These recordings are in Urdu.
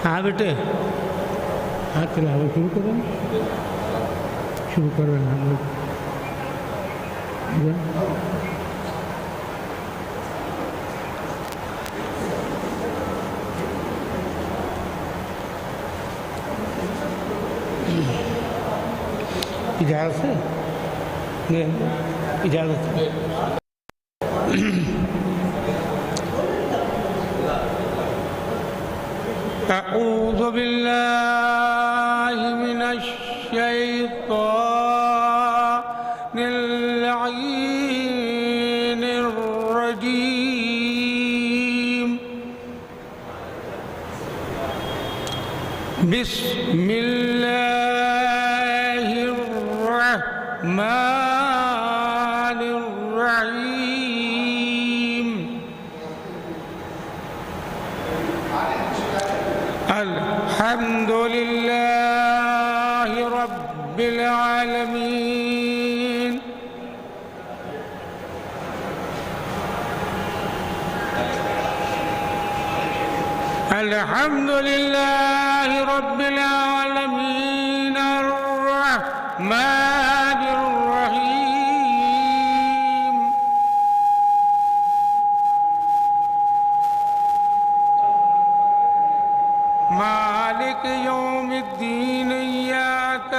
ہاں بیٹے ہاں تلاوت شروع کر رہے ہیں ہم لوگ اجازت ہے اجازت ہے اعوذ باللہ من الشیطان اللعین الرجیم بسم اللہ الرحمن الرحیم الحمد للہ رب العالمین الحمد للہ رب العالمین الرحمن الرحیم مالک یوم الدین ایاک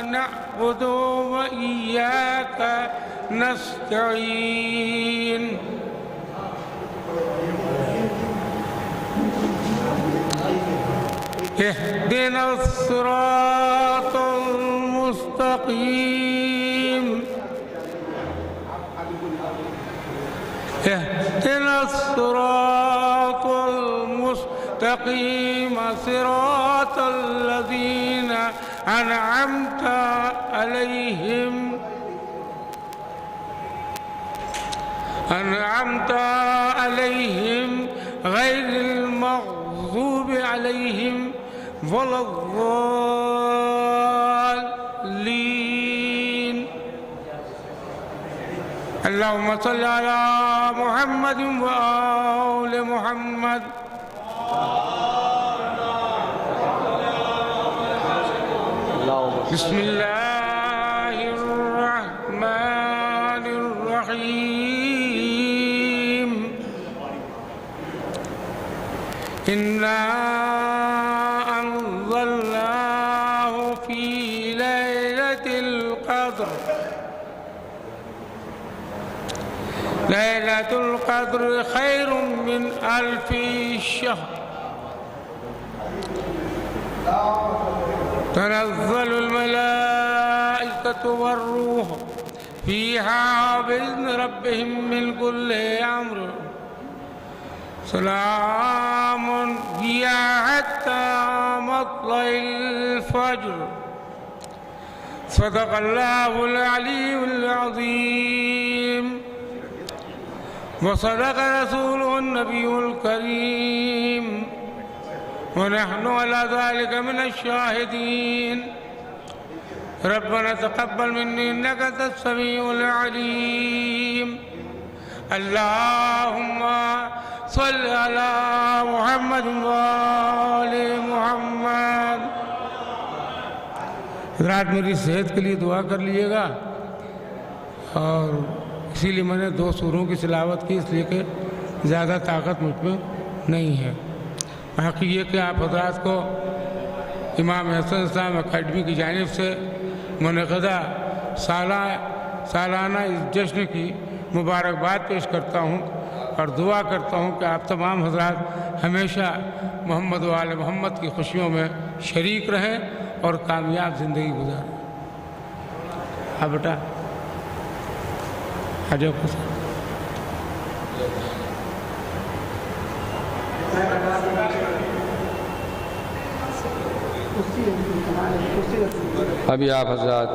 نعبد و ایاک نستعین اهدنا الصراط المستقيم اهدنا الصراط المستقيم صراط الذين أنعمت عليهم غير المغضوب عليهم ولا الضالين اللهم صل على محمد وآل محمد بسم الله الرحمن الرحيم إنا أنزلناه في ليلة القدر ليلة القدر خير من 1000 شهر تنزل الملائكة والروح فيها بإذن ربهم من كل أمر سلام هي حتى مطلع الفجر صدق الله العلي العظيم وصدق رسوله النبي الكريم ونحن على ذلك من الشاهدين ربنا تقبل مني إنك أنت السميع العليم اللهم صل على محمد وآل محمد حضرات میری صحت کے لیے دعا کر لیے گا اور اسی لیے میں نے 2 سوروں کی تلاوت کی اس لیے کہ زیادہ طاقت مجھ میں نہیں ہے باقی یہ کہ آپ حضرات کو امام حسن اسلام اکیڈمی کی جانب سے منعقدہ سالانہ اس جشن کی مبارکباد پیش کرتا ہوں اور دعا کرتا ہوں کہ آپ تمام حضرات ہمیشہ محمد و آل محمد کی خوشیوں میں شریک رہیں اور کامیاب زندگی گزاریں ہاں بیٹا حاجہ کو ابھی آپ حضرات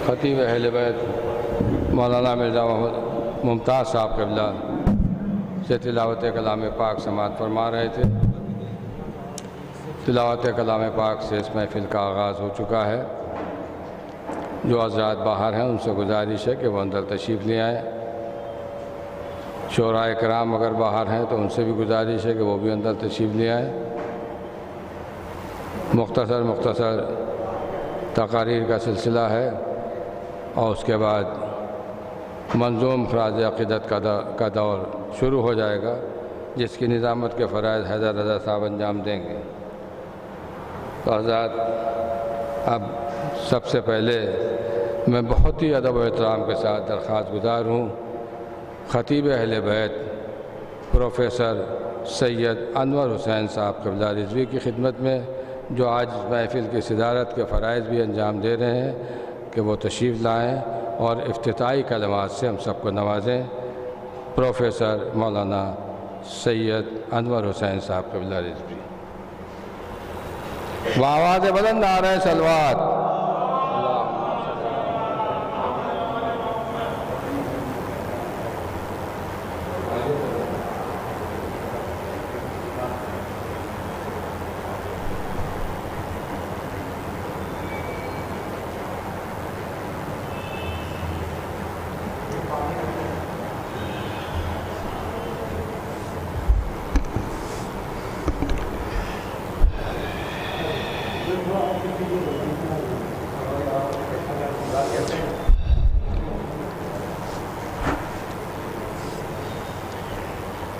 خطیب اہل بیت مولانا مرزا محمد ممتاز صاحب قبلہ سے تلاوت کلام پاک سماعت فرما رہے تھے تلاوت کلام پاک سے اس محفل کا آغاز ہو چکا ہے جو حضرات باہر ہیں ان سے گزارش ہے کہ وہ اندر تشریف لے آئیں شورائے کرام اگر باہر ہیں تو ان سے بھی گزارش ہے کہ وہ بھی اندر تشریف لے آئیں۔ مختصر تقاریر کا سلسلہ ہے اور اس کے بعد منظوم خراج عقیدت کا دور شروع ہو جائے گا، جس کی نظامت کے فرائض حیدر رضا صاحب انجام دیں گے۔ تو حضرات، اب سب سے پہلے میں بہت ہی ادب و احترام کے ساتھ درخواست گزار ہوں خطیب اہل بیت پروفیسر سید انور حسین صاحب قبلہ رضوی کی خدمت میں، جو آج اس محفل کی صدارت کے فرائض بھی انجام دے رہے ہیں، کہ وہ تشریف لائیں اور افتتاحی کلمات سے ہم سب کو نوازیں۔ پروفیسر مولانا سید انور حسین صاحب قبلہ رضوی۔ وآواز بلند نعرہ صلوات۔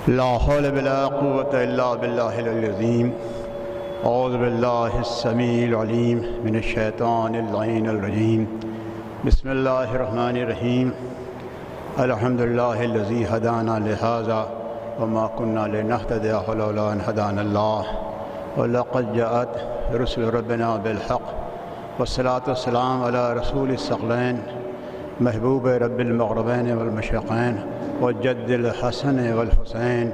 لا حول ولا قوة إلا بالله العلي العظيم۔ أعوذ بالله السميع العليم من الشيطان اللعين الرجيم۔ بسم الله الرحمن الرحيم۔ الحمد لله الذي هدانا لهذا وما كنا لنهتدي لولا أن هدانا الله، ولقد جاءت رسل ربنا بالحق، والصلاة والسلام على رسول الثقلين محبوب رب المغربين والمشرقين وجد الحسن والحسين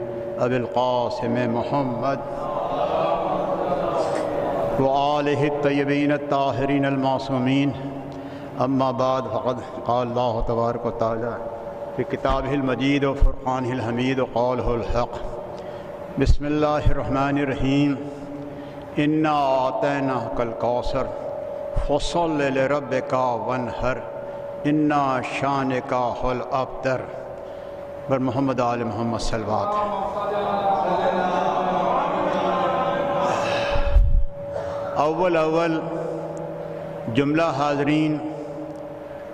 أبي القاسم محمد وآله الطيبين الطاهرين المعصومين۔ أما بعد، فقد قال الله تبارك وتعالى في كتابه المجيد وفرقانه الحميد وقوله الحق۔ بسم الله الرحمن الرحيم۔ إنا أعطيناك الكوثر فصل لربك وانحر إنا شانك هو الأبتر۔ بر محمد آل محمد صلوات۔ اول جملہ حاضرین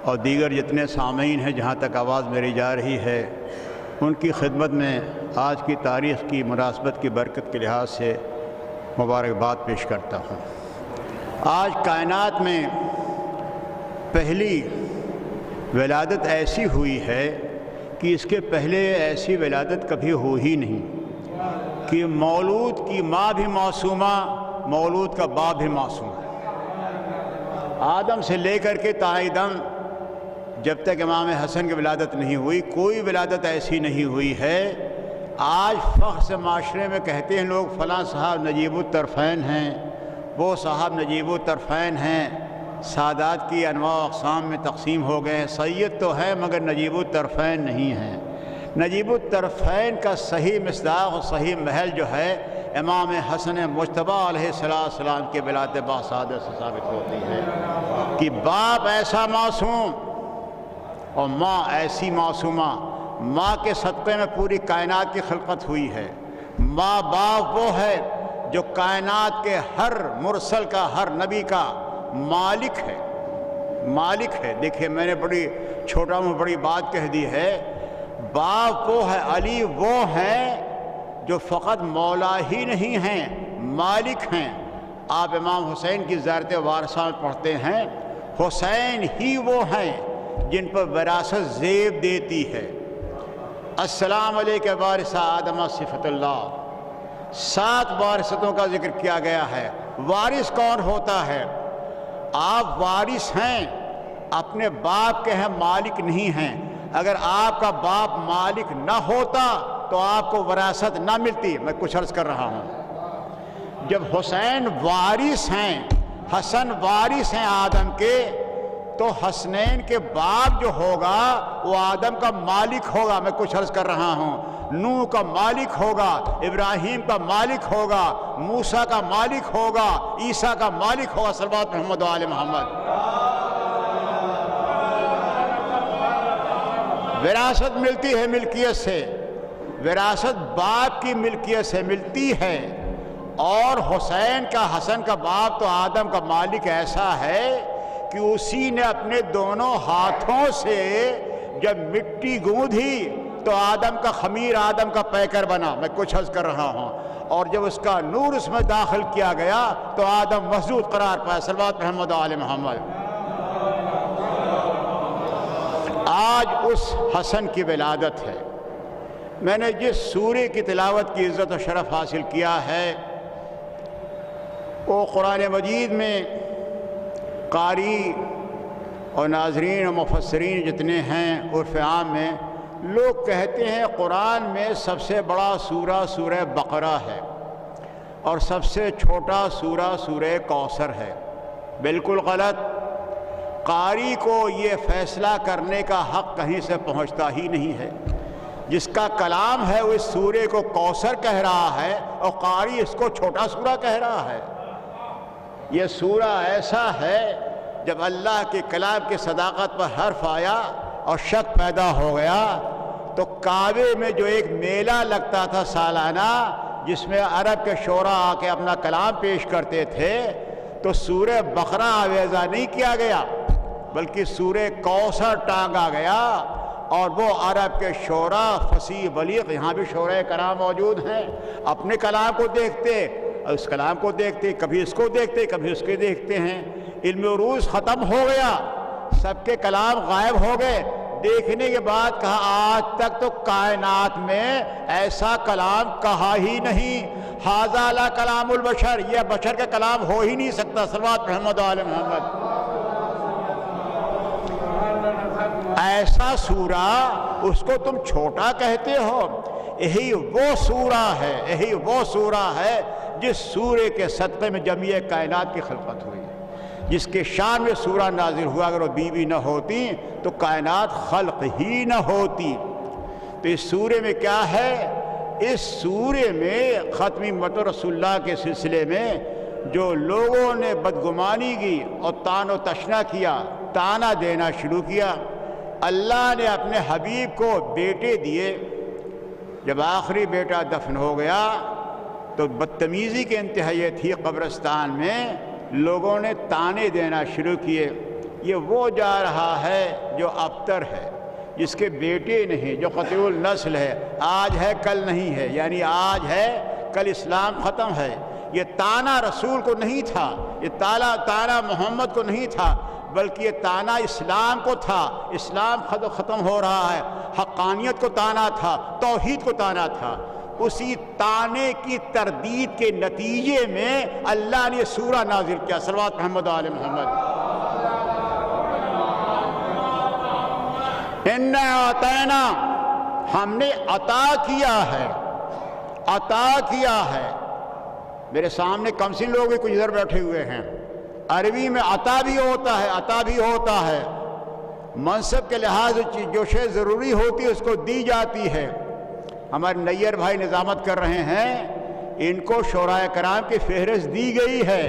اور دیگر جتنے سامعین ہیں جہاں تک آواز میری جا رہی ہے، ان کی خدمت میں آج کی تاریخ کی مناسبت کی برکت کے لحاظ سے مبارکباد پیش کرتا ہوں۔ آج کائنات میں پہلی ولادت ایسی ہوئی ہے کہ اس کے پہلے ایسی ولادت کبھی ہو ہی نہیں کہ مولود کی ماں بھی معصومہ، مولود کا باپ بھی معصوم۔ آدم سے لے کر کے تائیدم جب تک امام حسن کی ولادت نہیں ہوئی، کوئی ولادت ایسی نہیں ہوئی ہے۔ آج فخر سے معاشرے میں کہتے ہیں لوگ فلاں صاحب نجیب الطرفین ہیں، وہ صاحب نجیب الطرفین ہیں، سادات کی انواع و اقسام میں تقسیم ہو گئے ہیں۔ سید تو ہے مگر نجیب الطرفین نہیں ہیں۔ نجیب الطرفین کا صحیح مصداق و صحیح محل جو ہے امام حسن مجتبیٰ علیہ السلام کے ولادت باصادت سے ثابت ہوتی ہے کہ باپ ایسا معصوم اور ماں ایسی معصومہ۔ ماں کے صدقے میں پوری کائنات کی خلقت ہوئی ہے۔ ماں باپ وہ ہے جو کائنات کے ہر مرسل کا، ہر نبی کا مالک ہے۔ دیکھیں، میں نے بڑی چھوٹا میں بڑی بات کہہ دی ہے۔ باپ وہ ہے، علی وہ ہیں جو فقط مولا ہی نہیں ہیں، مالک ہیں۔ آپ امام حسین کی زیارت وارثہ میں پڑھتے ہیں، حسین ہی وہ ہیں جن پر وراثت زیب دیتی ہے۔ السلام علیکہ وارث آدم صفت اللہ۔ 7 وارثتوں کا ذکر کیا گیا ہے۔ وارث کون ہوتا ہے؟ آپ وارث ہیں، اپنے باپ کے ہیں، مالک نہیں ہیں۔ اگر آپ کا باپ مالک نہ ہوتا تو آپ کو وراثت نہ ملتی۔ میں کچھ عرض کر رہا ہوں۔ جب حسین وارث ہیں، حسن وارث ہیں آدم کے، تو حسنین کے باپ جو ہوگا وہ آدم کا مالک ہوگا۔ میں کچھ عرض کر رہا ہوں۔ نوح کا مالک ہوگا، ابراہیم کا مالک ہوگا، موسیٰ کا مالک ہوگا، عیسیٰ کا مالک ہوگا۔ صلوات محمد و آل محمد۔ وراثت ملتی ہے ملکیت سے۔ وراثت باپ کی ملکیت سے ملتی ہے، اور حسین کا، حسن کا باپ تو آدم کا مالک ایسا ہے کہ اسی نے اپنے دونوں ہاتھوں سے جب مٹی گوندھی تو آدم کا خمیر، آدم کا پیکر بنا، میں کچھ عرض کر رہا ہوں، اور جب اس کا نور اس میں داخل کیا گیا تو آدم مسجود قرار پایا۔ صلوات محمد و آل محمد۔ آج اس حسن کی ولادت ہے۔ میں نے جس سورے کی تلاوت کی عزت و شرف حاصل کیا ہے وہ قرآن مجید میں قاری اور ناظرین اور مفسرین جتنے ہیں عرف عام میں لوگ کہتے ہیں قرآن میں سب سے بڑا سورہ سورہ بقرہ ہے اور سب سے چھوٹا سورہ سورہ کوثر ہے۔ بالکل غلط۔ قاری کو یہ فیصلہ کرنے کا حق کہیں سے پہنچتا ہی نہیں ہے۔ جس کا کلام ہے وہ اس سورے کو کوثر کہہ رہا ہے اور قاری اس کو چھوٹا سورہ کہہ رہا ہے۔ یہ سورہ ایسا ہے جب اللہ کے کلام کی صداقت پر حرف آیا اور شک پیدا ہو گیا تو کعبے میں جو ایک میلہ لگتا تھا سالانہ جس میں عرب کے شعراء آ کے اپنا کلام پیش کرتے تھے، تو سورہ بقرہ آویزہ نہیں کیا گیا بلکہ سورہ کوثر ٹانگا گیا، اور وہ عرب کے شعراء فصیح بلیغ، یہاں بھی شعراء کرام موجود ہیں، اپنے کلام کو دیکھتے اور اس کلام کو دیکھتے، کبھی اس کو دیکھتے کبھی اس کے دیکھتے ہیں۔ علم عروج ختم ہو گیا، سب کے کلام غائب ہو گئے۔ دیکھنے کے بعد کہا آج تک تو کائنات میں ایسا کلام کہا ہی نہیں، ھذا لا کلام البشر، یہ بشر کا کلام ہو ہی نہیں سکتا۔ صلوات محمد و آل محمد۔ ایسا سورہ اس کو تم چھوٹا کہتے ہو؟ یہی وہ سورہ ہے جس سورے کے صدقے میں جمیع کائنات کی خلقت ہوئی، جس کے شان میں سورہ نازل ہوا۔ اگر وہ بیوی نہ ہوتی تو کائنات خلق ہی نہ ہوتی۔ تو اس سورے میں کیا ہے؟ اس سورے میں ختم امت رسول اللہ کے سلسلے میں جو لوگوں نے بدگمانی کی اور طعن و تشنع کیا، طعنہ دینا شروع کیا، اللہ نے اپنے حبیب کو بیٹے دیے۔ جب آخری بیٹا دفن ہو گیا تو بدتمیزی کے انتہا یہ تھی، قبرستان میں لوگوں نے طعنے دینا شروع کیے، یہ وہ جا رہا ہے جو ابتر ہے، جس کے بیٹے نہیں، جو قطع النسل ہے، آج ہے کل نہیں ہے، یعنی آج ہے کل اسلام ختم ہے۔ یہ طعنہ رسول کو نہیں تھا، یہ طعنہ محمد کو نہیں تھا، بلکہ یہ طعنہ اسلام کو تھا۔ اسلام ختم ہو رہا ہے، حقانیت کو طعنہ تھا، توحید کو طعنہ تھا۔ اسی طعنے کی تردید کے نتیجے میں اللہ نے یہ سورہ نازل کیا۔ صلوات محمد و آل محمد۔ اِنَّا اعطینا، ہم نے عطا کیا ہے، عطا کیا ہے۔ میرے سامنے کم سن لوگ کچھ ادھر بیٹھے ہوئے ہیں، عربی میں عطا بھی ہوتا ہے، عطا بھی ہوتا ہے۔ منصب کے لحاظ سے جو شے ضروری ہوتی ہے اس کو دی جاتی ہے۔ ہمارے نیر بھائی نظامت کر رہے ہیں، ان کو شعراء کرام کی فہرست دی گئی ہے،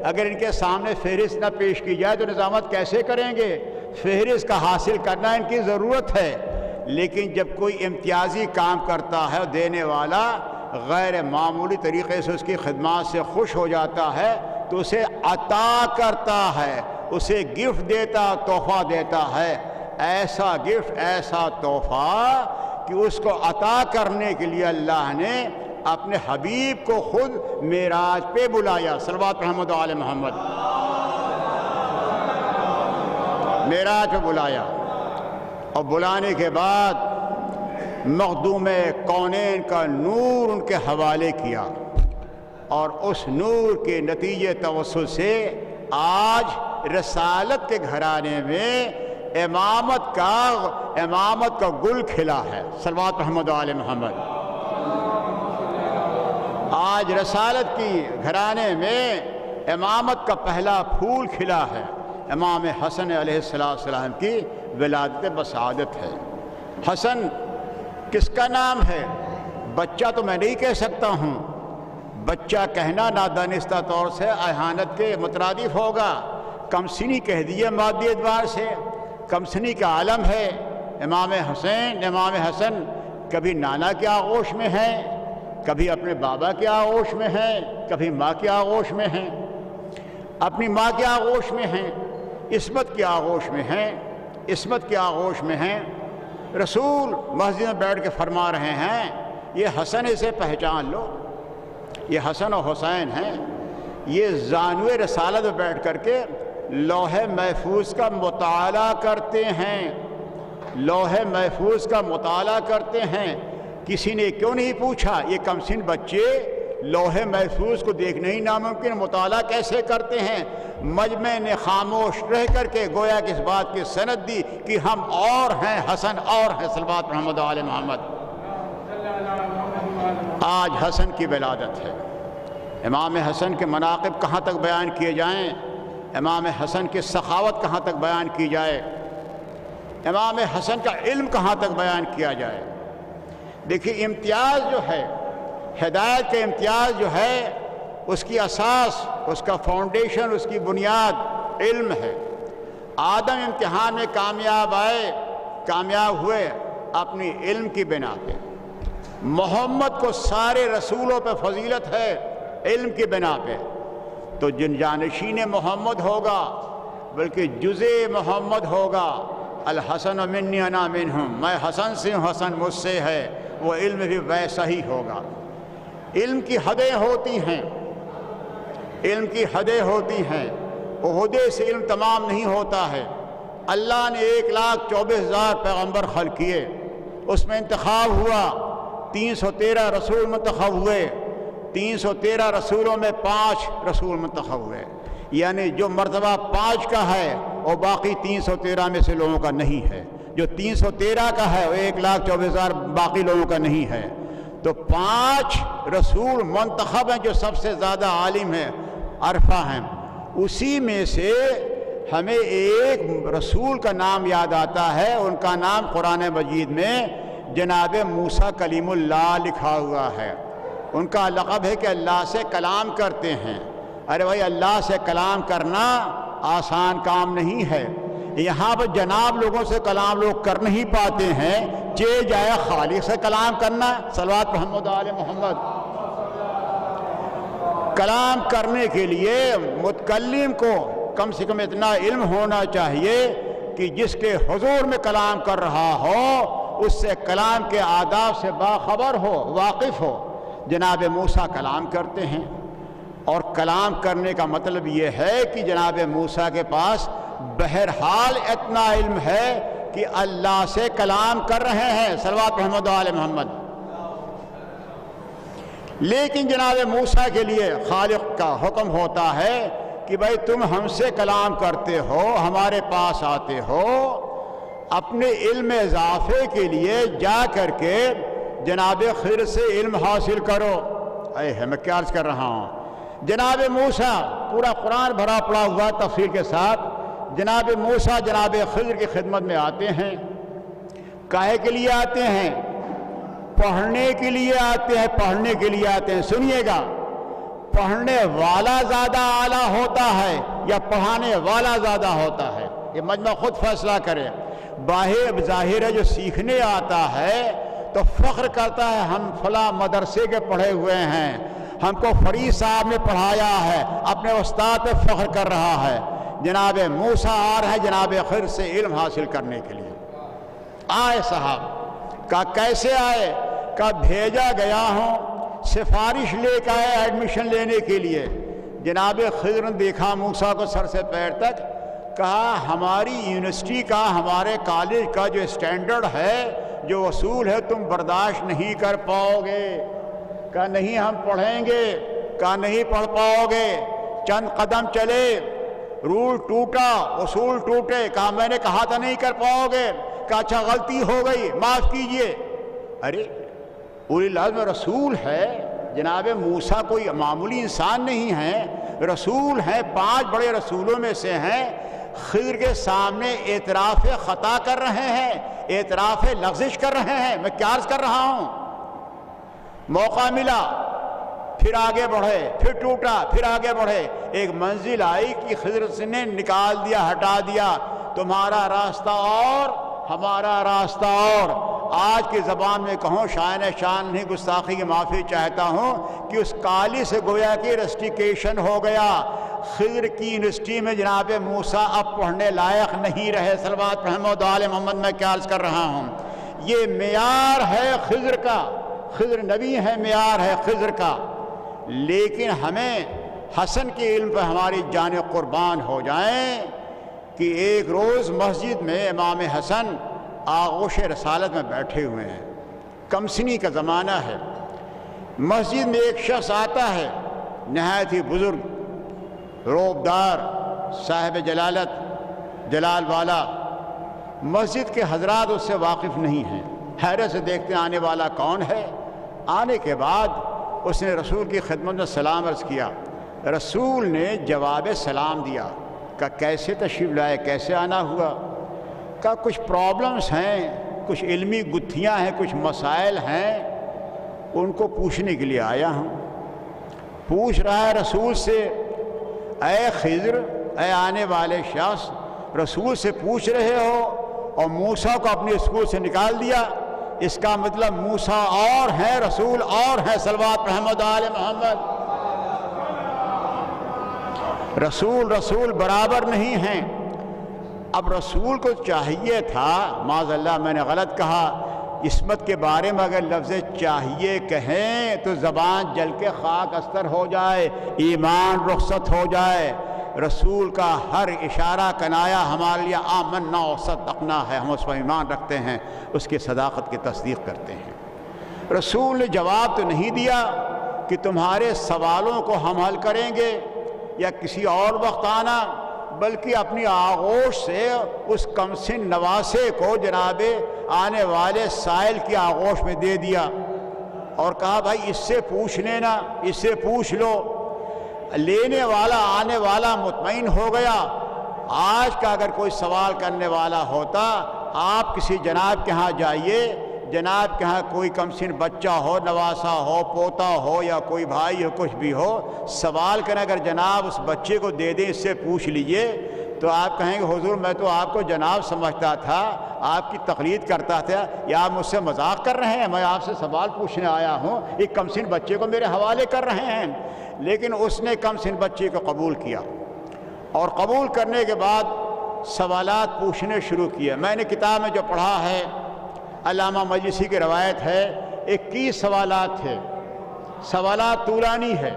اگر ان کے سامنے فہرست نہ پیش کی جائے تو نظامت کیسے کریں گے؟ فہرست کا حاصل کرنا ان کی ضرورت ہے۔ لیکن جب کوئی امتیازی کام کرتا ہے اور دینے والا غیر معمولی طریقے سے اس کی خدمات سے خوش ہو جاتا ہے تو اسے عطا کرتا ہے، اسے گفٹ دیتا، تحفہ دیتا ہے۔ ایسا گفٹ، ایسا تحفہ کہ اس کو عطا کرنے کے لیے اللہ نے اپنے حبیب کو خود معراج پہ بلایا۔ صلوات محمد و آل محمد۔ معراج پہ بلایا اور بلانے کے بعد مخدوم کونین کا نور ان کے حوالے کیا، اور اس نور کے نتیجے توسل سے آج رسالت کے گھرانے میں امامت کا گل کھلا ہے۔ صلوات محمد و آل محمد۔ آج رسالت کی گھرانے میں امامت کا پہلا پھول کھلا ہے۔ امام حسن علیہ السلام کی ولادت بسعادت ہے۔ حسن کس کا نام ہے؟ بچہ تو میں نہیں کہہ سکتا ہوں، بچہ کہنا نادانستہ طور سے اہانت کے مترادف ہوگا۔ کم سنی کہہ دیے مادی اعتبار سے، کم سنی کا عالم ہے۔ امام حسن کبھی نانا کے آغوش میں ہیں، کبھی اپنے بابا کے آغوش میں ہیں، کبھی ماں کے آغوش میں ہیں، اپنی ماں کے آغوش میں ہیں، عصمت کے آغوش میں ہیں، عصمت کے آغوش میں ہیں۔ رسول مسجد میں بیٹھ کے فرما رہے ہیں یہ حسن اسے پہچان لو، یہ حسن و حسین ہیں، یہ زانوِ رسالت میں بیٹھ کر کے لوح محفوظ کا مطالعہ کرتے ہیں، لوح محفوظ کا مطالعہ کرتے ہیں۔ کسی نے کیوں نہیں پوچھا یہ کم سن بچے لوح محفوظ کو دیکھنا ہی ناممکن، مطالعہ کیسے کرتے ہیں؟ مجمع نے خاموش رہ کر کے گویا کہ اس بات کی سند دی کہ ہم اور ہیں حسن اور ہیں، صلوات محمد و آل محمد۔ آج حسن کی ولادت ہے، امام حسن کے مناقب کہاں تک بیان کیے جائیں، امام حسن کی سخاوت کہاں تک بیان کی جائے، امام حسن کا علم کہاں تک بیان کیا جائے۔ دیکھیے امتیاز جو ہے، ہدایت کا امتیاز جو ہے، اس کی اساس، اس کا فاؤنڈیشن، اس کی بنیاد علم ہے۔ آدم امتحان میں کامیاب آئے، کامیاب ہوئے اپنی علم کی بنا پہ۔ محمد کو سارے رسولوں پہ فضیلت ہے علم کی بنا پہ۔ تو جن جانشین محمد ہوگا بلکہ جزء محمد ہوگا، الحسن منی انا منہم، میں حسن سے ہوں، حسن مجھ سے ہے، وہ علم بھی ویسا ہی ہوگا۔ علم کی حدیں ہوتی ہیں، علم کی حدیں ہوتی ہیں، عہدے سے علم تمام نہیں ہوتا ہے۔ اللہ نے 1,24,000 پیغمبر خلق کیے، اس میں انتخاب ہوا، 313 رسول منتخب ہوئے، 313 رسولوں میں 5 رسول منتخب ہوئے، یعنی جو مرتبہ 5 کا ہے وہ باقی 313 میں سے لوگوں کا نہیں ہے، جو 313 کا ہے وہ 1,24,000 باقی لوگوں کا نہیں ہے۔ تو 5 رسول منتخب ہیں جو سب سے زیادہ عالم ہیں، عرفہ ہیں۔ اسی میں سے ہمیں ایک رسول کا نام یاد آتا ہے، ان کا نام قرآن مجید میں جناب موسیٰ کلیم اللہ لکھا ہوا ہے۔ ان کا لقب ہے کہ اللہ سے کلام کرتے ہیں۔ ارے بھائی اللہ سے کلام کرنا آسان کام نہیں ہے، یہاں پر جناب لوگوں سے کلام لوگ کر نہیں پاتے ہیں، چہ جائے خالق سے کلام کرنا، صلوات محمد آل محمد۔ کلام کرنے کے لیے متکلم کو کم سے کم اتنا علم ہونا چاہیے کہ جس کے حضور میں کلام کر رہا ہو اس سے کلام کے آداب سے باخبر ہو، واقف ہو۔ جناب موسیٰ کلام کرتے ہیں، اور کلام کرنے کا مطلب یہ ہے کہ جناب موسیٰ کے پاس بہرحال اتنا علم ہے کہ اللہ سے کلام کر رہے ہیں، صلوات محمد و آل محمد۔ لیکن جناب موسیٰ کے لیے خالق کا حکم ہوتا ہے کہ بھائی تم ہم سے کلام کرتے ہو، ہمارے پاس آتے ہو، اپنے علم اضافے کے لیے جا کر کے جناب خضر سے علم حاصل کرو۔ میں کیا عرض کر رہا ہوں، جناب موسیٰ پورا قرآن بھرا پڑا ہوا تفصیل کے ساتھ، جناب موسیٰ جناب خضر کی خدمت میں آتے ہیں۔ کاہے کے لیے آتے ہیں؟ پڑھنے کے لیے آتے ہیں، پڑھنے کے لیے آتے ہیں۔ سنیے گا، پڑھنے والا زیادہ اعلیٰ ہوتا ہے یا پڑھانے والا زیادہ ہوتا ہے؟ یہ مجمع خود فیصلہ کرے۔ ظاہر ہے جو سیکھنے آتا ہے تو فخر کرتا ہے ہم فلاں مدرسے کے پڑھے ہوئے ہیں، ہم کو فرید صاحب نے پڑھایا ہے، اپنے استاد پہ فخر کر رہا ہے۔ جناب موسیٰ آ رہے ہیں جناب خضر سے علم حاصل کرنے کے لیے۔ آئے صاحب، کہا کیسے آئے؟ کہا بھیجا گیا ہوں، سفارش لے کے آئے ایڈمیشن لینے کے لیے۔ جناب خضر نے دیکھا موسیٰ کو سر سے پیر تک، کہا ہماری یونیورسٹی کا، ہمارے کالج کا جو اسٹینڈرڈ ہے، جو اصول ہے، تم برداشت نہیں کر پاؤ گے۔ کہا نہیں ہم پڑھیں گے۔ کہا نہیں پڑھ پاؤ گے۔ چند قدم چلے، رول ٹوٹا، اصول ٹوٹے۔ کہا میں نے کہا تھا نہیں کر پاؤ گے۔ کہا اچھا غلطی ہو گئی، معاف کیجئے۔ ارے اولی العزم رسول ہے، جناب موسیٰ کوئی معمولی انسان نہیں ہے، رسول ہیں، 5 بڑے رسولوں میں سے ہیں۔ خضر کے سامنے اعتراف خطا کر رہے ہیں، اعتراف لغزش کر رہے ہیں۔ میں کیا عرض کر رہا ہوں؟ موقع ملا، پھر آگے بڑھے، پھر ٹوٹا، پھر آگے بڑھے۔ ایک منزل آئی کہ خضر نے نکال دیا، ہٹا دیا، تمہارا راستہ اور ہمارا راستہ اور۔ آج کی زبان میں کہوں شائن شان نہیں گستاخی کی معافی چاہتا ہوں کہ اس کالی سے گویا کہ رسٹیکیشن ہو گیا. خضر کی یونیورسٹی میں جناب موسیٰ اب پڑھنے لائق نہیں رہے. صلوات محمد آل محمد میں کیا عرض کر رہا ہوں. یہ معیار ہے خضر کا، خضر نبی ہے، معیار ہے خضر کا. لیکن ہمیں حسن کے علم پہ ہماری جانیں قربان ہو جائیں کہ ایک روز مسجد میں امام حسن آغوش رسالت میں بیٹھے ہوئے ہیں. کمسنی کا زمانہ ہے. مسجد میں ایک شخص آتا ہے، نہایت ہی بزرگ، روبدار، صاحب جلالت، جلال والا. مسجد کے حضرات اس سے واقف نہیں ہیں، حیرت سے دیکھتے آنے والا کون ہے. آنے کے بعد اس نے رسول کی خدمت میں سلام عرض کیا. رسول نے جواب سلام دیا. کہا کیسے تشریف لائے، کیسے آنا ہوا؟ کہا کچھ پرابلمس ہیں، کچھ علمی گتھیاں ہیں، کچھ مسائل ہیں، ان کو پوچھنے کے لیے آیا ہوں. پوچھ رہا ہے رسول سے، اے خضر، اے آنے والے شخص، رسول سے پوچھ رہے ہو اور موسیٰ کو اپنے اسکول سے نکال دیا. اس کا مطلب موسیٰ اور ہیں، رسول اور ہیں. صلوات محمد آل محمد. رسول برابر نہیں ہیں. اب رسول کو چاہیے تھا، معاذ اللہ میں نے غلط کہا، عصمت کے بارے میں اگر لفظ چاہیے کہیں تو زبان جل کے خاک استر ہو جائے، ایمان رخصت ہو جائے. رسول کا ہر اشارہ کنایا ہمارے لیے آمنا و صدقنا ہے. ہم اس پر ایمان رکھتے ہیں، اس کی صداقت کی تصدیق کرتے ہیں. رسول نے جواب تو نہیں دیا کہ تمہارے سوالوں کو ہم حل کریں گے یا کسی اور وقت آنا، بلکہ اپنی آغوش سے اس کمسن نواسے کو جناب آنے والے سائل کی آغوش میں دے دیا اور کہا بھائی اس سے پوچھ لینا، اس سے پوچھ لو. لینے والا آنے والا مطمئن ہو گیا. آج کا اگر کوئی سوال کرنے والا ہوتا، آپ کسی جناب کے ہاں جائیے، جناب کے ہاں کوئی کمسن بچہ ہو، نواسا ہو، پوتا ہو یا کوئی بھائی ہو، کچھ بھی ہو، سوال کریں اگر جناب اس بچے کو دے دیں اس سے پوچھ لیجئے، تو آپ کہیں گے حضور میں تو آپ کو جناب سمجھتا تھا، آپ کی تقلید کرتا تھا، یا آپ مجھ سے مذاق کر رہے ہیں؟ میں آپ سے سوال پوچھنے آیا ہوں، ایک کمسن بچے کو میرے حوالے کر رہے ہیں. لیکن اس نے کمسن بچے کو قبول کیا اور قبول کرنے کے بعد سوالات پوچھنے شروع کیے. میں نے کتاب میں جو پڑھا ہے، علامہ مجلسی کی روایت ہے، 21 سوالات تھے. سوالات طولانی ہے،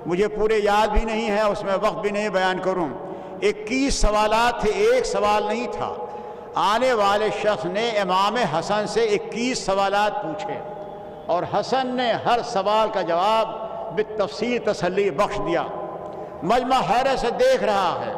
مجھے پورے یاد بھی نہیں ہے، اس میں وقت بھی نہیں بیان کروں. 21 سوالات تھے، ایک سوال نہیں تھا. آنے والے شخص نے امام حسن سے 21 سوالات پوچھے اور حسن نے ہر سوال کا جواب بالتفصیل تسلی بخش دیا. مجمع حیرت سے دیکھ رہا ہے،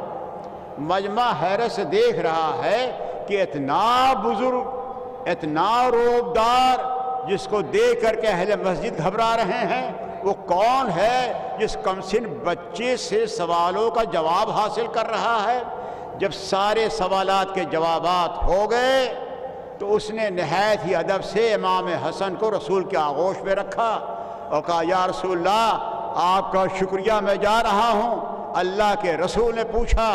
مجمع حیرت سے دیکھ رہا ہے کہ اتنا بزرگ، اتنا روبدار، جس کو دیکھ کر کے اہل مسجد گھبرا رہے ہیں، وہ کون ہے جس کمسن بچے سے سوالوں کا جواب حاصل کر رہا ہے؟ جب سارے سوالات کے جوابات ہو گئے تو اس نے نہایت ہی ادب سے امام حسن کو رسول کے آغوش میں رکھا اور کہا یا رسول اللہ، آپ کا شکریہ، میں جا رہا ہوں. اللہ کے رسول نے پوچھا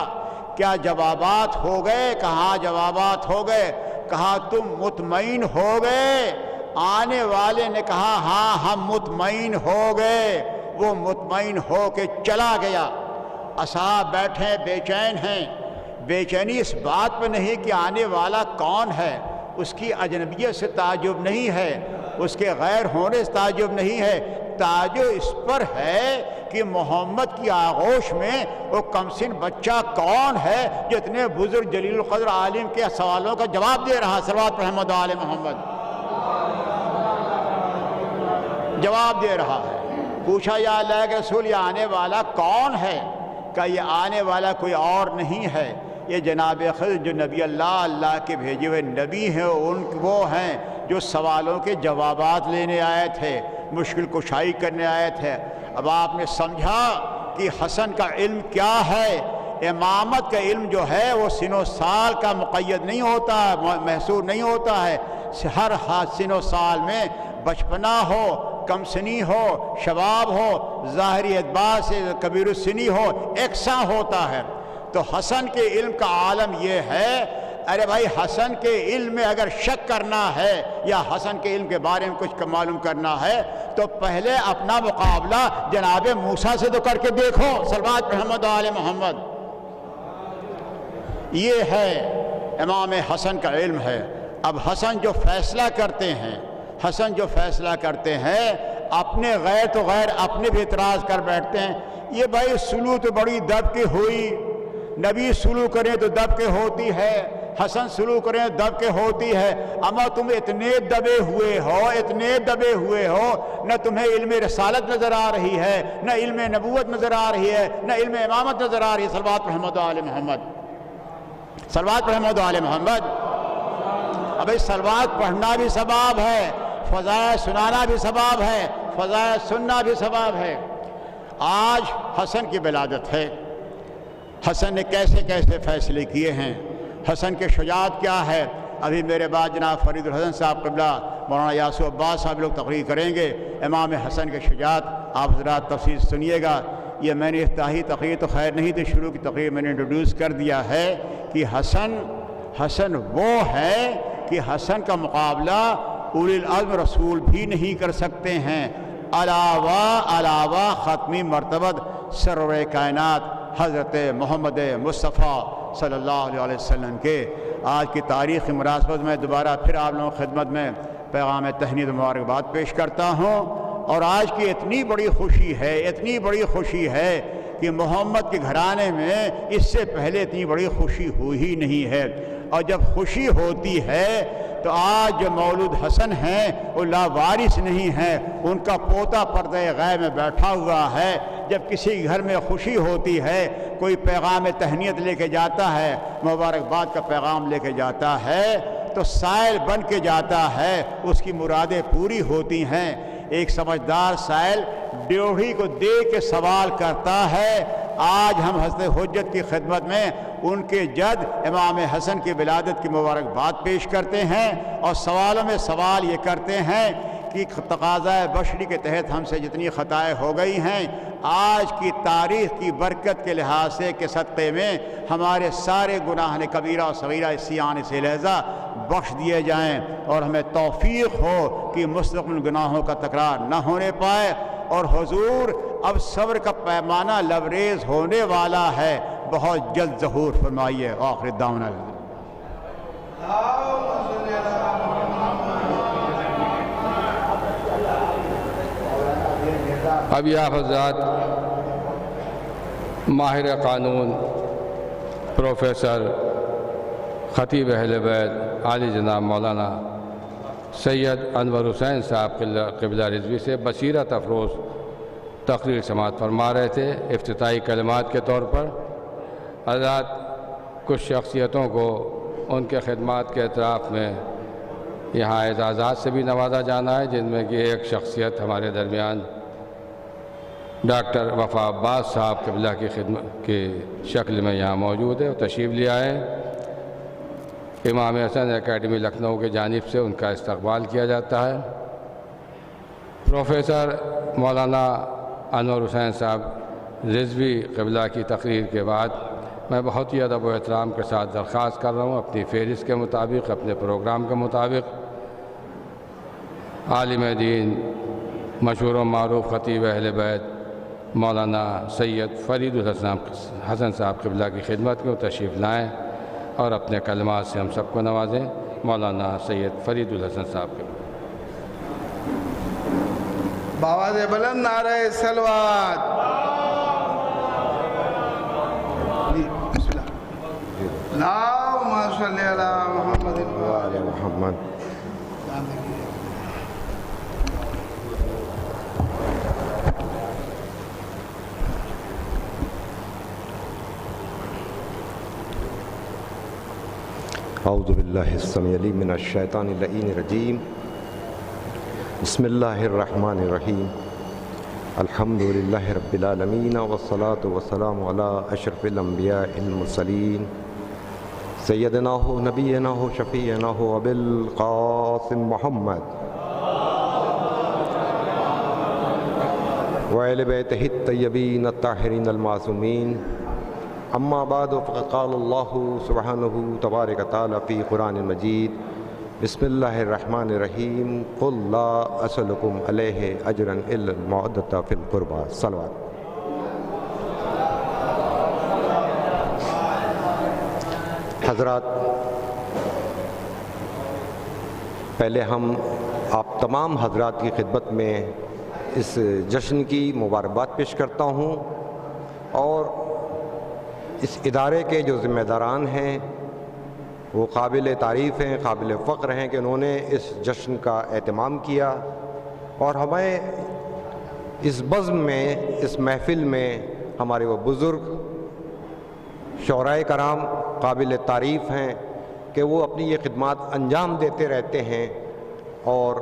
کیا جوابات ہو گئے؟ کہا جوابات ہو گئے. کہا تم مطمئن ہو گئے؟ آنے والے نے کہا ہاں ہم مطمئن ہو گئے. وہ مطمئن ہو کے چلا گیا. اصحاب بیٹھے بے چین ہیں. بے چینی اس بات پہ نہیں کہ آنے والا کون ہے، اس کی اجنبیت سے تعجب نہیں ہے، اس کے غیر ہونے سے تعجب نہیں ہے، تعجب اس پر ہے کہ محمد کی آغوش میں وہ کمسن بچہ کون ہے جو اتنے بزرگ جلیل القدر عالم کے سوالوں کا جواب دے رہا. صلوات محمد آل محمد. جواب دے رہا ہے. پوچھا یا اللہ کے رسول یہ آنے والا کون ہے؟ کہ یہ آنے والا کوئی اور نہیں ہے، یہ جناب خضر جو نبی اللہ کے بھیجے ہوئے نبی ہیں، وہ ہیں جو سوالوں کے جوابات لینے آئے تھے، مشکل کشائی کرنے آئے تھے. اب آپ نے سمجھا کہ حسن کا علم کیا ہے. امامت کا علم جو ہے وہ سن و سال کا مقید نہیں ہوتا ہے، محصور نہیں ہوتا ہے. ہر سن و سال میں بچپنا ہو، کم سنی ہو، شباب ہو، ظاہری اعتبار سے کبیر السنی ہو، یکساں ہوتا ہے. تو حسن کے علم کا عالم یہ ہے، ارے بھائی حسن کے علم میں اگر شک کرنا ہے یا حسن کے علم کے بارے میں کچھ معلوم کرنا ہے تو پہلے اپنا مقابلہ جناب موسیٰ سے تو کر کے دیکھو، صلوات محمد و آل محمد۔ یہ ہے امام حسن کا علم ہے۔ اب حسن جو فیصلہ کرتے ہیں، حسن جو فیصلہ کرتے ہیں، اپنے غیر تو غیر اپنے بھی اعتراض کر بیٹھتے ہیں۔ یہ بھائی سلو تو بڑی دب کی ہوئی، نبی سلو کریں تو دب کے ہوتی ہے، حسن سلو کریں تو دب کے ہوتی ہے، اما تم اتنے دبے ہوئے ہو، اتنے دبے ہوئے ہو، نہ تمہیں علم رسالت نظر آ رہی ہے، نہ علم نبوت نظر آ رہی ہے، نہ علم امامت نظر آ رہی ہے۔ صلوات محمد و آل محمد، صلوات محمد و آل محمد۔ اب اس صلوات پڑھنا بھی ثواب ہے، فضائل سنانا بھی ثواب ہے، فضائل سننا بھی ثواب ہے۔ آج حسن کی ولادت ہے، حسن نے کیسے کیسے فیصلے کیے ہیں، حسن کے شجاعت کیا ہے۔ ابھی میرے بعد جناب فرید الحسن صاحب قبلہ، مولانا یاسر عباس صاحب لوگ تقریر کریں گے امام حسن کے شجاعت، آپ حضرات تفصیل سنیے گا۔ یہ میں نے افتتاحی تقریر تو خیر نہیں تھی، شروع کی تقریر میں نے انٹروڈیوس کر دیا ہے کہ حسن وہ ہے کہ حسن کا مقابلہ اولی العزم رسول بھی نہیں کر سکتے ہیں، علاوہ ختمی مرتبت سرور کائنات حضرت محمد مصطفیٰ صلی اللہ علیہ وسلم کے۔ آج کی تاریخ کی مناسبت میں دوبارہ پھر آپ لوگوں کی خدمت میں پیغام تہنیت و مبارکباد پیش کرتا ہوں۔ اور آج کی اتنی بڑی خوشی ہے کہ محمد کے گھرانے میں اس سے پہلے اتنی بڑی خوشی ہوئی ہی نہیں ہے۔ اور جب خوشی ہوتی ہے تو آج جو مولود حسن ہیں وہ لاوارث نہیں ہیں، ان کا پوتا پردہ غیب میں بیٹھا ہوا ہے۔ جب کسی گھر میں خوشی ہوتی ہے، کوئی پیغام تہنیت لے کے جاتا ہے، مبارکباد کا پیغام لے کے جاتا ہے تو سائل بن کے جاتا ہے، اس کی مرادیں پوری ہوتی ہیں۔ ایک سمجھدار سائل ڈیوڑھی کو دیکھ کے سوال کرتا ہے۔ آج ہم حضرت حجت کی خدمت میں ان کے جد امام حسن کی ولادت کی مبارکباد پیش کرتے ہیں، اور سوالوں میں سوال یہ کرتے ہیں کہ تقاضۂ بشری کے تحت ہم سے جتنی خطائیں ہو گئی ہیں، آج کی تاریخ کی برکت کے لحاظ سے کے صدقے میں ہمارے سارے گناہ کبیرہ و صغیرہ سیان سے لہذا بخش دیے جائیں، اور ہمیں توفیق ہو کہ مستقبل گناہوں کا تکرار نہ ہونے پائے۔ اور حضور اب صبر کا پیمانہ لبریز ہونے والا ہے، بہت جلد ظہور فرمائیے۔ آخر دعوانا اب یہ حضرات ماہر قانون پروفیسر خطیب اہل بیت عالی جناب مولانا سید انور حسین صاحب قبلہ رضوی سے بصیرت افروز تقریر سماعت فرما رہے تھے۔ افتتاحی کلمات کے طور پر حضرات کچھ شخصیتوں کو ان کے خدمات کے اعتراف میں یہاں اعزازات سے بھی نوازا جانا ہے، جن میں کہ ایک شخصیت ہمارے درمیان ڈاکٹر وفا عباس صاحب قبلہ کی خدمت کی شکل میں یہاں موجود ہے، وہ تشریف لے آئے۔ امام حسن اکیڈمی لکھنؤ کی جانب سے ان کا استقبال کیا جاتا ہے۔ پروفیسر مولانا انور حسین صاحب رضوی قبلہ کی تقریر کے بعد میں بہت ہی ادب و احترام کے ساتھ درخواست کر رہا ہوں اپنی فہرست کے مطابق، اپنے پروگرام کے مطابق، عالم دین مشہور و معروف خطیب اہل بیت مولانا سید فرید الحسن صاحب قبلہ کی خدمت میں تشریف لائیں اور اپنے کلمات سے ہم سب کو نوازیں۔ مولانا سید فرید الحسن صاحب کے بآواز بلند نعرہ صلوات۔ اللہم صلی علی محمد و آل محمد۔ اعوذ باللہ السمیع العلیم من الشیطان اللعین الرجیم، بسم اللہ الرحمن الرحیم، الحمدللہ رب العالمین والصلاة والسلام علی اشرف الانبیاء المرسلین سیدنا و نبینا و شفیعنا و ابی القاسم محمد و اہل بیتہ الطیبین الطاہرین المعصومین اما بعد فقد قال اللہ سبحانہ تبارک تعالی فی قرآن مجید بسم اللہ الرحمن الرحیم قل لا اسألکم علیہ اجرا الا المودۃ فی القربى. صلوات. حضرات، پہلے ہم آپ تمام حضرات کی خدمت میں اس جشن کی مبارکباد پیش کرتا ہوں، اور اس ادارے کے جو ذمہ داران ہیں وہ قابل تعریف ہیں، قابل فخر ہیں کہ انہوں نے اس جشن کا اہتمام کیا، اور ہمیں اس بزم میں، اس محفل میں ہمارے وہ بزرگ شعراء کرام قابل تعریف ہیں کہ وہ اپنی یہ خدمات انجام دیتے رہتے ہیں، اور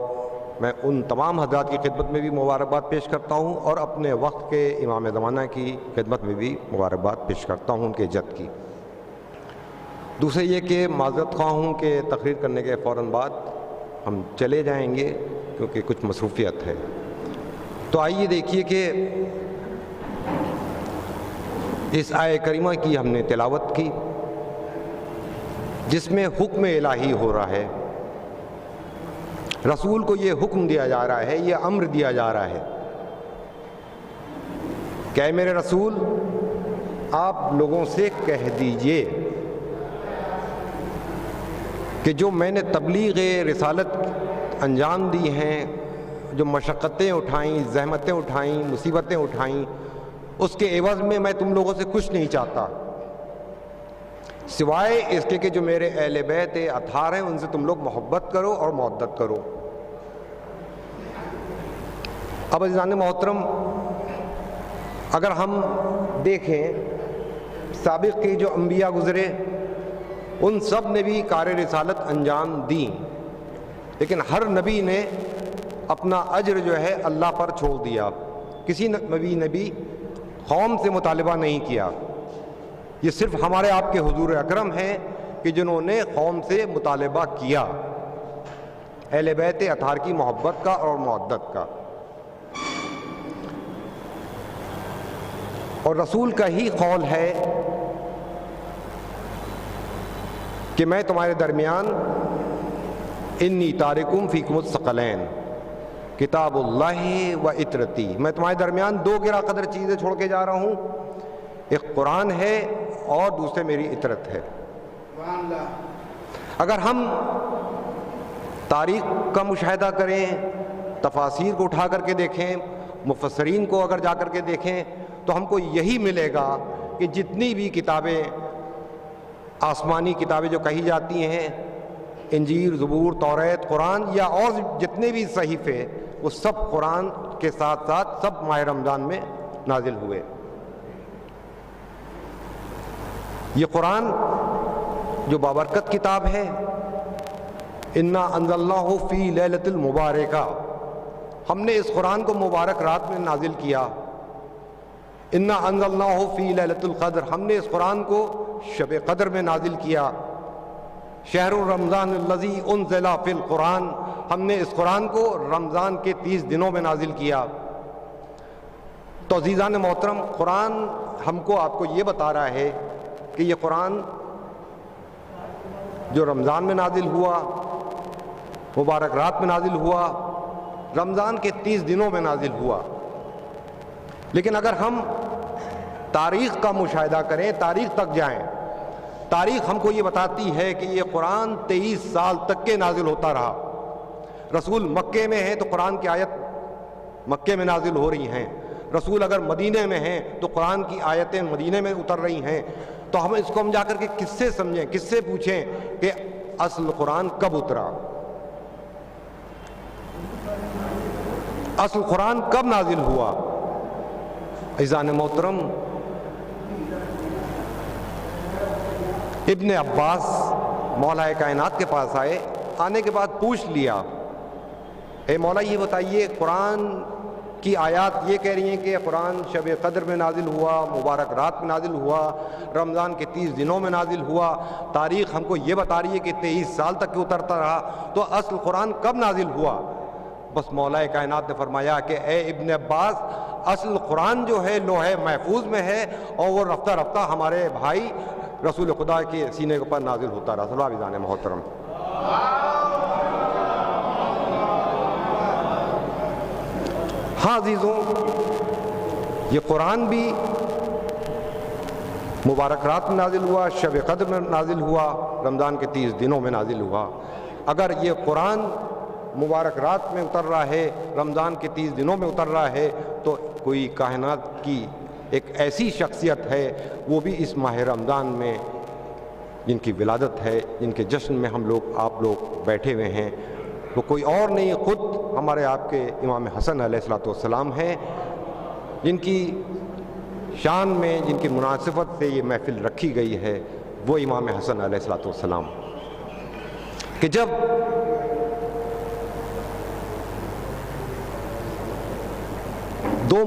میں ان تمام حضرات کی خدمت میں بھی مبارکباد پیش کرتا ہوں، اور اپنے وقت کے امام زمانہ کی خدمت میں بھی مبارکباد پیش کرتا ہوں ان کے جد کی. دوسرے یہ کہ معذرت خواہ ہوں کہ تقریر کرنے کے فوراً بعد ہم چلے جائیں گے کیونکہ کچھ مصروفیت ہے. تو آئیے دیکھیے کہ اس آیہ کریمہ کی ہم نے تلاوت کی جس میں حکم الہی ہو رہا ہے. رسول کو یہ حکم دیا جا رہا ہے، یہ امر دیا جا رہا ہے کہ اے میرے رسول، آپ لوگوں سے کہہ دیجئے کہ جو میں نے تبلیغ رسالت انجام دی ہیں، جو مشقتیں اٹھائیں، زحمتیں اٹھائیں، مصیبتیں اٹھائیں، اس کے عوض میں تم لوگوں سے کچھ نہیں چاہتا سوائے اس کے کہ جو میرے اہل بیت اطہار ہیں ان سے تم لوگ محبت کرو اور مودت کرو. اب عزیزان محترم، اگر ہم دیکھیں سابق کے جو انبیاء گزرے ان سب نے بھی کار رسالت انجام دی، لیکن ہر نبی نے اپنا اجر جو ہے اللہ پر چھوڑ دیا. کسی نبی نے بھی قوم سے مطالبہ نہیں کیا. یہ صرف ہمارے آپ کے حضور اکرم ہیں کہ جنہوں نے قوم سے مطالبہ کیا اہل بیت اطہار کی محبت کا اور مودت کا. اور رسول کا ہی قول ہے کہ میں تمہارے درمیان انی تارکم فیکم الثقلین کتاب اللہ و اطرتی، میں تمہارے درمیان دو گرا قدر چیزیں چھوڑ کے جا رہا ہوں، ایک قرآن ہے اور دوسرے میری اطرت ہے. اگر ہم تاریخ کا مشاہدہ کریں، تفاسیر کو اٹھا کر کے دیکھیں، مفسرین کو اگر جا کر کے دیکھیں تو ہم کو یہی ملے گا کہ جتنی بھی کتابیں، آسمانی کتابیں جو کہی جاتی ہیں، انجیل، زبور، توریت، قرآن یا اور جتنے بھی صحیفے، وہ سب قرآن کے ساتھ ساتھ سب ماہ رمضان میں نازل ہوئے. یہ قرآن جو بابرکت کتاب ہے، انا انزلناہ فی لیلۃ المبارکہ، ہم نے اس قرآن کو مبارک رات میں نازل کیا. انا انزلناہ فی لیلۃ القدر، ہم نے اس قرآن کو شب قدر میں نازل کیا. شہر رمضان الذی انزل فی القرآن، ہم نے اس قرآن کو رمضان کے 30 دنوں میں نازل کیا. تو عزیزان محترم، قرآن ہم کو آپ کو یہ بتا رہا ہے کہ یہ قرآن جو رمضان میں نازل ہوا، مبارک رات میں نازل ہوا، رمضان کے 30 دنوں میں نازل ہوا. لیکن اگر ہم تاریخ کا مشاہدہ کریں، تاریخ تک جائیں، تاریخ ہم کو یہ بتاتی ہے کہ یہ قرآن 23 سال تک کے نازل ہوتا رہا. رسول مکے میں ہیں تو قرآن کی آیت مکے میں نازل ہو رہی ہیں، رسول اگر مدینے میں ہیں تو قرآن کی آیتیں مدینے میں اتر رہی ہیں. تو ہم اس کو جا کر کے کس سے سمجھیں، کس سے پوچھیں کہ اصل قرآن کب اترا، اصل قرآن کب نازل ہوا. عزیزان محترم، ابن عباس مولا کائنات کے پاس آئے، آنے کے بعد پوچھ لیا، اے مولا یہ بتائیے قرآن کی آیات یہ کہہ رہی ہیں کہ قرآن شب قدر میں نازل ہوا، مبارک رات میں نازل ہوا، رمضان کے 30 دنوں میں نازل ہوا، تاریخ ہم کو یہ بتا رہی ہے کہ 23 سال تک اترتا رہا، تو اصل قرآن کب نازل ہوا؟ بس مولا کائنات نے فرمایا کہ اے ابن عباس، اصل قرآن جو ہے لوح محفوظ میں ہے، اور وہ رفتہ رفتہ ہمارے بھائی رسول خدا کے سینے پر نازل ہوتا رہا۔ صلی اللہ علیہ وسلم محترم۔ ہاں عزیزوں، یہ قرآن بھی مبارک رات میں نازل ہوا، شب قدر میں نازل ہوا، رمضان کے 30 دنوں میں نازل ہوا۔ اگر یہ قرآن مبارک رات میں اتر رہا ہے، رمضان کے 30 دنوں میں اتر رہا ہے، تو کوئی کائنات کی ایک ایسی شخصیت ہے، وہ بھی اس ماہ رمضان میں جن کی ولادت ہے، جن کے جشن میں ہم لوگ آپ لوگ بیٹھے ہوئے ہیں، وہ کوئی اور نہیں، خود ہمارے آپ کے امام حسن علیہ الصلوۃ والسلام ہیں، جن کی شان میں، جن کی مناسبت سے یہ محفل رکھی گئی ہے، وہ امام حسن علیہ الصلوۃ والسلام، کہ جب دو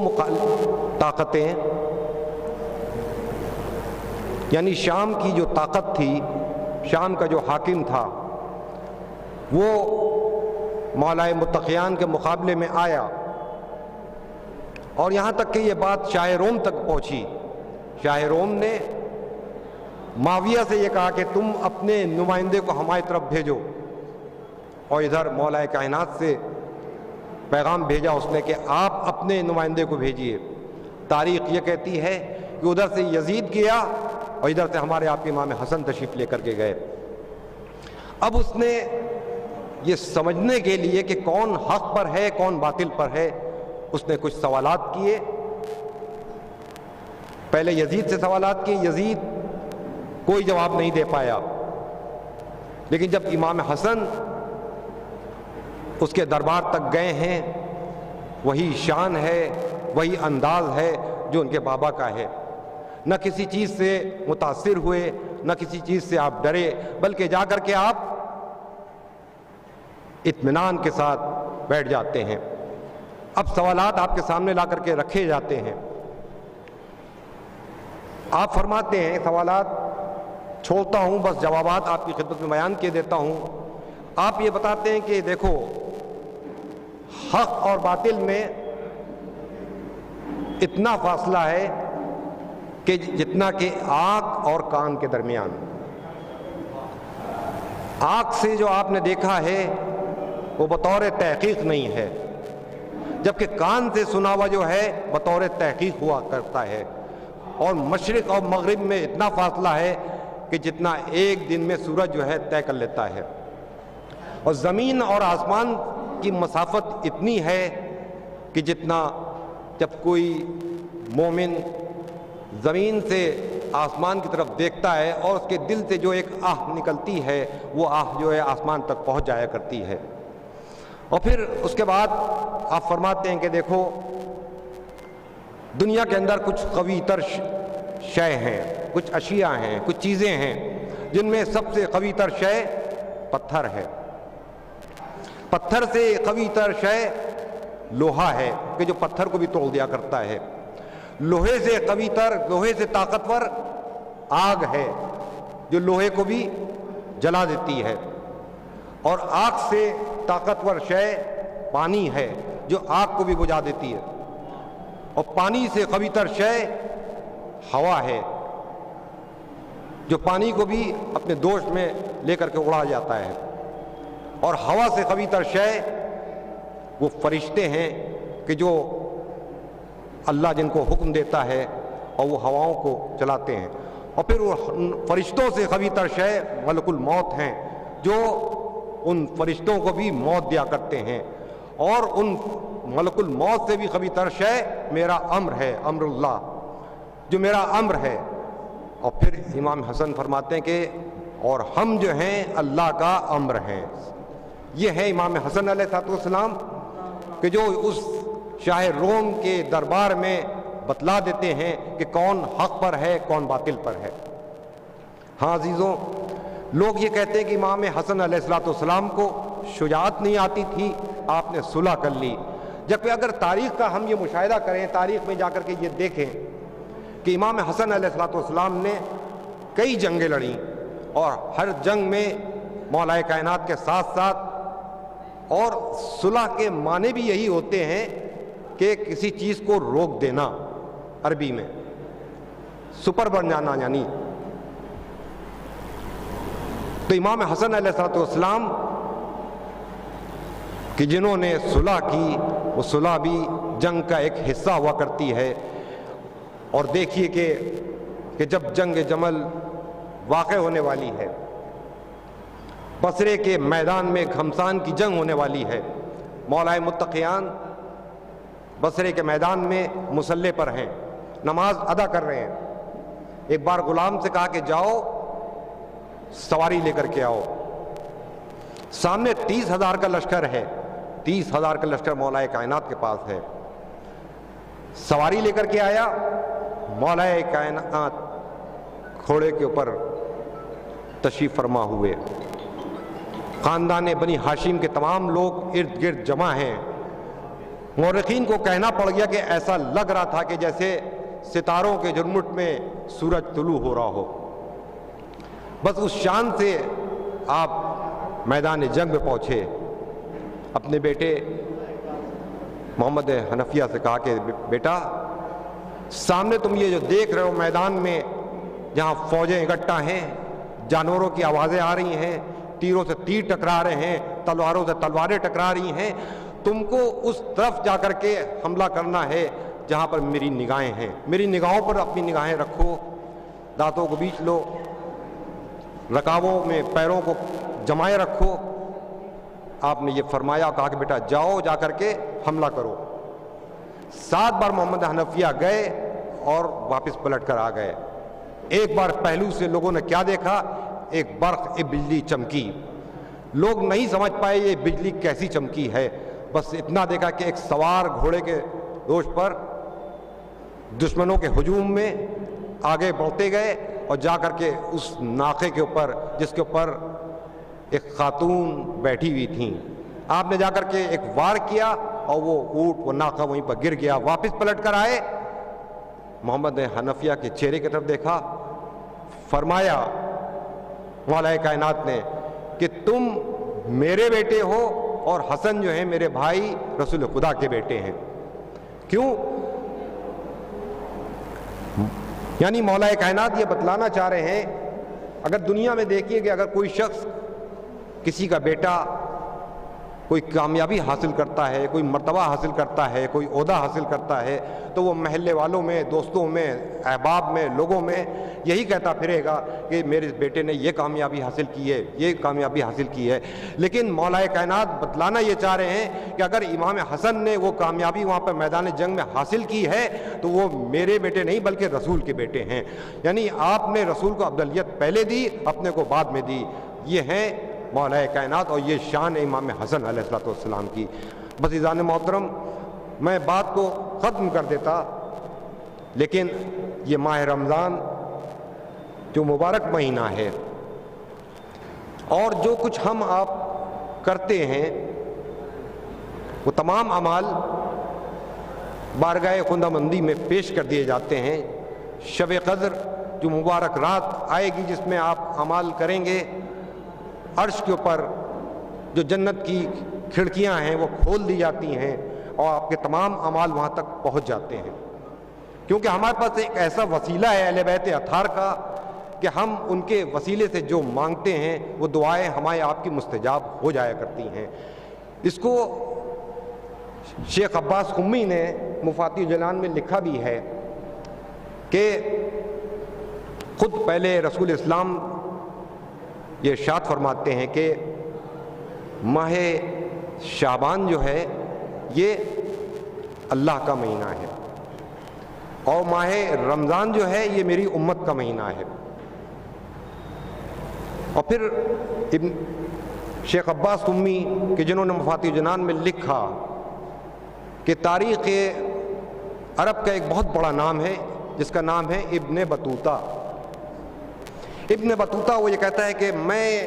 طاقتیں، یعنی شام کی جو طاقت تھی، شام کا جو حاکم تھا، وہ مولائے متقیان کے مقابلے میں آیا، اور یہاں تک کہ یہ بات شاہ روم تک پہنچی۔ شاہ روم نے معاویہ سے یہ کہا کہ تم اپنے نمائندے کو ہماری طرف بھیجو، اور ادھر مولائے کائنات سے پیغام بھیجا اس نے کہ آپ اپنے نمائندے کو بھیجیے۔ تاریخ یہ کہتی ہے کہ ادھر سے یزید گیا، اور ادھر سے ہمارے آپ کے امام حسن تشریف لے کر کے گئے۔ اب اس نے یہ سمجھنے کے لیے کہ کون حق پر ہے کون باطل پر ہے، اس نے کچھ سوالات کیے۔ پہلے یزید سے سوالات کیے، یزید کوئی جواب نہیں دے پایا، لیکن جب امام حسن اس کے دربار تک گئے ہیں، وہی شان ہے، وہی انداز ہے جو ان کے بابا کا ہے۔ نہ کسی چیز سے متاثر ہوئے، نہ کسی چیز سے آپ ڈرے، بلکہ جا کر کے آپ اطمینان کے ساتھ بیٹھ جاتے ہیں۔ اب سوالات آپ کے سامنے لا کر کے رکھے جاتے ہیں، آپ فرماتے ہیں، سوالات چھوڑتا ہوں، بس جوابات آپ کی خدمت میں بیان کیے دیتا ہوں۔ آپ یہ بتاتے ہیں کہ دیکھو، حق اور باطل میں اتنا فاصلہ ہے کہ جتنا کہ آنکھ اور کان کے درمیان۔ آنکھ سے جو آپ نے دیکھا ہے وہ بطور تحقیق نہیں ہے، جبکہ کان سے سنا ہوا جو ہے بطور تحقیق ہوا کرتا ہے۔ اور مشرق اور مغرب میں اتنا فاصلہ ہے کہ جتنا ایک دن میں سورج جو ہے طے کر لیتا ہے، اور زمین اور آسمان کی مسافت اتنی ہے کہ جتنا جب کوئی مومن زمین سے آسمان کی طرف دیکھتا ہے اور اس کے دل سے جو ایک آہ نکلتی ہے، وہ آہ جو ہے آسمان تک پہنچ جایا کرتی ہے۔ اور پھر اس کے بعد آپ فرماتے ہیں کہ دیکھو، دنیا کے اندر کچھ قوی تر شے ہیں، کچھ اشیاء ہیں، کچھ چیزیں ہیں، جن میں سب سے قوی تر شے پتھر ہے۔ پتھر سے قوی تر شے لوہا ہے کہ جو پتھر کو بھی توڑ دیا کرتا ہے۔ لوہے سے قوی تر، لوہے سے طاقتور آگ ہے جو لوہے کو بھی جلا دیتی ہے، اور آگ سے طاقتور شے پانی ہے جو آگ کو بھی بجھا دیتی ہے، اور پانی سے قوی تر شے ہوا ہے جو پانی کو بھی اپنے دوش میں لے کر کے اڑا جاتا ہے، اور ہوا سے قوی تر شے وہ فرشتے ہیں کہ جو اللہ جن کو حکم دیتا ہے اور وہ ہواؤں کو چلاتے ہیں۔ اور پھر وہ فرشتوں سے قوی تر شے ملک الموت ہیں جو ان فرشتوں کو بھی موت دیا کرتے ہیں، اور ان ملک الموت سے بھی قوی تر شے میرا امر ہے، امر اللہ، جو میرا امر ہے۔ اور پھر امام حسن فرماتے ہیں کہ اور ہم جو ہیں اللہ کا امر ہیں۔ یہ ہے امام حسن علیہ السلام کہ جو اس شاہ روم کے دربار میں بتلا دیتے ہیں کہ کون حق پر ہے کون باطل پر ہے۔ ہاں عزیزوں، لوگ یہ کہتے ہیں کہ امام حسن علیہ السلام کو شجاعت نہیں آتی تھی، آپ نے صلح کر لی، جبکہ اگر تاریخ کا ہم یہ مشاہدہ کریں، تاریخ میں جا کر کے یہ دیکھیں کہ امام حسن علیہ السلام نے کئی جنگیں لڑیں، اور ہر جنگ میں مولائے کائنات کے ساتھ ساتھ، اور صلح کے معنی بھی یہی ہوتے ہیں کہ کسی چیز کو روک دینا، عربی میں سپر بن جانا یعنی. تو امام حسن علیہ السلام کہ جنہوں نے صلح کی، وہ صلح بھی جنگ کا ایک حصہ ہوا کرتی ہے. اور دیکھیے کہ جب جنگ جمل واقع ہونے والی ہے، بصرے کے میدان میں گھمسان کی جنگ ہونے والی ہے، مولائے متقیان بصرے کے میدان میں مسلح پر ہیں، نماز ادا کر رہے ہیں. ایک بار غلام سے کہا کہ جاؤ سواری لے کر کے آؤ. سامنے 30,000 کا لشکر ہے، 30,000 کا لشکر مولا کائنات کے پاس ہے. سواری لے کر کے آیا، مولا کائنات گھوڑے کے اوپر تشریف فرما ہوئے. خاندان بنی ہاشم کے تمام لوگ ارد گرد جمع ہیں. مورخین کو کہنا پڑ گیا کہ ایسا لگ رہا تھا کہ جیسے ستاروں کے جھرمٹ میں سورج طلوع ہو رہا ہو. بس اس شان سے آپ میدان جنگ میں پہنچے. اپنے بیٹے محمد حنفیہ سے کہا کہ بیٹا، سامنے تم یہ جو دیکھ رہے ہو میدان میں جہاں فوجیں اکٹھا ہیں، جانوروں کی آوازیں آ رہی ہیں، تیروں سے تیر ٹکرا رہے ہیں، تلواروں سے تلواریں ٹکرا رہی ہیں، تم کو اس طرف جا کر کے حملہ کرنا ہے جہاں پر میری نگاہیں ہیں. میری نگاہوں پر اپنی نگاہیں رکھو، دانتوں کو بیچ لو، رکابوں میں پیروں کو جمائے رکھو. آپ نے یہ فرمایا، کہا کہ بیٹا جاؤ، جا کر کے حملہ کرو. 7 بار محمد حنفیہ گئے اور واپس پلٹ کر آ گئے. ایک بار پہلو سے لوگوں نے کیا دیکھا؟ ایک برق، ایک بجلی چمکی. لوگ نہیں سمجھ پائے یہ بجلی کیسی چمکی ہے، بس اتنا دیکھا کہ ایک سوار گھوڑے کے دوش پر دشمنوں کے ہجوم میں آگے بڑھتے گئے اور جا کر کے اس ناقے کے اوپر، جس کے اوپر ایک خاتون بیٹھی ہوئی تھیں، آپ نے جا کر کے ایک وار کیا اور وہ اونٹ، وہ ناقہ وہیں پر گر گیا. واپس پلٹ کر آئے، محمد حنفیہ کے چہرے کی طرف دیکھا، فرمایا مولا کائنات نے کہ تم میرے بیٹے ہو اور حسن جو ہیں میرے بھائی رسول خدا کے بیٹے ہیں. کیوں؟ یعنی مولا کائنات یہ بتلانا چاہ رہے ہیں، اگر دنیا میں دیکھیے کہ اگر کوئی شخص، کسی کا بیٹا کوئی کامیابی حاصل کرتا ہے، کوئی مرتبہ حاصل کرتا ہے، کوئی عہدہ حاصل کرتا ہے، تو وہ محلے والوں میں، دوستوں میں، احباب میں، لوگوں میں یہی کہتا پھرے گا کہ میرے بیٹے نے یہ کامیابی حاصل کی ہے، یہ کامیابی حاصل کی ہے. لیکن مولا کائنات بتلانا یہ چاہ رہے ہیں کہ اگر امام حسن نے وہ کامیابی وہاں پر میدان جنگ میں حاصل کی ہے تو وہ میرے بیٹے نہیں بلکہ رسول کے بیٹے ہیں. یعنی آپ نے رسول کو افضلیت پہلے دی، اپنے کو بعد میں دی. یہ ہیں مولا کائنات اور یہ شان ہے امام حسن علیہ السلام کی. بس عزیزان محترم، میں بات کو ختم کر دیتا، لیکن یہ ماہ رمضان جو مبارک مہینہ ہے اور جو کچھ ہم آپ کرتے ہیں وہ تمام اعمال بارگاہ خداوندی میں پیش کر دیے جاتے ہیں. شب قدر جو مبارک رات آئے گی جس میں آپ اعمال کریں گے، عرش کے اوپر جو جنت کی کھڑکیاں ہیں وہ کھول دی جاتی ہیں اور آپ کے تمام اعمال وہاں تک پہنچ جاتے ہیں. کیونکہ ہمارے پاس ایک ایسا وسیلہ ہے اہل بیت اطہار کا کہ ہم ان کے وسیلے سے جو مانگتے ہیں وہ دعائیں ہمارے آپ کی مستجاب ہو جایا کرتی ہیں. اس کو شیخ عباس قمی نے مفاتیح الجنان میں لکھا بھی ہے کہ خود پہلے رسول اسلام یہ ارشاد فرماتے ہیں کہ ماہ شعبان جو ہے یہ اللہ کا مہینہ ہے اور ماہ رمضان جو ہے یہ میری امت کا مہینہ ہے. اور پھر ابن شیخ عباس قمی کہ جنہوں نے مفاتیح الجنان میں لکھا کہ تاریخ عرب کا ایک بہت بڑا نام ہے جس کا نام ہے ابن بطوطہ. ابن بطوطہ وہ یہ کہتا ہے کہ میں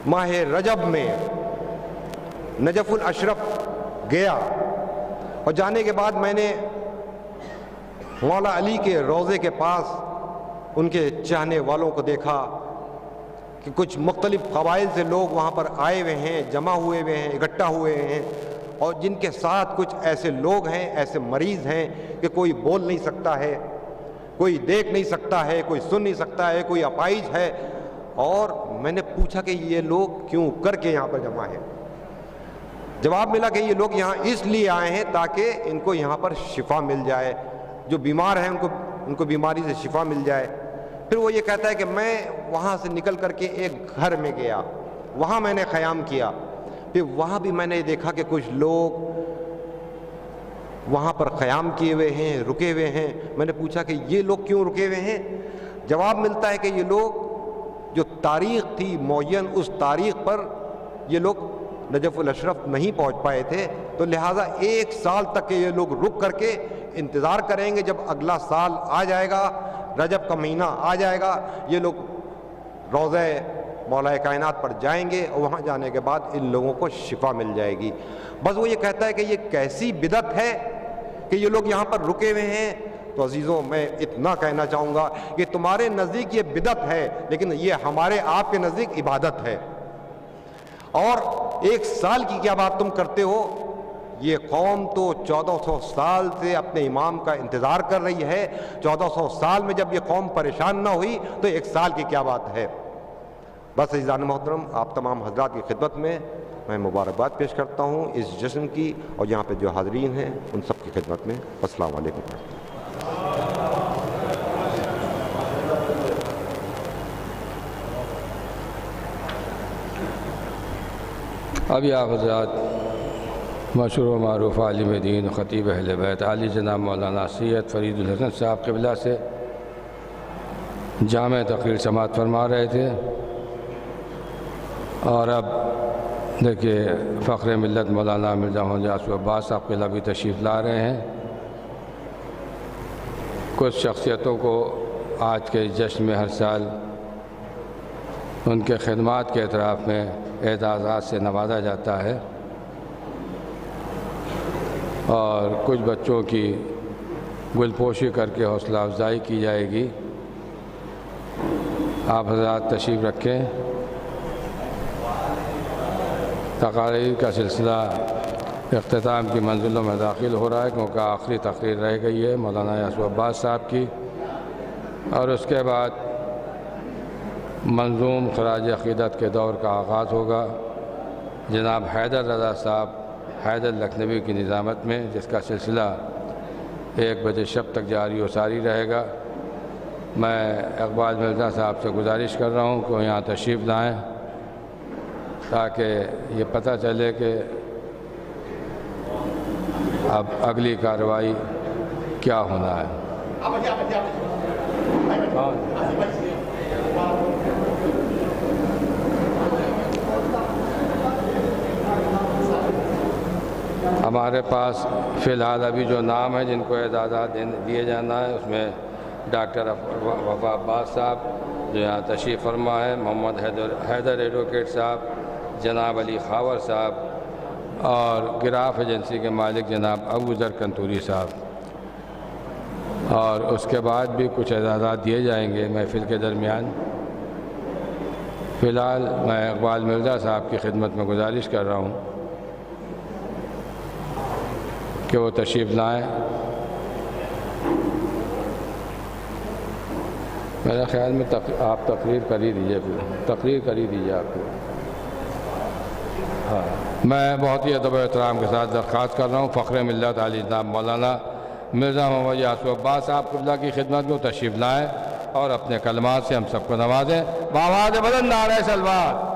ماہ رجب میں نجف الاشرف گیا اور جانے کے بعد میں نے مولا علی کے روضے کے پاس ان کے چاہنے والوں کو دیکھا کہ کچھ مختلف قبائل سے لوگ وہاں پر آئے ہوئے ہیں، جمع ہوئے ہوئے ہیں، اکٹھا ہوئے ہیں اور جن کے ساتھ کچھ ایسے لوگ ہیں، ایسے مریض ہیں کہ کوئی بول نہیں سکتا ہے، کوئی دیکھ نہیں سکتا ہے، کوئی سن نہیں سکتا ہے، کوئی اپائج ہے. اور میں نے پوچھا کہ یہ لوگ کیوں کر کے یہاں پر جمع ہیں؟ جواب ملا کہ یہ لوگ یہاں اس لیے آئے ہیں تاکہ ان کو یہاں پر شفا مل جائے، جو بیمار ہیں ان کو بیماری سے شفا مل جائے. پھر وہ یہ کہتا ہے کہ میں وہاں سے نکل کر کے ایک گھر میں گیا، وہاں میں نے قیام کیا. پھر وہاں بھی میں نے دیکھا کہ کچھ لوگ وہاں پر قیام کیے ہوئے ہیں، رکے ہوئے ہیں. میں نے پوچھا کہ یہ لوگ کیوں رکے ہوئے ہیں؟ جواب ملتا ہے کہ یہ لوگ جو تاریخ تھی معین، اس تاریخ پر یہ لوگ نجف الاشرف نہیں پہنچ پائے تھے، تو لہٰذا 1 سال تک کے یہ لوگ رک کر کے انتظار کریں گے. جب اگلا سال آ جائے گا، رجب کا مہینہ آ جائے گا، یہ لوگ روضہ مولا کائنات پر جائیں گے اور وہاں جانے کے بعد ان لوگوں کو شفا مل جائے گی. بس وہ یہ کہتا ہے کہ یہ کیسی بدعت ہے کہ یہ لوگ یہاں پر رکے ہوئے ہیں. تو عزیزوں، میں اتنا کہنا چاہوں گا کہ تمہارے نزدیک یہ بدعت ہے، لیکن یہ ہمارے آپ کے نزدیک عبادت ہے. اور 1 سال کی کیا بات تم کرتے ہو؟ یہ قوم تو 1400 سال سے اپنے امام کا انتظار کر رہی ہے. 1400 سال میں جب یہ قوم پریشان نہ ہوئی تو 1 سال کی کیا بات ہے؟ بس عزیزان محترم، آپ تمام حضرات کی خدمت میں میں مبارکباد پیش کرتا ہوں اس جشن کی، اور یہاں پہ جو حاضرین ہیں ان سب کی خدمت میں السلام علیکم. ابھی آپ حضرات مشہور و معروف عالم دین خطیب اہل بیت عالی جناب مولانا سید فرید الحسن صاحب قبلہ سے جامع تقریر سماعت فرما رہے تھے. اور اب دیکھیے فخر ملت مولانا مرزا محمد یاسر عباس صاحب قبلہ بھی تشریف لا رہے ہیں. کچھ شخصیتوں کو آج کے جشن میں ہر سال ان کے خدمات کے اعتراف میں اعزازات سے نوازا جاتا ہے، اور کچھ بچوں کی گلپوشی کر کے حوصلہ افزائی کی جائے گی. آپ حضرات تشریف رکھیں. تقاریر کا سلسلہ اختتام کی منزلوں میں داخل ہو رہا ہے، کیونکہ آخری تقریر رہ گئی ہے مولانا یاسر عباس صاحب کی، اور اس کے بعد منظوم خراج عقیدت کے دور کا آغاز ہوگا جناب حیدر رضا صاحب حیدر لکھنوی کی نظامت میں، جس کا سلسلہ 1 بجے شب تک جاری و ساری رہے گا. میں اقبال مرزا صاحب سے گزارش کر رہا ہوں کہ وہ یہاں تشریف لائیں تاکہ یہ پتہ چلے کہ اب اگلی کارروائی کیا ہونا ہے. ہمارے پاس فی الحال ابھی جو نام ہیں جن کو اعزازات دیے جانا ہے، اس میں ڈاکٹر وفا عباس صاحب جو یہاں تشریف فرما ہے، محمد حیدر ایڈوکیٹ صاحب، جناب علی خاور صاحب، اور گراف ایجنسی کے مالک جناب ابو ذر کنتوری صاحب. اور اس کے بعد بھی کچھ اعزازات دیے جائیں گے محفل کے درمیان. فی الحال میں اقبال مرزا صاحب کی خدمت میں گزارش کر رہا ہوں کہ وہ تشریف لائیں. میرے خیال میں آپ تقریر کر ہی دیجیے، تقریر کر ہی دیجیے آپ کو. ہاں، میں بہت ہی ادب و احترام کے ساتھ درخواست کر رہا ہوں فخر ملت علی جناب مولانا مرزا محمد یاسر عباس صاحب قبلہ کی خدمت میں تشریف لائیں اور اپنے کلمات سے ہم سب کو نوازیں. بآواز بلند نعرہ صلوات.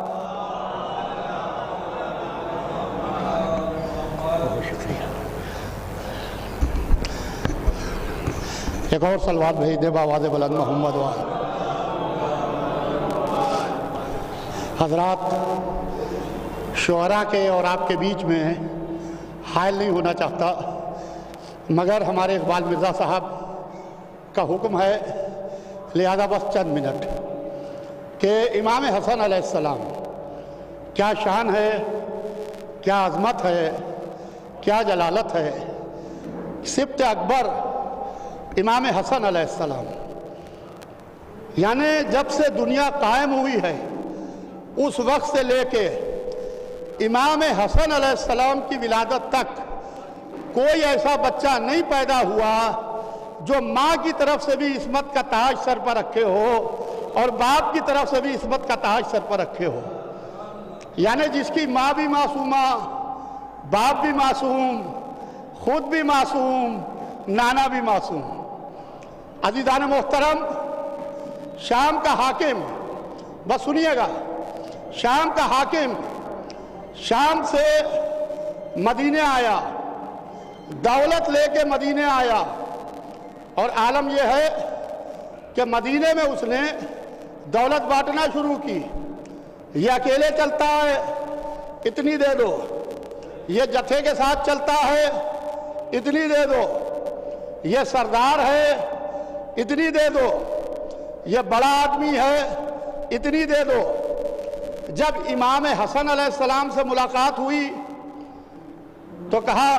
ایک اور صلوات بھیج دے بآواز بلند محمد وال. حضرات، شعراء کے اور آپ کے بیچ میں حائل نہیں ہونا چاہتا، مگر ہمارے اقبال مرزا صاحب کا حکم ہے، لہذا بس چند منٹ کہ امام حسن علیہ السلام کیا شان ہے، کیا عظمت ہے، کیا جلالت ہے. سبط اکبر امام حسن علیہ السلام، یعنی جب سے دنیا قائم ہوئی ہے اس وقت سے لے کے امام حسن علیہ السلام کی ولادت تک کوئی ایسا بچہ نہیں پیدا ہوا جو ماں کی طرف سے بھی عصمت کا تاج سر پر رکھے ہو اور باپ کی طرف سے بھی عصمت کا تاج سر پر رکھے ہو، یعنی جس کی ماں بھی معصومہ، باپ بھی معصوم، خود بھی معصوم، نانا بھی معصوم۔ عزیزان محترم، شام کا حاکم، بس سنیے گا، شام کا حاکم شام سے مدینے آیا، دولت لے کے مدینے آیا، اور عالم یہ ہے کہ مدینے میں اس نے دولت بانٹنا شروع کی۔ یہ اکیلے چلتا ہے، اتنی دے دو، یہ جتھے کے ساتھ چلتا ہے، اتنی دے دو، یہ سردار ہے، اتنی دے دو، یہ بڑا آدمی ہے، اتنی دے دو۔ جب امام حسن علیہ السلام سے ملاقات ہوئی تو کہا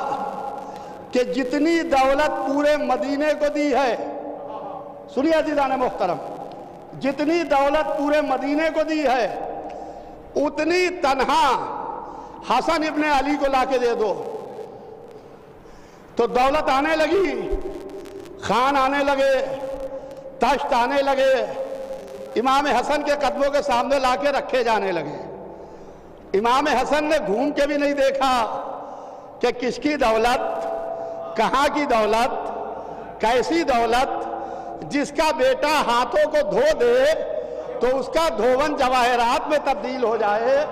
کہ جتنی دولت پورے مدینے کو دی ہے، سنیے عزیزان محترم، جتنی دولت پورے مدینے کو دی ہے اتنی تنہا حسن ابن علی کو لا کے دے دو۔ تو دولت آنے لگی، خان آنے لگے، تشت آنے لگے، امام حسن کے قدموں کے سامنے لا کے رکھے جانے لگے۔ امام حسن نے گھوم کے بھی نہیں دیکھا کہ کس کی دولت، کہاں کی دولت، کیسی دولت، جس کا بیٹا ہاتھوں کو دھو دے تو اس کا دھون جواہرات میں تبدیل ہو جائے،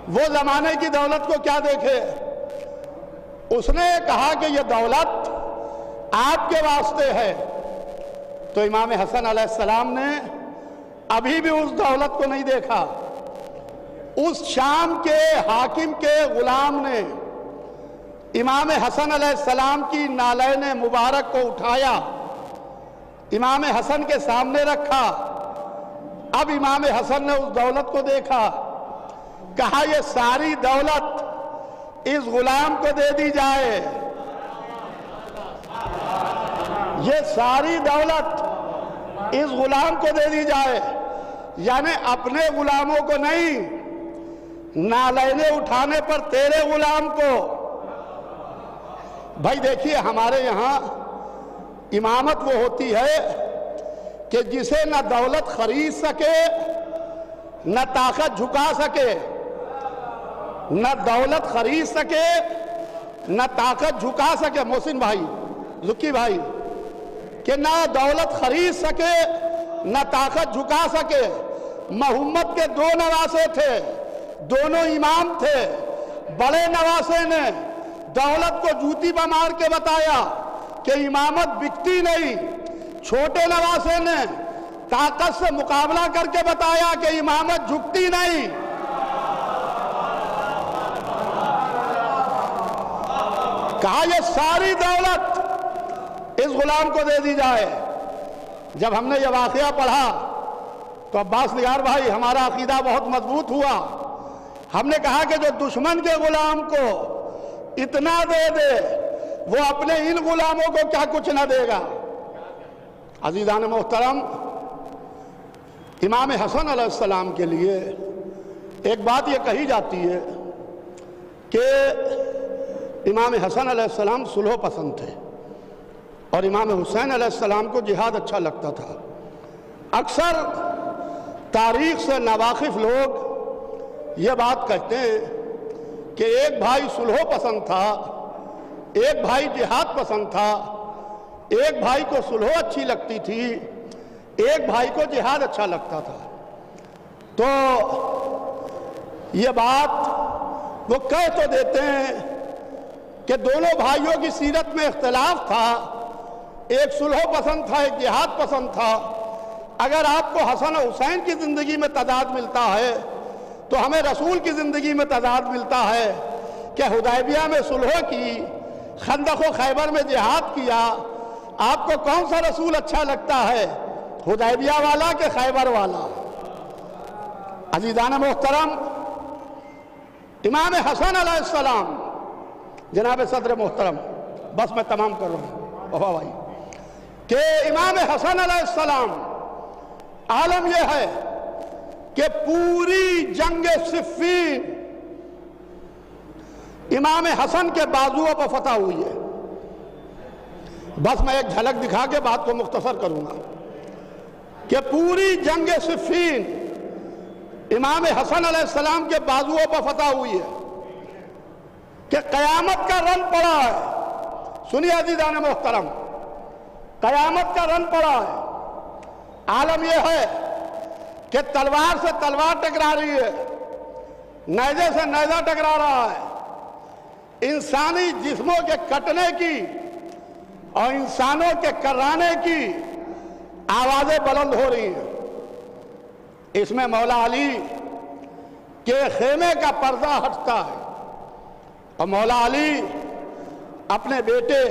وہ زمانے کی دولت کو کیا دیکھے۔ اس نے کہا کہ یہ دولت آپ کے واسطے ہے۔ تو امام حسن علیہ السلام نے ابھی بھی اس دولت کو نہیں دیکھا۔ اس شام کے حاکم کے غلام نے امام حسن علیہ السلام کی نالین مبارک کو اٹھایا، امام حسن کے سامنے رکھا۔ اب امام حسن نے اس دولت کو دیکھا، کہا یہ ساری دولت اس غلام کو دے دی جائے، یہ ساری دولت اس غلام کو دے دی جائے، یعنی اپنے غلاموں کو نہیں، نالینیں اٹھانے پر تیرے غلام کو۔ بھائی دیکھیے، ہمارے یہاں امامت وہ ہوتی ہے کہ جسے نہ دولت خرید سکے نہ طاقت جھکا سکے، نہ دولت خرید سکے نہ طاقت جھکا سکے۔ محسن بھائی، زکی بھائی، کہ نہ دولت خرید سکے نہ طاقت جھکا سکے۔ محمد کے دو نواسے تھے، دونوں امام تھے۔ بڑے نواسے نے دولت کو جوتی پر مار کے بتایا کہ امامت بکتی نہیں، چھوٹے نواسے نے طاقت سے مقابلہ کر کے بتایا کہ امامت جھکتی نہیں۔ کہا یہ ساری دولت اس غلام کو دے دی جائے۔ جب ہم نے یہ واقعہ پڑھا تو عباس نگار بھائی، ہمارا عقیدہ بہت مضبوط ہوا۔ ہم نے کہا کہ جو دشمن کے غلام کو اتنا دے دے، وہ اپنے ان غلاموں کو کیا کچھ نہ دے گا۔ عزیزان محترم، امام حسن علیہ السلام کے لیے ایک بات یہ کہی جاتی ہے کہ امام حسن علیہ السلام صلح پسند تھے اور امام حسین علیہ السلام کو جہاد اچھا لگتا تھا۔ اکثر تاریخ سے ناواقف لوگ یہ بات کہتے ہیں کہ ایک بھائی صلح پسند تھا، ایک بھائی جہاد پسند تھا، ایک بھائی کو صلح اچھی لگتی تھی، ایک بھائی کو جہاد اچھا لگتا تھا۔ تو یہ بات وہ کہہ تو دیتے ہیں کہ دونوں بھائیوں کی سیرت میں اختلاف تھا، ایک صلح پسند تھا، ایک جہاد پسند تھا۔ اگر آپ کو حسن و حسین کی زندگی میں تضاد ملتا ہے تو ہمیں رسول کی زندگی میں تضاد ملتا ہے کہ حدیبیہ میں صلح کی، خندق و خیبر میں جہاد کیا۔ آپ کو کون سا رسول اچھا لگتا ہے، حدیبیہ والا کہ خیبر والا؟ عزیزان محترم، امام حسن علیہ السلام، جناب صدر محترم، بس میں تمام کر رہا ہوں وفا بھائی، کہ امام حسن علیہ السلام، عالم یہ ہے کہ پوری جنگ صفین امام حسن کے بازوؤں پر فتح ہوئی ہے. بس میں ایک جھلک دکھا کے بات کو مختصر کروں گا کہ پوری جنگ صفین امام حسن علیہ السلام کے بازوؤں پر فتح ہوئی ہے کہ قیامت کا رن پڑا ہے. سنیے عزیزان محترم، قیامت کا رن پڑا ہے. عالم یہ ہے کہ تلوار سے تلوار ٹکرا رہی ہے، نیزے سے نیزہ ٹکرا رہا ہے. انسانی جسموں کے کٹنے کی اور انسانوں کے کرانے کی آوازیں بلند ہو رہی ہیں. اس میں مولا علی کے خیمے کا پردہ ہٹتا ہے اور مولا علی اپنے بیٹے،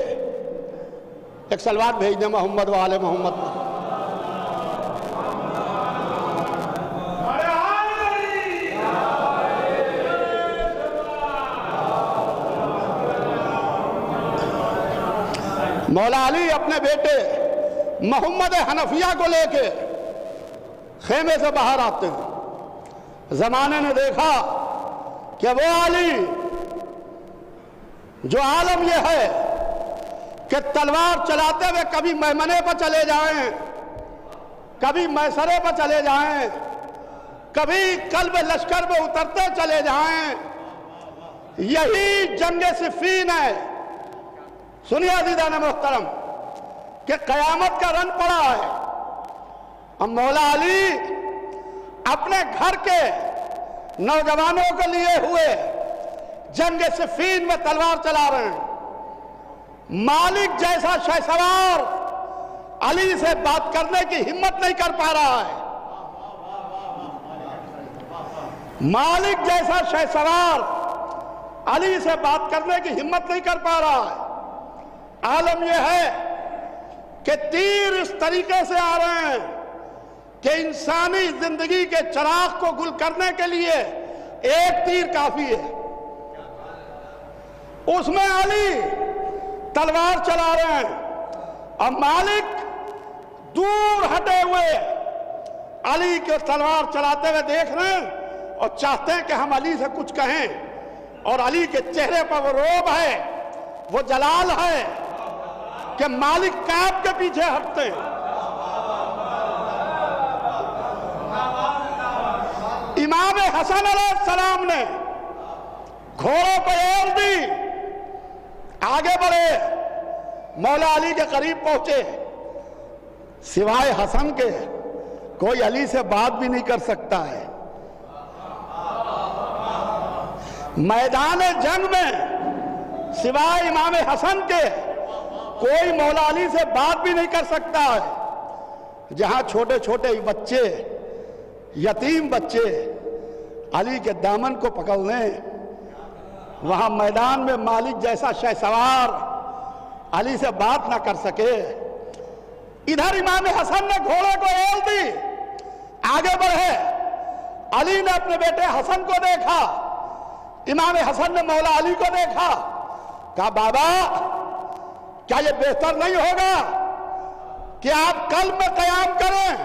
ایک سلوات بھیج دیں محمد و آل محمد پر. مولا علی اپنے بیٹے محمد حنفیہ کو لے کے خیمے سے باہر آتے ہیں. زمانے نے دیکھا کہ وہ علی جو عالم یہ ہے کہ تلوار چلاتے ہوئے کبھی میمنے پر چلے جائیں، کبھی میسرے پر چلے جائیں، کبھی قلب لشکر میں اترتے چلے جائیں، یہی جنگ صفین ہے. سنیے عزیزان محترم کہ قیامت کا رن پڑا ہے. اب مولا علی اپنے گھر کے نوجوانوں کو لیے ہوئے جنگ صفین میں تلوار چلا رہے ہیں. مالک جیسا شہسوار علی سے بات کرنے کی ہمت نہیں کر پا رہا ہے. مالک جیسا شہسوار علی سے بات کرنے کی ہمت نہیں کر پا رہا ہے. عالم یہ ہے کہ تیر اس طریقے سے آ رہے ہیں کہ انسانی زندگی کے چراغ کو گل کرنے کے لیے ایک تیر کافی ہے. اس میں علی تلوار چلا رہے ہیں اور مالک دور ہٹے ہوئے علی کے تلوار چلاتے ہوئے دیکھ رہے ہیں اور چاہتے ہیں کہ ہم علی سے کچھ کہیں. اور علی کے چہرے پر وہ روب ہے، وہ جلال ہے کہ مالک کعب کے پیچھے ہٹتے ہیں. امام حسن علیہ السلام نے گھوڑوں پہ ایل دی، آگے بڑھے، مولا علی کے قریب پہنچے. سوائے حسن کے کوئی علی سے بات بھی نہیں کر سکتا ہے. میدان جنگ میں سوائے امام حسن کے کوئی مولا علی سے بات بھی نہیں کر سکتا ہے. جہاں چھوٹے چھوٹے بچے، یتیم بچے علی کے دامن کو پکڑ لیں، وہاں میدان میں مالک جیسا شہسوار علی سے بات نہ کر سکے. ادھر امام حسن نے گھوڑے کو ایل دی، آگے بڑھے. علی نے اپنے بیٹے حسن کو دیکھا، امام حسن نے مولا علی کو دیکھا، کہا بابا کیا یہ بہتر نہیں ہوگا کہ آپ قلب میں قیام کریں؟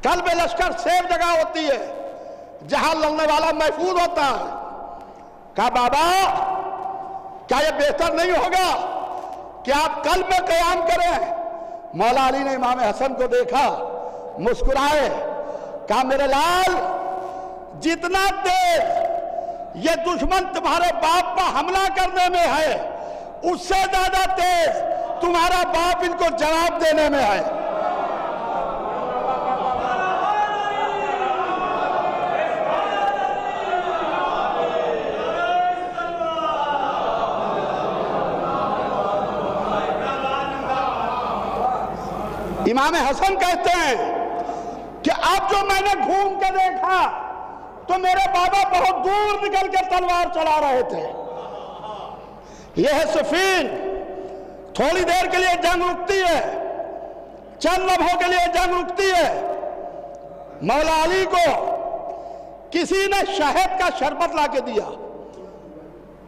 قلب لشکر سیف جگہ ہوتی ہے جہاں لڑنے والا محفوظ ہوتا ہے. کہا بابا کیا یہ بہتر نہیں ہوگا کہ آپ قلب میں قیام کریں؟ مولا علی نے امام حسن کو دیکھا، مسکرائے، کہا میرے لال، جتنا تیز یہ دشمن تمہارے باپ پر حملہ کرنے میں ہے، اس سے زیادہ تیز تمہارا باپ ان کو جواب دینے میں ہے. امام حسن کہتے ہیں کہ اب جو میں نے گھوم کے دیکھا تو میرے بابا بہت دور نکل کے تلوار چلا رہے تھے. یہ ہے صفین. تھوڑی دیر کے لیے جنگ رکتی ہے، چند لمحوں کے لیے جنگ رکتی ہے. مولا علی کو کسی نے شہد کا شربت لا کے دیا.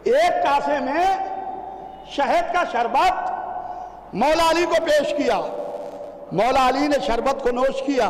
ایک کاسے میں شہد کا شربت مولا علی کو پیش کیا. مولا علی نے شربت کو نوش کیا.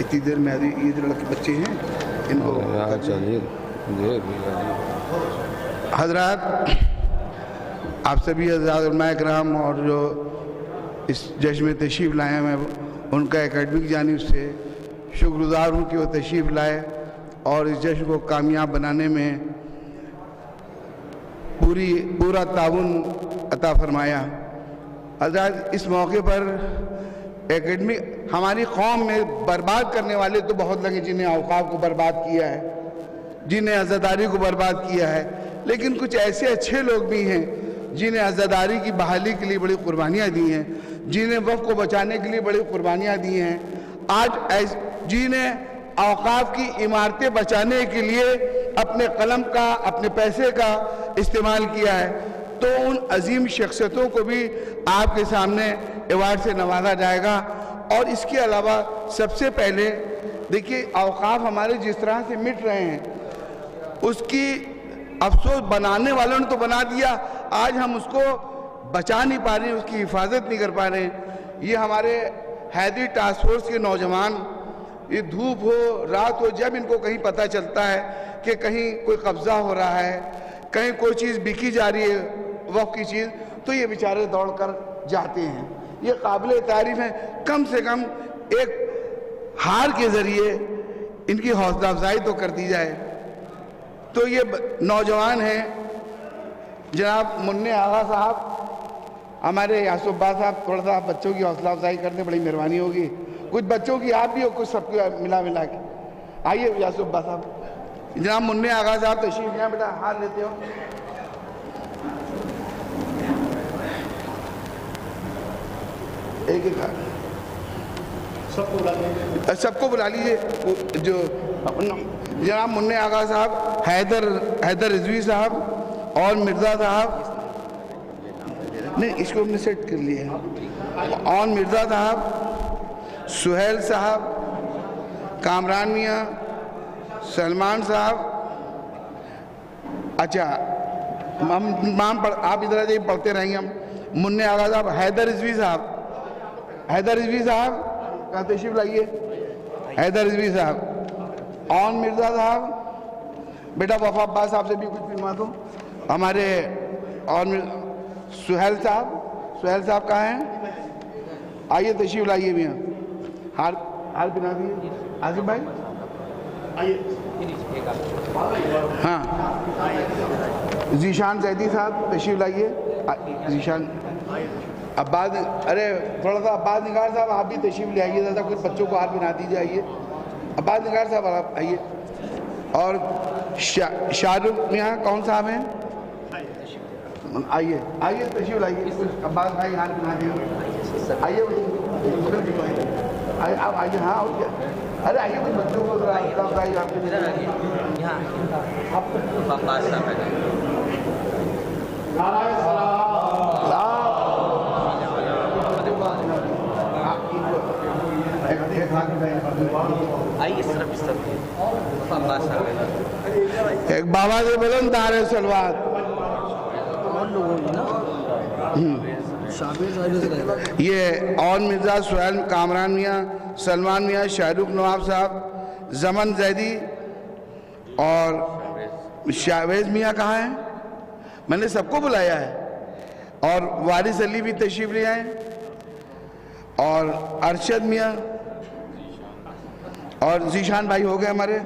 اتنی دیر میں یہ لڑکے بچے ہیں ان کو چلیے حضرات، آپ سبھی حضرات علماء کرام اور جو اس جشن میں تشریف لائے ہیں، ان کا اکیڈمک جانب سے شکر گزار ہوں کہ وہ تشریف لائے اور اس جشن کو کامیاب بنانے میں پورا تعاون عطا فرمایا۔ حضرات، اس موقع پر اکیڈمی ہماری قوم میں برباد کرنے والے تو بہت لگے، جنہیں اوقاف کو برباد کیا ہے، جنہیں عزاداری کو برباد کیا ہے، لیکن کچھ ایسے اچھے لوگ بھی ہیں جنہیں عزاداری کی بحالی کے لیے بڑی قربانیاں دی ہیں، جنہیں وقف کو بچانے کے لیے بڑی قربانیاں دی ہیں، آج جنہیں اوقاف کی عمارتیں بچانے کے لیے اپنے قلم کا، اپنے پیسے کا استعمال کیا ہے، تو ان عظیم شخصیتوں کو بھی آپ کے سامنے ایوارڈ سے نوازا جائے گا۔ اور اس کے علاوہ سب سے پہلے دیکھیے، اوقاف ہمارے جس طرح سے مٹ رہے ہیں، اس کی افسوس بنانے والوں نے تو بنا دیا، آج ہم اس کو بچا نہیں پا رہے ہیں، اس کی حفاظت نہیں کر پا رہے ہیں۔ یہ ہمارے حیدری ٹاسک فورس کے نوجوان، یہ دھوپ ہو رات ہو، جب ان کو کہیں پتہ چلتا ہے کہ کہیں کوئی قبضہ ہو رہا ہے، کہیں کوئی چیز بکی جا رہی ہے وقت کی چیز، تو یہ بیچارے دوڑ کر جاتے ہیں۔ یہ قابل تعریف ہیں، کم سے کم ایک ہار کے ذریعے ان کی حوصلہ افزائی تو کر دی جائے۔ تو یہ نوجوان ہیں، جناب منع آغا صاحب، ہمارے یاسف عباس صاحب، تھوڑا سا بچوں کی حوصلہ افزائی کرنے بڑی مہربانی ہوگی، کچھ بچوں کی آپ بھی ہو، کچھ سب کو ملا کے آئیے۔ یاسف عباس صاحب، جناب منع آغا صاحب تشریف لائیں، بیٹا ہاتھ لیتے ہو۔ ایک سب کو بلا لیجیے۔ جو جناب منع آغا صاحب، حیدر رضوی صاحب اور مرزا صاحب، نہیں اس کو ہم نے سیٹ کر لیا ہے، اور مرزا صاحب، سہیل صاحب، کامران میاں، سلمان صاحب، اچھا آپ ادھر آجائیے، پڑھتے رہیں گے ہم۔ منع آغا صاحب، حیدر رضوی صاحب کہاں تشریف لائیے، حیدر رضوی صاحب، اون مرزا صاحب، بیٹا وفا عباس صاحب سے بھی کچھ فلما دو، ہمارے اور سہیل صاحب کہاں ہیں، آئیے تشریف لائیے بھی ہیں، ہار بنا دیئے، آصف بھائی آئیے، ہاں ذیشان زیدی صاحب تشریف لائیے، ذیشان عباس، ارے تھوڑا سا عباس نگار صاحب آپ بھی تشریف لے آئیے، ذرا کچھ بچوں کو ہاتھ بنا دیجیے، آئیے عباس نگار صاحب آپ آئیے، اور شاہ رخ میاں کون صاحب ہیں، آئیے تشریف لائیے، عباس بھائی ہاتھ بنا دیجیے، آئیے آپ آئیے، ہاں اور کیا، ارے آئیے کچھ بچوں کو ذرا آپ کے ایک بابا سے بلند دار سلوات، یہ اور مرزا، سہیل، کامران میاں، سلمان میاں، شاہ رخ نواب صاحب، زمن زیدی اور شاہویز میاں کہاں ہیں، میں نے سب کو بلایا ہے، اور وارث علی بھی تشریف لے آئے، اور ارشد میاں، اور ذیشان بھائی ہو گئے ہمارے،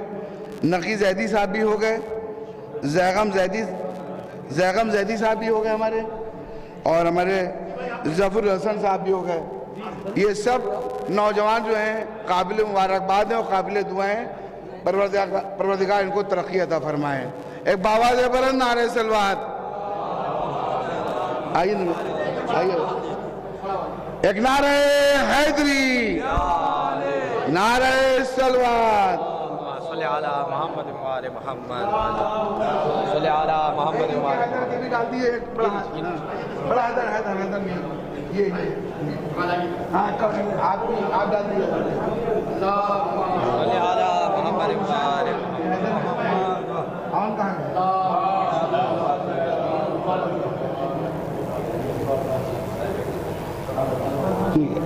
نقی زیدی صاحب بھی ہو گئے، زیغم زیدی صاحب بھی ہو گئے ہمارے، اور ہمارے ظفر الحسن صاحب بھی ہو گئے۔ یہ سب نوجوان جو ہیں قابل مبارکباد ہیں اور قابل دعائیں ہیں، پروردگار ان کو ترقی عطا فرمائے۔ ایک بابا سے بلند نعرہ سلوات، آئیے ایک نعرہ حیدری، نعرہ سلوات، صلی علی محمد وآل محمد، صلی علی محمد وآل محمد۔ ڈال دیئے ایک بڑا حیدر یہ ہاں آپ ڈال دیئے، صلی علی محمد وآل محمد۔ آن کہاں گئے؟ ٹھیک ہے،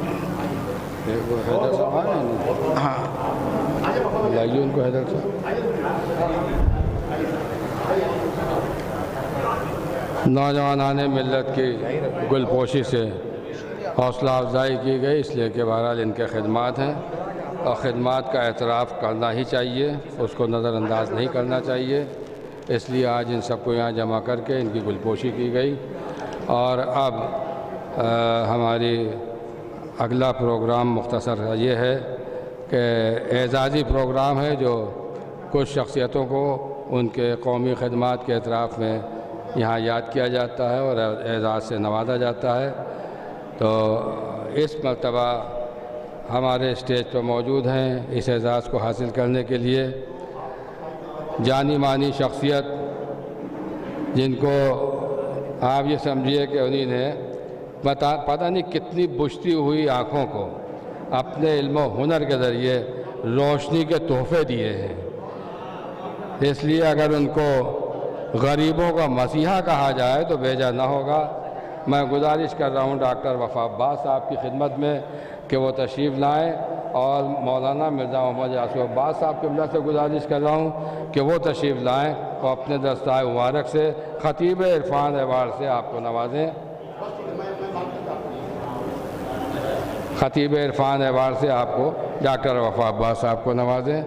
وہ حیدر صاحب آئے ہیں نہیں؟ ہاں لائیے ان کو حیدر صاحب. نوجوانان ملت کی گل پوشی سے حوصلہ افزائی کی گئی، اس لیے کہ بہرحال ان کے خدمات ہیں اور خدمات کا اعتراف کرنا ہی چاہیے، اس کو نظر انداز نہیں کرنا چاہیے. اس لیے آج ان سب کو یہاں جمع کر کے ان کی گل پوشی کی گئی. اور اب ہماری اگلا پروگرام مختصر یہ ہے کہ اعزازی پروگرام ہے جو کچھ شخصیتوں کو ان کے قومی خدمات کے اعتراف میں یہاں یاد کیا جاتا ہے اور اعزاز سے نوازا جاتا ہے. تو اس مرتبہ ہمارے اسٹیج پر موجود ہیں اس اعزاز کو حاصل کرنے کے لیے جانی مانی شخصیت، جن کو آپ یہ سمجھیے کہ انہی نے پتہ نہیں کتنی بجھتی ہوئی آنکھوں کو اپنے علم و ہنر کے ذریعے روشنی کے تحفے دیے ہیں. اس لیے اگر ان کو غریبوں کا مسیحا کہا جائے تو بیجا نہ ہوگا. میں گزارش کر رہا ہوں ڈاکٹر وفا عباس صاحب کی خدمت میں کہ وہ تشریف لائیں، اور مولانا مرزا محمد یاسر عباس صاحب کے مدد سے گزارش کر رہا ہوں کہ وہ تشریف لائیں اور اپنے دستائے مبارک سے خطیب عرفان ایوارڈ سے آپ کو نوازیں. خطیب عرفان ایوارڈ سے آپ کو ڈاکٹر وفا عباس صاحب کو نوازیں.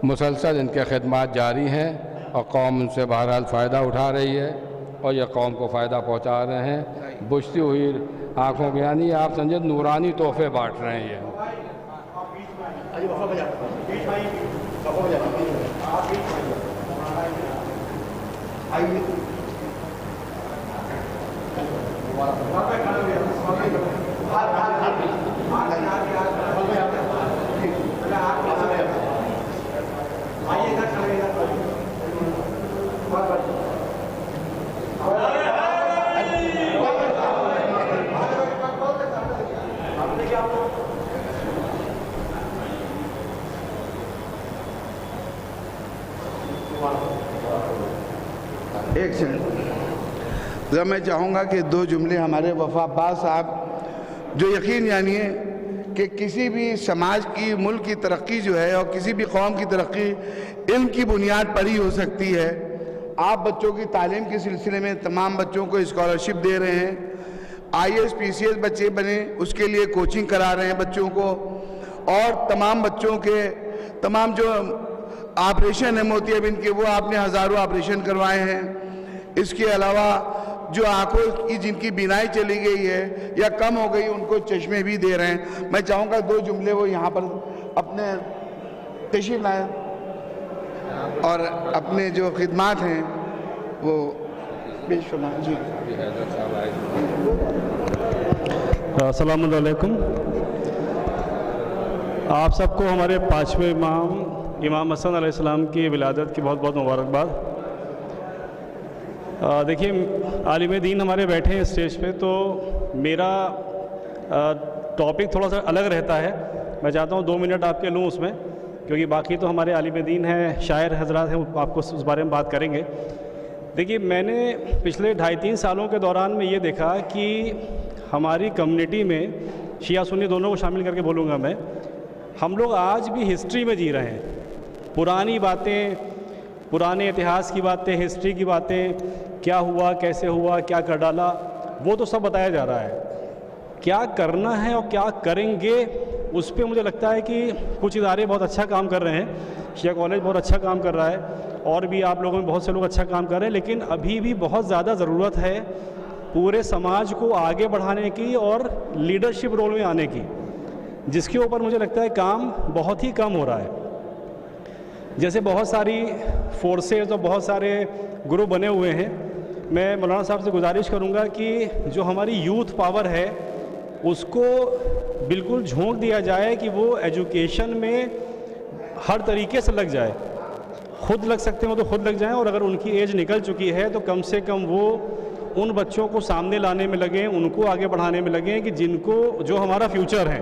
مسلسل ان کے خدمات جاری ہیں اور قوم ان سے بہرحال فائدہ اٹھا رہی ہے اور یہ قوم کو فائدہ پہنچا رہے ہیں. بجھتی ہوئی آنکھوں کے یعنی آپ سمجھے نورانی تحفے بانٹ رہے ہیں. یہ ایک سیکنڈ ذرا میں چاہوں گا کہ دو جملے ہمارے وفا عباس صاحب جو یقین جانیے کہ کسی بھی سماج کی ملک کی ترقی جو ہے اور کسی بھی قوم کی ترقی علم کی بنیاد پر ہی ہو سکتی ہے. آپ بچوں کی تعلیم کے سلسلے میں تمام بچوں کو اسکالرشپ دے رہے ہیں. IAS PCS بچے بنے اس کے لیے کوچنگ کرا رہے ہیں بچوں کو، اور تمام بچوں کے تمام جو آپریشن ہے موتیابند کے وہ آپ نے ہزاروں آپریشن کروائے ہیں. اس کے علاوہ جو آنکھوں کی جن کی بینائی چلی گئی ہے یا کم ہو گئی ان کو چشمے بھی دے رہے ہیں. میں چاہوں گا دو جملے وہ یہاں پر اپنے تشریف لائیں اور اپنے جو خدمات ہیں وہ پیش فرمائیں. جی السلام علیکم. آپ سب کو ہمارے پانچویں امام حسن علیہ السلام کی ولادت کی بہت بہت مبارکباد. دیکھیے عالم دین ہمارے بیٹھے ہیں اسٹیج پہ، تو میرا ٹاپک تھوڑا سا الگ رہتا ہے. میں چاہتا ہوں 2 منٹ آپ کے لوں اس میں، کیونکہ باقی تو ہمارے عالم دین ہیں، شاعر حضرات ہیں، آپ کو اس بارے میں بات کریں گے. دیکھیے میں نے پچھلے 2.5-3 سالوں کے دوران میں یہ دیکھا کہ ہماری کمیونٹی میں شیعہ سنی دونوں کو شامل کر کے بولوں گا میں، ہم لوگ آج بھی ہسٹری میں جی رہے ہیں. پرانی باتیں، پرانے اتہاس کی باتیں، ہسٹری کی باتیں، کیا ہوا، کیسے ہوا، کیا کر ڈالا، وہ تو سب بتایا جا رہا ہے. کیا کرنا ہے اور کیا کریں گے اس پہ مجھے لگتا ہے کہ کچھ ادارے بہت اچھا کام کر رہے ہیں. شیعہ کالج بہت اچھا کام کر رہا ہے، اور بھی آپ لوگوں میں بہت سے لوگ اچھا کام کر رہے ہیں، لیکن ابھی بھی بہت زیادہ ضرورت ہے پورے سماج کو آگے بڑھانے کی اور لیڈرشپ رول میں آنے کی، جس کے اوپر مجھے لگتا ہے کام بہت ہی کم ہو رہا ہے. جیسے بہت ساری فورسز اور بہت سارے گروپ بنے ہوئے ہیں. میں مولانا صاحب سے گزارش کروں گا کہ جو ہماری یوتھ پاور ہے اس کو بالکل جھونک دیا جائے کہ وہ ایجوکیشن میں ہر طریقے سے لگ جائے. خود لگ سکتے ہوں تو خود لگ جائیں، اور اگر ان کی ایج نکل چکی ہے تو کم سے کم وہ ان بچوں کو سامنے لانے میں لگیں، ان کو آگے بڑھانے میں لگیں کہ جن کو جو ہمارا فیوچر ہے.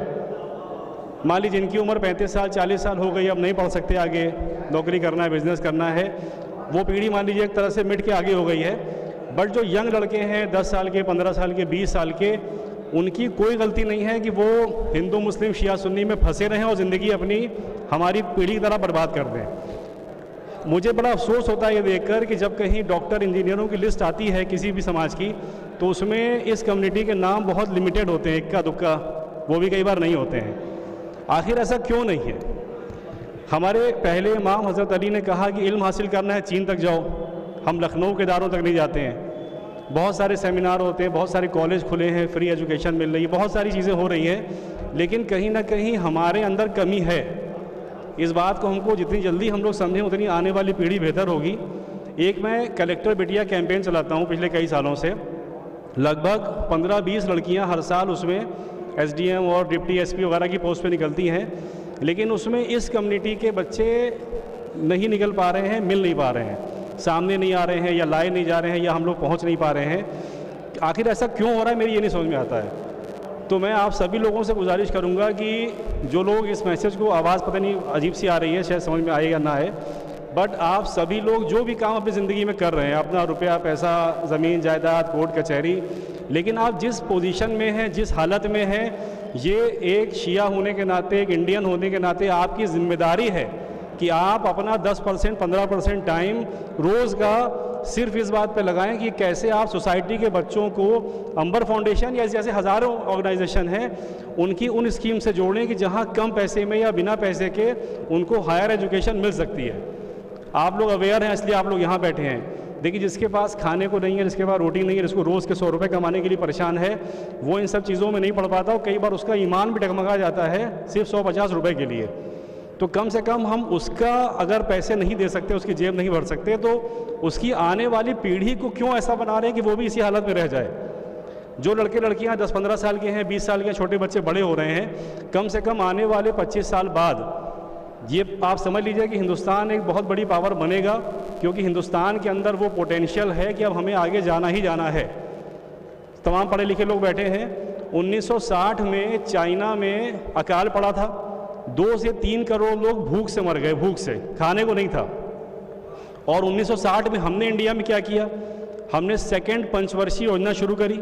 مان لی جن کی عمر 35 سال 40 سال ہو گئی، اب نہیں پڑھ سکتے، آگے نوکری کرنا ہے، بزنس کرنا ہے، وہ پیڑھی مان لیجیے ایک طرح سے مٹ کے آگے ہو گئی ہے. بٹ جو ینگ لڑکے ہیں 10 سال کے، 15 سال کے، 20 سال کے، ان کی کوئی غلطی نہیں ہے کہ وہ ہندو مسلم شیعہ سنی میں پھنسے رہیں اور زندگی اپنی ہماری پیڑھی کی طرح برباد کر دیں۔ مجھے بڑا افسوس ہوتا ہے یہ دیکھ کر کہ جب کہیں ڈاکٹر انجینئروں کی لسٹ آتی ہے کسی بھی سماج کی تو اس میں اس کمیونٹی کے نام بہت لمیٹڈ ہوتے ہیں، اکا دکا، وہ بھی کئی بار نہیں ہوتے ہیں۔ آخر ایسا کیوں نہیں ہے؟ ہمارے پہلے امام حضرت علی نے کہا کہ علم حاصل کرنا ہے چین تک جاؤ، ہم لکھنؤ کے اداروں تک نہیں جاتے ہیں۔ بہت سارے سیمینار ہوتے ہیں، بہت سارے کالج کھلے ہیں، فری ایجوکیشن مل رہی ہے، بہت ساری چیزیں ہو رہی ہیں، لیکن کہیں نہ کہیں ہمارے اندر کمی ہے۔ اس بات کو ہم کو جتنی جلدی ہم لوگ سمجھیں اتنی آنے والی پیڑھی بہتر ہوگی۔ ایک میں کلیکٹر بیٹیا کیمپین چلاتا ہوں پچھلے کئی سالوں سے، لگ بھگ 15-20 لڑکیاں ہر سال اس میں ایس ڈی ایم اور ڈپٹی ایس پی وغیرہ کی پوسٹ پہ نکلتی ہیں، لیکن اس میں اس کمیونٹی کے بچے نہیں نکل پا رہے ہیں، مل نہیں پا رہے ہیں، سامنے نہیں آ رہے ہیں، یا لائے نہیں جا رہے ہیں، یا ہم لوگ پہنچ نہیں پا رہے ہیں۔ آخر ایسا کیوں ہو رہا ہے میری یہ نہیں سمجھ میں آتا ہے۔ تو میں آپ سبھی لوگوں سے گزارش کروں گا کہ جو لوگ اس میسیج کو آواز پتہ نہیں عجیب سی آ رہی ہے، شاید سمجھ میں آئے یا نہ آئے، بٹ آپ سبھی لوگ جو بھی کام اپنی زندگی میں کر رہے ہیں، اپنا روپیہ پیسہ، زمین جائیداد، کورٹ کچہری، لیکن آپ جس پوزیشن میں ہیں، جس حالت میں ہیں، یہ ایک شیعہ ہونے کے ناطے، ایک انڈین ہونے کے ناطے آپ کی ذمہ داری ہے کہ آپ اپنا 10% 15% ٹائم روز کا صرف اس بات پہ لگائیں کہ کیسے آپ سوسائٹی کے بچوں کو امبر فاؤنڈیشن یا جیسے ہزاروں آرگنائزیشن ہیں ان کی ان اسکیم سے جوڑیں کہ جہاں کم پیسے میں یا بنا پیسے کے ان کو ہائر ایجوکیشن مل سکتی ہے۔ آپ لوگ اویئر ہیں، اس لیے آپ لوگ یہاں بیٹھے ہیں۔ دیکھیے جس کے پاس کھانے کو نہیں ہے، جس کے پاس روٹی نہیں ہے، جس کو روز کے 100 روپے کمانے کے لیے پریشان ہے، وہ ان سب چیزوں میں نہیں پڑھ پاتا، اور کئی بار اس کا ایمان بھی ڈگمگا جاتا ہے صرف 150 روپے کے لیے۔ تو کم سے کم ہم اس کا اگر پیسے نہیں دے سکتے، اس کی جیب نہیں بھر سکتے، تو اس کی آنے والی پیڑھی کو کیوں ایسا بنا رہے ہیں کہ وہ بھی اسی حالت میں رہ جائے۔ جو لڑکے لڑکیاں 10-15 سال کے ہیں، 20 سال کے چھوٹے بچے بڑے ہو رہے ہیں، کم سے کم آنے والے 25 سال بعد یہ آپ سمجھ لیجئے کہ ہندوستان ایک بہت بڑی پاور بنے گا، کیونکہ ہندوستان کے اندر وہ پوٹینشیل ہے کہ اب ہمیں آگے جانا ہی جانا ہے۔ تمام پڑھے لکھے لوگ بیٹھے ہیں۔ 1960 میں چائنا میں اکال پڑا تھا، 2 سے 3 کروڑ لوگ بھوک سے مر گئے، بھوک سے، کھانے کو نہیں تھا۔ اور 1960 میں ہم نے انڈیا میں کیا کیا؟ ہم نے سیکنڈ پنچ ورشی یوجنا شروع کری،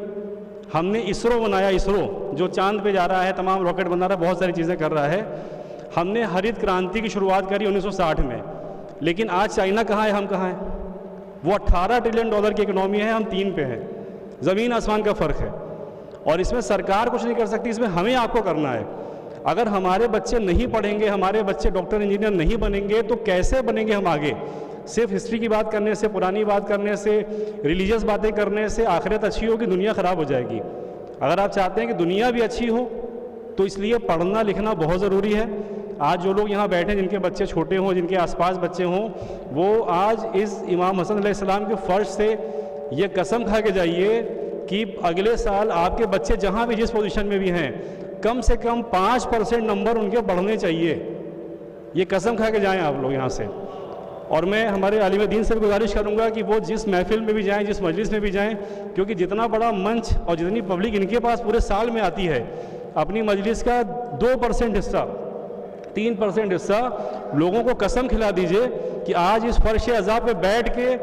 ہم نے اسرو بنایا، اسرو جو چاند پہ جا رہا ہے، تمام راکٹ بنا رہا ہے، بہت ساری چیزیں کر رہا ہے۔ ہم نے ہرت کرانتی کی شروعات کری 1960 میں، لیکن آج چائنا کہاں ہے، ہم کہاں ہیں؟ وہ $18 ٹریلین کی اکنامی ہے، ہم 3 پہ ہیں، زمین آسمان کا فرق ہے۔ اور اس میں سرکار کچھ نہیں کر سکتی، اس میں ہمیں آپ کو کرنا ہے۔ اگر ہمارے بچے نہیں پڑھیں گے، ہمارے بچے ڈاکٹر انجینئر نہیں بنیں گے، تو کیسے بنیں گے ہم آگے؟ صرف ہسٹری کی بات کرنے سے، پرانی بات کرنے سے، ریلیجیس باتیں کرنے سے آخرت اچھی ہوگی، دنیا خراب ہو جائے گی۔ اگر آپ چاہتے ہیں کہ دنیا بھی اچھی ہو تو اس لیے پڑھنا لکھنا بہت ضروری ہے۔ آج جو لوگ یہاں بیٹھے جن کے بچے چھوٹے ہوں، جن کے آس پاس بچے ہوں، وہ آج اس امام حسن علیہ السلام کے فرش سے یہ قسم کھا کے جائیے کہ اگلے سال آپ کے بچے جہاں بھی جس پوزیشن میں بھی ہیں، کم سے کم 5% نمبر ان کے بڑھنے چاہیے۔ یہ قسم کھا کے جائیں آپ لوگ یہاں سے۔ اور میں ہمارے عالم دین سے گزارش کروں گا کہ وہ جس محفل میں بھی جائیں، جس مجلس میں بھی جائیں، کیونکہ جتنا بڑا منچ اور جتنی پبلک ان کے پاس پورے سال میں آتی ہے، اپنی مجلس کا 2% حصہ، 3% حصہ لوگوں کو قسم کھلا دیجئے کہ آج اس فرش عذاب پہ بیٹھ کے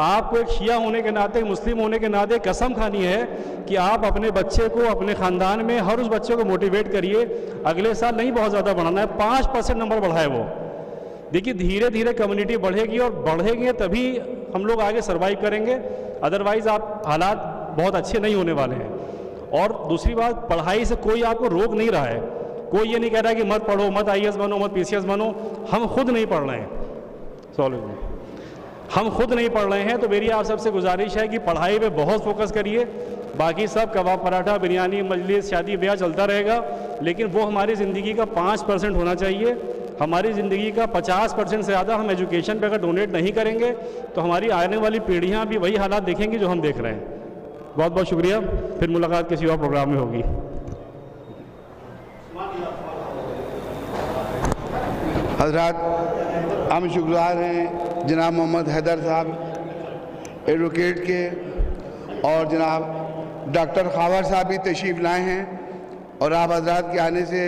آپ کو ایک شیعہ ہونے کے ناطے، مسلم ہونے کے ناطے قسم کھانی ہے کہ آپ اپنے بچے کو، اپنے خاندان میں ہر اس بچے کو موٹیویٹ کریے۔ اگلے سال نہیں بہت زیادہ بڑھانا ہے، 5% نمبر بڑھائے وہ۔ دیکھیے دھیرے دھیرے کمیونٹی بڑھے گی، اور بڑھے گی تبھی ہم لوگ آگے سروائیو کریں گے، ادروائز آپ حالات بہت اچھے نہیں ہونے والے ہیں۔ اور دوسری بات، پڑھائی سے کوئی آپ کو روک نہیں رہا ہے، کوئی یہ نہیں کہہ رہا ہے کہ مت پڑھو، مت IAS بنو، مت PCS بنو، ہم خود نہیں پڑھ رہے ہیں، ہم خود نہیں پڑھ رہے ہیں۔ تو میری آپ سب سے گزارش ہے کہ پڑھائی پہ بہت فوکس کریے، باقی سب کباب پراٹھا، بریانی، مجلس، شادی بیاہ چلتا رہے گا، لیکن وہ ہماری زندگی کا 5% ہونا چاہیے۔ ہماری زندگی کا 50% سے زیادہ ہم ایجوکیشن پہ اگر ڈونیٹ نہیں کریں گے تو ہماری آنے والی پیڑھیاں بھی وہی حالات دیکھیں گی جو ہم دیکھ رہے ہیں۔ بہت بہت شکریہ، پھر ملاقات کسی اور پروگرام میں ہوگی۔ حضرات ہم شکرگزار ہیں جناب محمد حیدر صاحب ایڈوکیٹ کے، اور جناب ڈاکٹر خاور صاحب بھی تشریف لائے ہیں، اور آپ حضرات کے آنے سے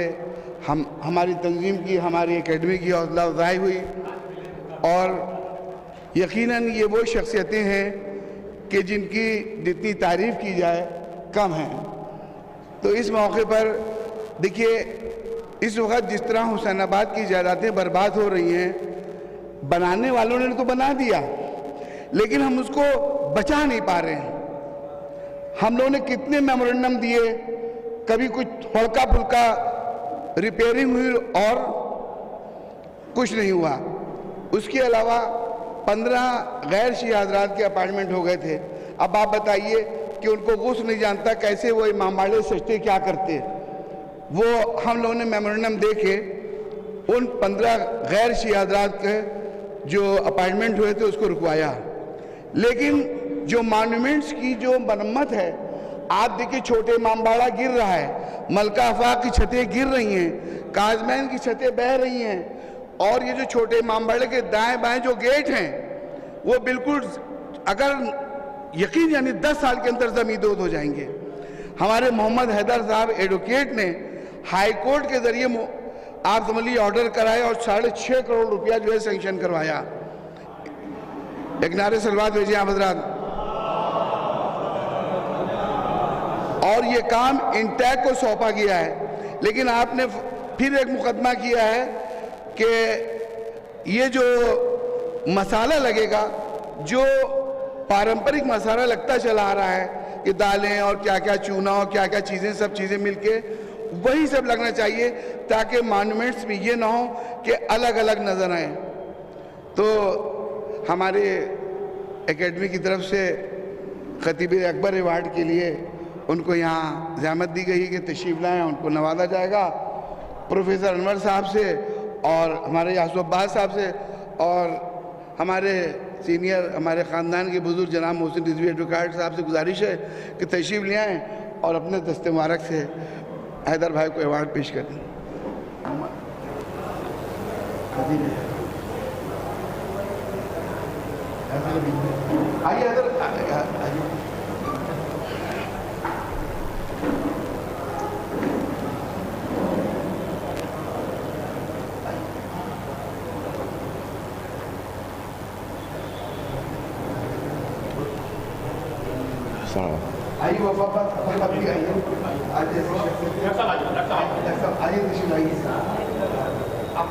ہماری تنظیم کی، ہماری اکیڈمی کی حوصلہ افزائی ہوئی، اور یقیناً یہ وہ شخصیتیں ہیں کہ جن کی جتنی تعریف کی جائے کم ہیں۔ تو اس موقع پر دیکھیے اس وقت جس طرح حسین آباد کی جائیدادیں برباد ہو رہی ہیں، بنانے والوں نے تو بنا دیا لیکن ہم اس کو بچا نہیں پا رہے ہیں۔ ہم لوگوں نے کتنے میمورنڈم دیے، کبھی کچھ ہلکا پھلکا ریپیئرنگ ہوئی اور کچھ نہیں ہوا۔ اس کے علاوہ 15 غیر شیعہ حضرات کے اپارٹمنٹ ہو گئے تھے۔ اب آپ بتائیے کہ ان کو غوث نہیں جانتا کیسے وہ امام باڑے سجدے کیا کرتے۔ وہ ہم لوگوں نے میمورنڈم دے کے ان 15 غیر شیعہ حضرات کے جو اپارٹمنٹ ہوئے تھے اس کو رکوایا۔ لیکن جو مانومنٹس کی جو مرمت ہے، آپ دیکھیں چھوٹے امام باڑہ گر رہا ہے، ملکہ آفاق کی چھتیں گر رہی ہیں، کاظمین کی چھتیں بہہ رہی ہیں، اور یہ جو چھوٹے امام باڑے کے دائیں بائیں جو گیٹ ہیں وہ بالکل اگر یقین یعنی 10 سال کے اندر زمیندود ہو جائیں گے۔ ہمارے محمد حیدر صاحب ایڈوکیٹ نے ہائی کورٹ کے ذریعے آپ سمجھ لیجیے آرڈر کرائے اور 6.5 کروڑ روپیہ جو ہے سینکشن کروایا۔ ایک نعرے سلوات بھیجیں آپ حضرات۔ اور یہ کام انٹیک کو سونپا گیا ہے، لیکن آپ نے پھر ایک مقدمہ کیا ہے کہ یہ جو مسالہ لگے گا، جو پارمپرک مسالہ لگتا چلا آ رہا ہے کہ دالیں اور کیا کیا چونا اور کیا کیا چیزیں سب چیزیں مل کے وہی سب لگنا چاہیے تاکہ مانومنٹس میں یہ نہ ہو کہ الگ الگ نظر آئیں۔ تو ہمارے اکیڈمی کی طرف سے خطیب اکبر ایوارڈ کے لیے ان کو یہاں زحمت دی گئی کہ تشریف لائیں، ان کو نوازا جائے گا پروفیسر انور صاحب سے اور ہمارے یاسو عباس صاحب سے، اور ہمارے سینئر ہمارے خاندان کے بزرگ جناب محسن رضوی ایڈوکیٹ صاحب سے گزارش ہے کہ تشریف لے آئیں اور اپنے دست مبارک سے حیدر بھائی کو ایوارڈ پیش کریں۔ آئیے حیدر، آئیے بابا بھی آئیے، آئیے تشریف آئیے، آپ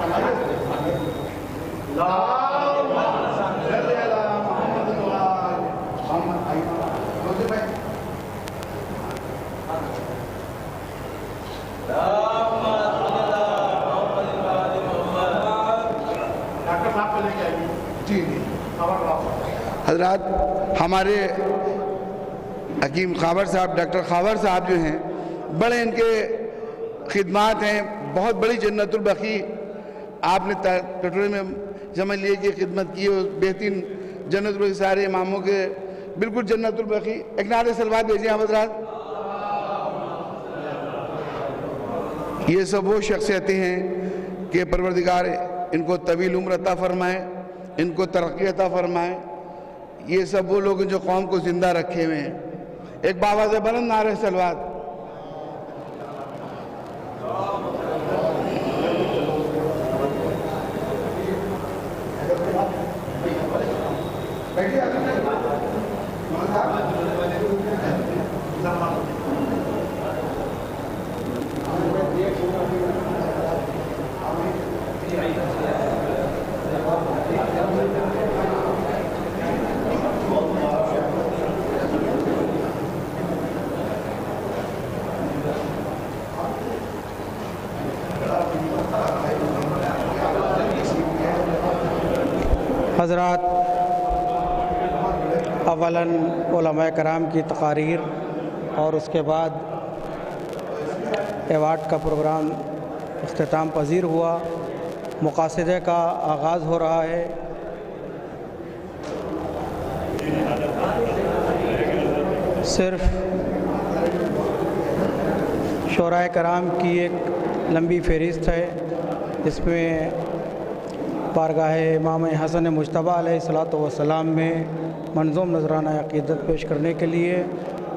جی حضرات، ہمارے حکیم خاور صاحب، ڈاکٹر خاور صاحب جو ہیں، بڑے ان کے خدمات ہیں، بہت بڑی جنت البقیع آپ نے ٹٹورے میں جمع لیے کی خدمت کی، بہترین جنت البقیع سارے اماموں کے بالکل جنت البقیع۔ ایک نعرہ سلوات بھیجیں آپ حضرات۔ یہ سب وہ شخصیتیں ہیں کہ پروردگار ان کو طویل عمر عطا فرمائے، ان کو ترقی عطا فرمائے۔ یہ سب وہ لوگ جو قوم کو زندہ رکھے ہوئے ہیں۔ ایک باواز بلند نعرہ سلوات۔ حضرات، اولاً علماء کرام کی تقاریر اور اس کے بعد ایوارڈ کا پروگرام اختتام پذیر ہوا، مقاصدے کا آغاز ہو رہا ہے۔ صرف شعراء کرام کی ایک لمبی فہرست ہے، جس میں بارگاہ امام حسن مجتبیٰ علیہ السلام میں منظوم نذرانہ عقیدت پیش کرنے کے لیے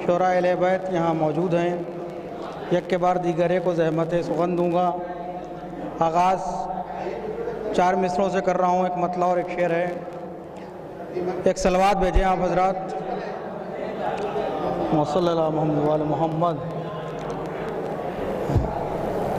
شعراء اہل بیت یہاں موجود ہیں۔ یک کے بار دیگرے کو زحمت سخن دوں گا۔ آغاز 4 مصروں سے کر رہا ہوں، ایک مطلع اور ایک شعر ہے۔ ایک صلوات بھیجیں آپ حضرات۔ صلی اللہ محمد وعلی محمد۔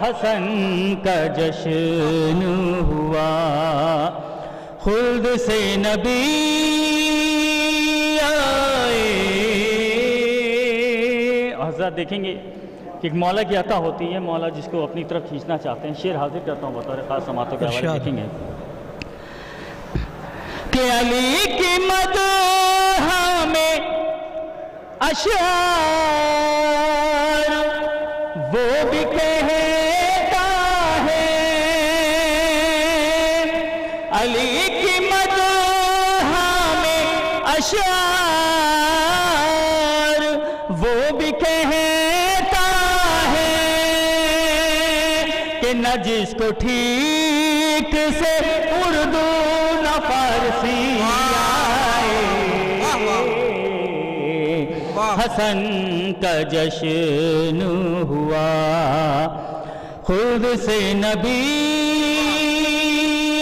حسن کا جشن ہوا، خلد سے نبی آئے۔ حضرات دیکھیں گے کہ ایک مولا کی عطا ہوتی ہے، مولا جس کو اپنی طرف کھینچنا چاہتے ہیں۔ شعر حاضر کرتا ہوں بطور خاص سماعتوں کے حوالے، دیکھیں گے کہ علی کی مدح میں اشعار وہ بھی کہتا ہے، علی کی مدح میں اشعار وہ بھی کہتا ہے کہ نہ جس کو ٹھیک سے اردو نہ فارسی آئے، حسن کا جشن ہوا، خود سے نبی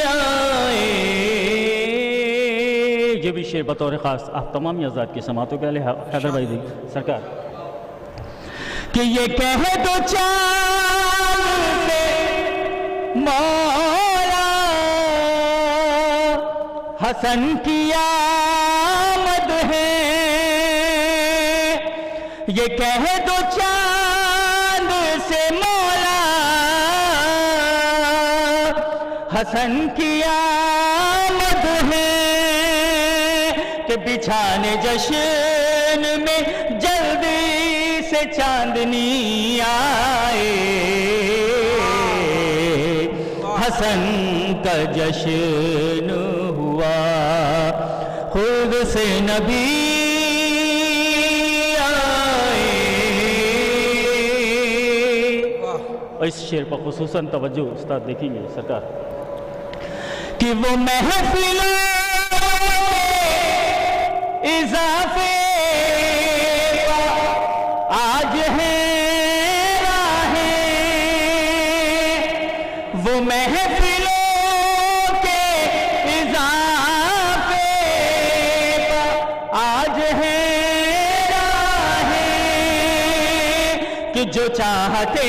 آئے۔ یہ بھی شعر بطور خاص آپ تمام حضرات کی سماعتوں کے لیے حیدر بھائی دی سرکار کہ یہ کہہ دو چاند سے مولا حسن کی آمد ہے، یہ کہہ دو چاند سے مولا حسن کی آمد ہے کہ بچھانے جشن میں جلدی سے چاندنی آئے، حسن کا جشن ہوا، خود سے نبی اس شعر پر خصوصاً توجہ استاد دیکھیں گے سرکار کہ وہ محفلوں اضافے آج ہے راہیں، وہ محفلوں کے اضافے آج ہے راہیں کہ جو چاہتے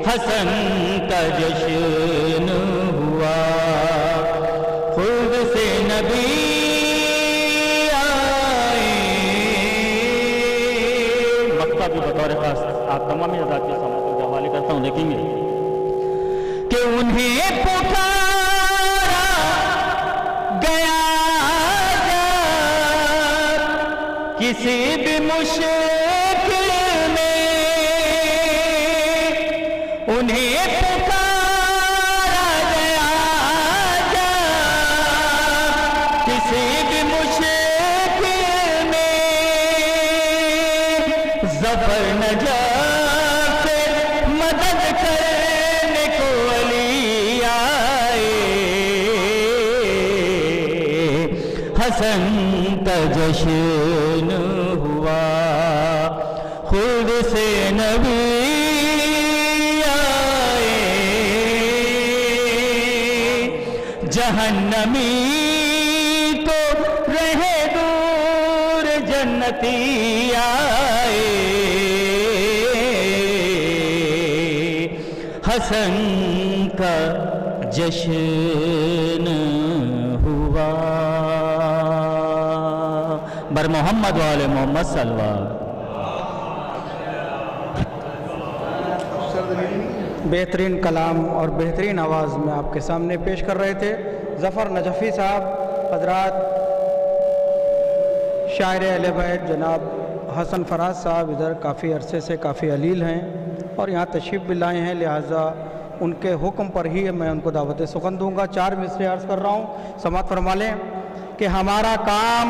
حسن کا جشن ہوا، خود سے نبی آئے۔ مقطع بھی بطور خاص آپ تمام حضرات کے سماعتوں کے حوالے کرتا ہوں، دیکھیں گے کہ انہیں پکارا گیا جب کسی بھی مشکل میں، انہیں پکارا گیا جب کسی بھی مشکل میں، ظفر نجات سے مدد کرنے کو علی آئے، حسن کا جشن ہوا، خود سے نبی جہنمی کو رہے دور جنتی آئے، حسن کا جشن ہوا، بر محمد وآل محمد صلی اللہ۔ بہترین کلام اور بہترین آواز میں آپ کے سامنے پیش کر رہے تھے ظفر نجفی صاحب حضرات۔ شاعر اہل بیت جناب حسن فراز صاحب ادھر کافی عرصے سے کافی علیل ہیں اور یہاں تشریف بھی لائے ہیں، لہٰذا ان کے حکم پر ہی میں ان کو دعوت سخن دوں گا۔ 4 مصرے عرض کر رہا ہوں، سماعت فرما لیں کہ ہمارا کام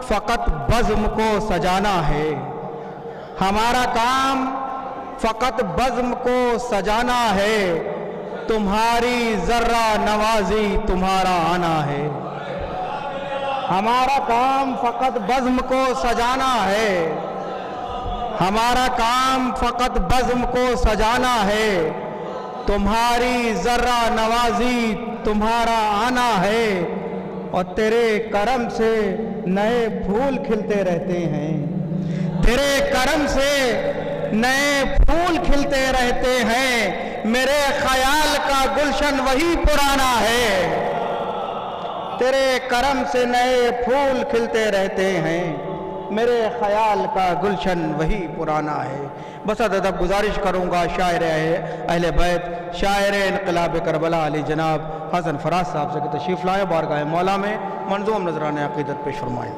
فقط بزم کو سجانا ہے، ہمارا کام فقط بزم کو سجانا ہے، تمہاری ذرہ نوازی تمہارا آنا ہے، ہمارا کام فقط بزم کو سجانا ہے، ہمارا کام فقط بزم کو سجانا ہے، تمہاری ذرہ نوازی تمہارا آنا ہے، اور تیرے کرم سے نئے پھول کھلتے رہتے ہیں، تیرے کرم سے نئے پھول کھلتے رہتے ہیں، میرے خیال کا گلشن وہی پرانا ہے، تیرے کرم سے نئے پھول کھلتے رہتے ہیں، میرے خیال کا گلشن وہی پرانا ہے۔ بس ادب گزارش کروں گا شاعر اہل بیت، شاعر انقلاب کربلا علی جناب حسن فراز صاحب سے کہ تشریف لائے، بارگاہ مولا میں منظوم نذرانہ عقیدت پیش فرمائیں۔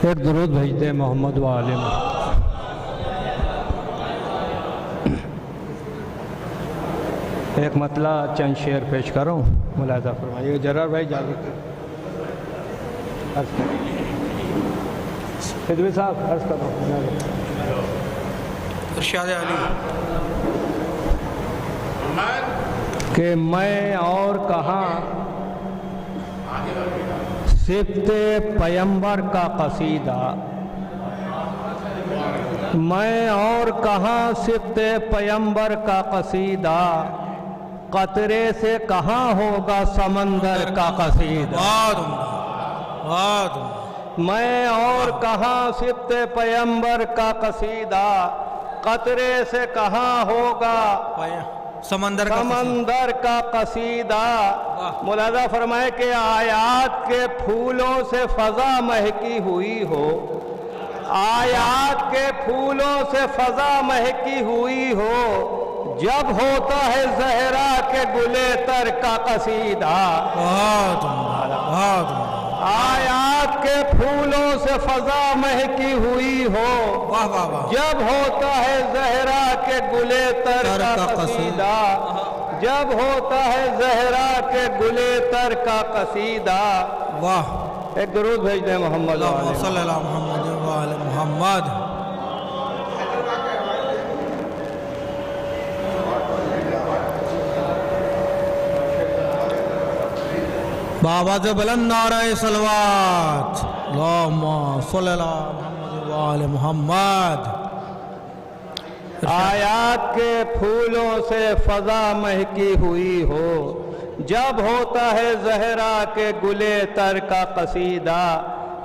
ایک درود بھیجتے ہیں محمد و آل محمد۔ ایک مطلع چند شعر پیش کروں، ملاحظہ فرمائیے۔ جرار بھائی جلدی خدوی صاحب عرض کرو۔ ارشاد علی کہ میں اور کہاں صفت پیمبر کا قصیدہ، میں اور کہاں صفت پیمبر کا قصیدہ، قطرے سے کہاں ہوگا سمندر کا قصیدہ، میں اور کہاں صفت پیمبر کا قصیدہ، قطرے سے کہاں ہوگا سمندر کا قصیدہ۔ ملاحظہ فرمائے کہ آیات کے پھولوں سے فضا مہکی ہوئی ہو، آیات کے پھولوں سے فضا مہکی ہوئی ہو، جب ہوتا ہے زہرا کے گلے تر کا قصیدہ، آیات کے پھولوں سے فضا مہکی ہوئی ہو، جب ہوتا ہے زہرا کے گلے تر کا قصیدہ، جب ہوتا ہے زہرا کے گلے تر کا قصیدہ۔ واہ، ایک درود بھیج دیں محمد صلی اللہ محمد وآل محمد۔ بآواز بلند نعرہ صلوات، اللہم صلی اللہ محمد وآل محمد۔ آیات کے پھولوں سے فضا مہکی ہوئی ہو، جب ہوتا ہے زہرا کے گلے تر کا قصیدہ۔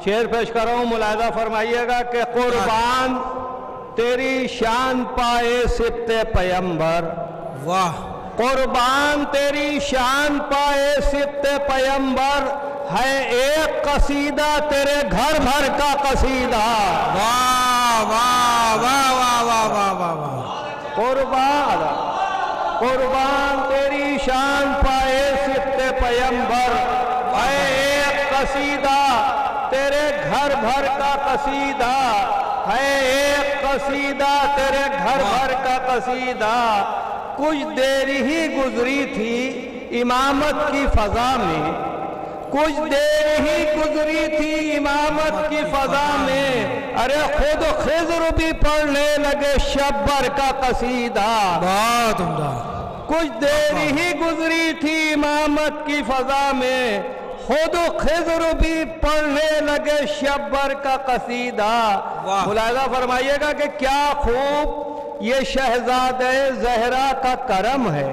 شعر پیش کر رہا ہوں، ملاحظہ فرمائیے گا کہ قربان تیری شان پائے صفت پیمبر، واہ، قربان تیری شان پائے صفت پیمبر، ہے ایک قصیدہ تیرے گھر بھر کا قصیدہ۔ واہ واہ واہ واہ واہ واہ واہ واہ، قربان تیری شان پائے صفت پیمبر، ہے ایک قصیدہ تیرے گھر بھر کا قصیدہ، ہے ایک قصیدہ تیرے گھر بھر کا قصیدہ۔ کچھ دیر ہی گزری تھی امامت کی فضا میں، کچھ دیر ہی گزری تھی امامت کی فضا میں، ارے خود خضر بھی پڑھنے لگے شبر کا قصیدہ۔ بہت عمدہ۔ کچھ دیر ہی گزری تھی امامت کی فضا میں، خود خضر بھی پڑھنے لگے شبر کا قصیدہ۔ ملاحظہ فرمائیے گا کہ کیا خوب یہ شہزادہ زہرا کا کرم ہے،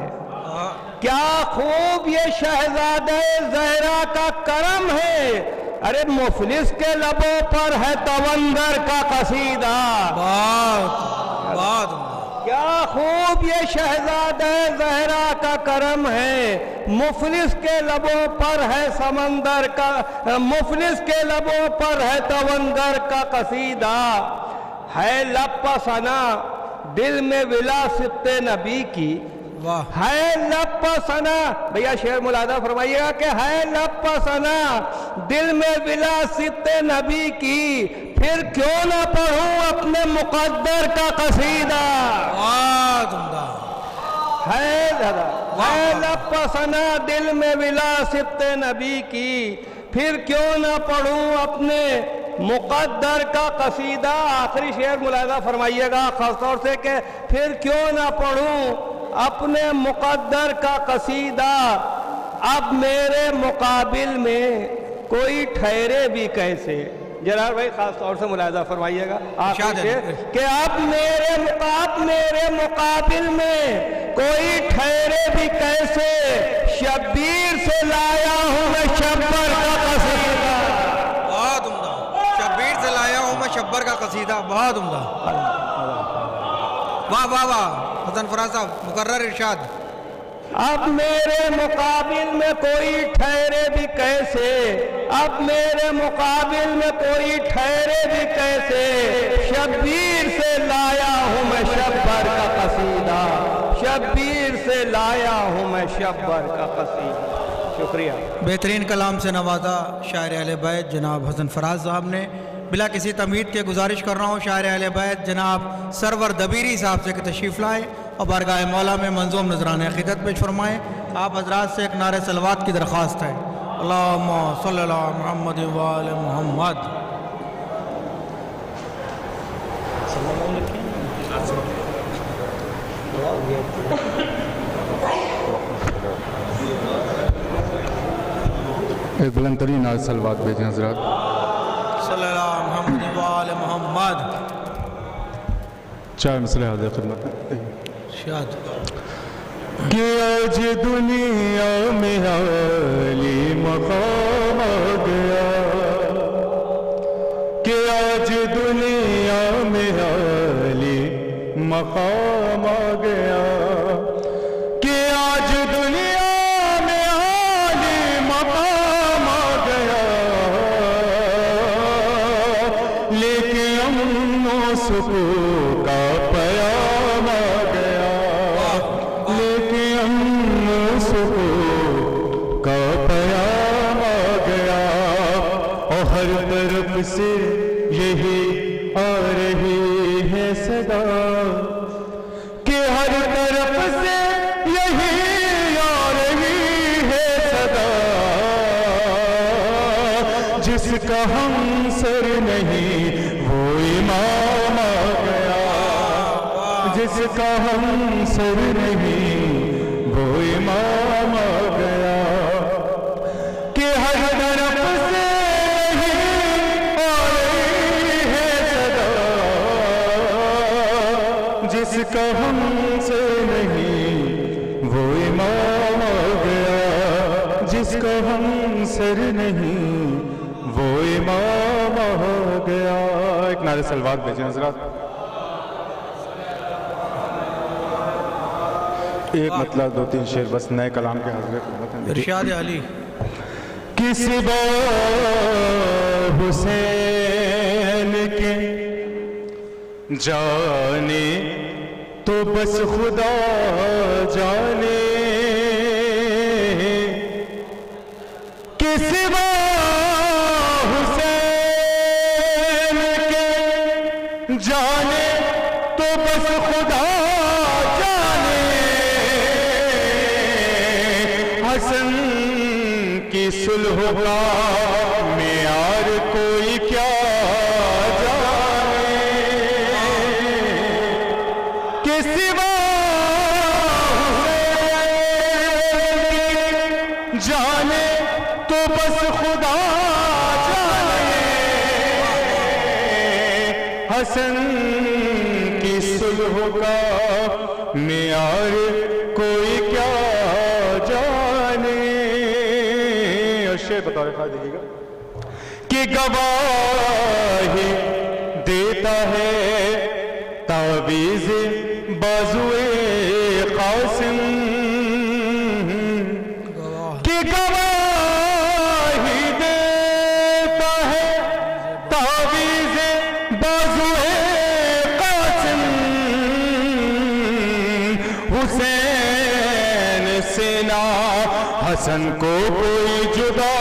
کیا خوب یہ شہزادہ زہرا کا کرم ہے، ارے مفلس کے لبوں پر ہے توندر کا قصیدہ۔ کیا خوب یہ شہزادہ زہرا کا کرم ہے، مفلس کے لبوں پر ہے سمندر کا، مفلس کے لبوں پر ہے توندر کا قصیدہ۔ ہے لب پسنا دل میں ولاست نبی کی، ہے لب پسنا، بھیا شعر ملاحظہ فرمائیے گا کہ ہے لب پسنا دل میں ولاست نبی کی، پھر کیوں نہ پڑھوں اپنے مقدر کا قصیدہ۔ ہے لب پسنا دل میں ولاست نبی کی، پھر کیوں نہ پڑھوں اپنے مقدر کا قصیدہ۔ آخری شعر ملاحظہ فرمائیے گا خاص طور سے کہ پھر کیوں نہ پڑھوں اپنے مقدر کا قصیدہ، اب میرے مقابل میں کوئی ٹھہرے بھی کیسے، جلال بھائی خاص طور سے ملاحظہ فرمائیے گا کہ اب میرے مقابل میں کوئی ٹھہرے بھی کیسے، شبیر سے لایا ہوں میں شبر کا قصیدہ. بہت عمدہ. شبیر سے لایا ہوں میں شبر کا قصیدہ. بہت عمدہ. واہ واہ واہ. حسن فراز صاحب مقرر ارشاد. اب میرے مقابل میں کوئی ٹھہرے بھی کیسے، اب میرے مقابل میں کوئی ٹھہرے بھی کیسے، شبیر سے لایا ہوں میں شبر کا قصیدہ، شبیر سے لایا ہوں میں شبر کا قصیدہ. شکریہ. بہترین کلام سے نوازا شاعر اہل بیت جناب حسن فراز صاحب نے. بلا کسی تمہید کے گزارش کر رہا ہوں شاعر اہل بیت جناب سرور دبیری صاحب سے کہ تشریف لائیں اور بارگاہ مولا میں منظوم نذرانہ عقیدت پیش فرمائیں. آپ حضرات سے ایک نعرہ صلوات کی درخواست ہے. اللہم صلی علی محمد و آل محمد. ایک بلند ترین نعرہ صلوات بھیجیں حضرات. صلی اللہ محمد و آل محمد. چار مسئلے حاضر خدمت میں. شاد کہ آج دنیا میں عالی مقام آ گیا، کہ آج دنیا میں عالی مقام آ گیا، کہ آج دنیا میں عالی مقام آ گیا، لیکن امن و سکون کا پیام آ گیا، لیکن امن و سکون کا پیام آ گیا، اور ہر طرف سے یہی آ رہی ہے صدا، کہ ہر طرف سے یہی آ رہی ہے صدا، جس کا ہم سر نہیں وہ امام آ گیا، جس کا ہم سر نہیں وہ امام آ گیا، کہ ہر طرف سے یہی آ رہی ہے صدا، جس کا ہم سے نہیں وہ امام آ گیا، جس کا ہم سر نہیں وہ امام آ گیا. ایک نعرہ صلوات بھیجیں حضرات. ایک مطلب دو تین شعر بس نئے کلام کے حضرت خدمت ہیں. ارشاد علی. کس بار حسین کے جانے تو بس خدا جانے، کس بار حسین کے جانے تو بس خدا جانے، حسن کی صلح کا معیار کوئی کیا جانے، کہ سوا حسین جانے تو بس خدا جانے، حسن کی صلح کا معیار کوئی کیا جانے. شعر بتا رہا دیکھیے گا کہ گواہی دیتا ہے تعویذ بازوئے قاسم، کہ گواہی دیتا ہے تعویذ بازوئے قاسم، حسین سے نہ حسن کو کوئی جدا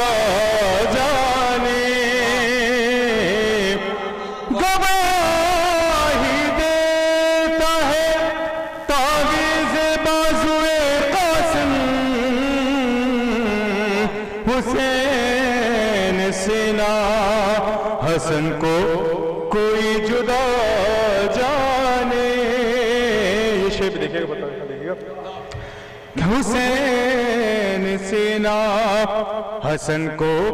جانے، گواہی دیتا ہے تعویذ بازوئے قاسم، حسین سے نہ حسن کو کوئی جدا جانے. یہ شعر بھی دیکھیے گا، دیکھیے گا. حسین سے نہ حسن کو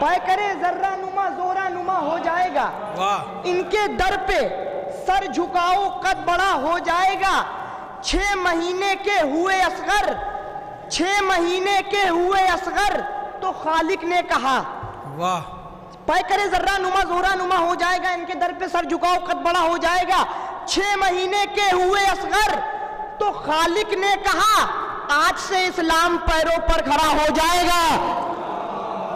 پائے کرے ذرہ نما زورا نما ہو جائے گا، ان کے در پہ سر جھکاؤ قد بڑا ہو جائے گا، 6 مہینے کے ہوئے اصغر، 6 مہینے کے ہوئے اصغر تو خالق نے کہا، واہ، پائے کرے ذرہ نما زورا نما ہو جائے گا، ان کے در پہ سر جھکاؤ قد بڑا ہو جائے گا، 6 مہینے کے ہوئے اصغر تو خالق نے کہا آج سے اسلام پیروں پر کھڑا ہو جائے گا۔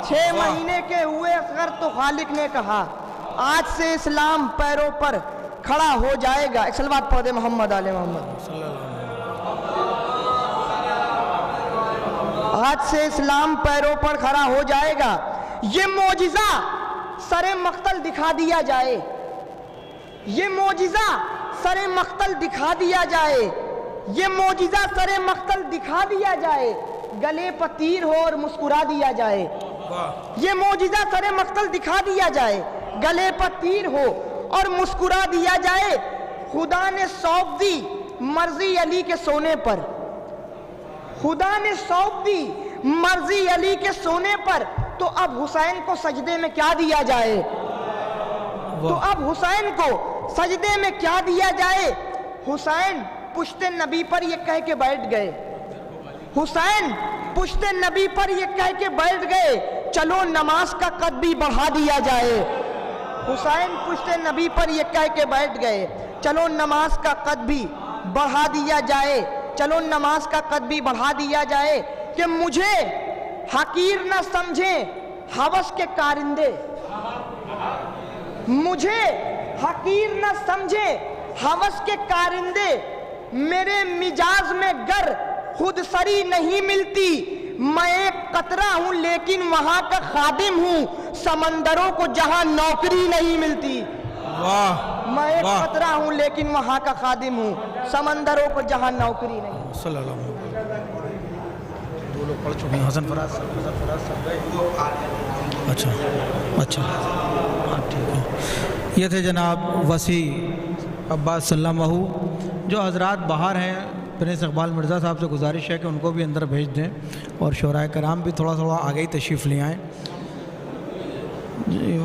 6 مہینے کے ہوئے اصغر تو خالق نے کہا آج سے اسلام پیروں پر کھڑا ہو جائے گا۔ ایک صلوات پڑھ دے محمد آل محمد۔ آج سے اسلام پیروں پر کھڑا ہو جائے گا، یہ معجزہ سر مقتل دکھا دیا جائے، یہ معجزہ سر مقتل دکھا دیا جائے، یہ معجزہ سر مقتل دکھا دیا جائے، گلے پر تیر ہو اور مسکرا دیا جائے، یہ معجزہ سر مقتل دکھا دیا جائے، گلے پر تیر ہو اور مسکرا دیا جائے، خدا نے سونپ دی مرضی علی کے سونے پر، خدا نے سونپ دی مرضی علی کے سونے پر، تو اب حسین کو سجدے میں کیا دیا جائے، تو اب حسین کو سجدے میں کیا دیا جائے۔ حسین پشت نبی پر یہ کہہ کے بیٹھ گئے، حسین پشت نبی پر یہ کہہ کے بیٹھ گئے چلو نماز کا قد بھی بڑھا دیا جائے، حسین پشت نبی پر یہ کہہ کے بیٹھ گئے چلو نماز کا قد بھی بڑھا دیا جائے، چلو نماز کا قد بھی بڑھا دیا جائے، کہ مجھے حقیر نہ سمجھیں ہوس کے کارندے، مجھے حقیر نہ سمجھیں ہوس کے کارندے، میرے مجاز میں گر خود سری نہیں ملتی، میں ایک قطرہ ہوں لیکن وہاں کا خادم ہوں، سمندروں کو جہاں نوکری نہیں ملتی، میں ایک قطرہ ہوں لیکن وہاں کا خادم ہوں، سمندروں کو جہاں نوکری نہیں۔ صلی اللہ علیہ وسلم دو لوگ پڑھ چکے ہیں، حسن فراز صاحب گئے، اچھا ہاں ٹھیک ہے۔ یہ تھے جناب وسیع عباس صلی اللہ علیہ وسلم۔ جو حضرات باہر ہیں پرنس اقبال مرزا صاحب سے گزارش ہے کہ ان کو بھی اندر بھیج دیں، اور شعراء کرام بھی تھوڑا آگے ہی تشریف لے آئیں۔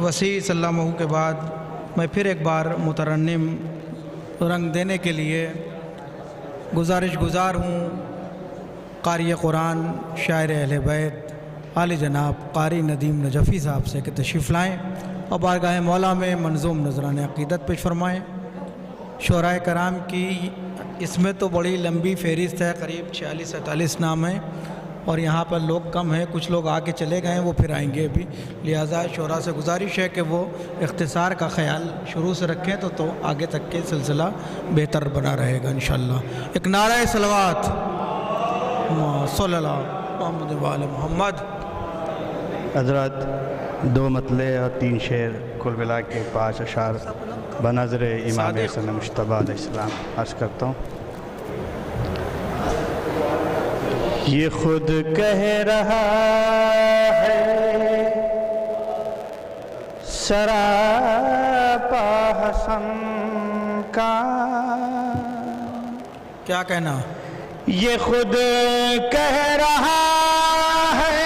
وسیع صلی اللہ علیہ وسلم کے بعد میں پھر ایک بار مترنم رنگ دینے کے لیے گزارش گزار ہوں قاری قرآن شاعر اہل بیت عالی جناب قاری ندیم نجفی صاحب سے کہ تشریف لائیں اور بارگاہ مولا میں منظوم نذرانِ عقیدت پیش فرمائیں۔ شعراء کرام کی اس میں تو بڑی لمبی فہرست ہے، قریب 46-47 نام ہیں، اور یہاں پر لوگ کم ہیں، کچھ لوگ آ کے چلے گئے ہیں، وہ پھر آئیں گے بھی، لہٰذا شعراء سے گزارش ہے کہ وہ اختصار کا خیال شروع سے رکھیں تو آگے تک کے سلسلہ بہتر بنا رہے گا انشاءاللہ۔ ایک نعرہ صلوات صلی اللہ محمد وآل محمد۔ حضرات 2 مطلع اور 3 شعر کل ملا کے 5 اشعار بنظر امام حسن مجتبیٰ علیہ السلام عرض کرتا ہوں۔ یہ خود کہہ رہا ہے سراپا حسن کا، کیا کہنا؟ یہ خود کہہ رہا ہے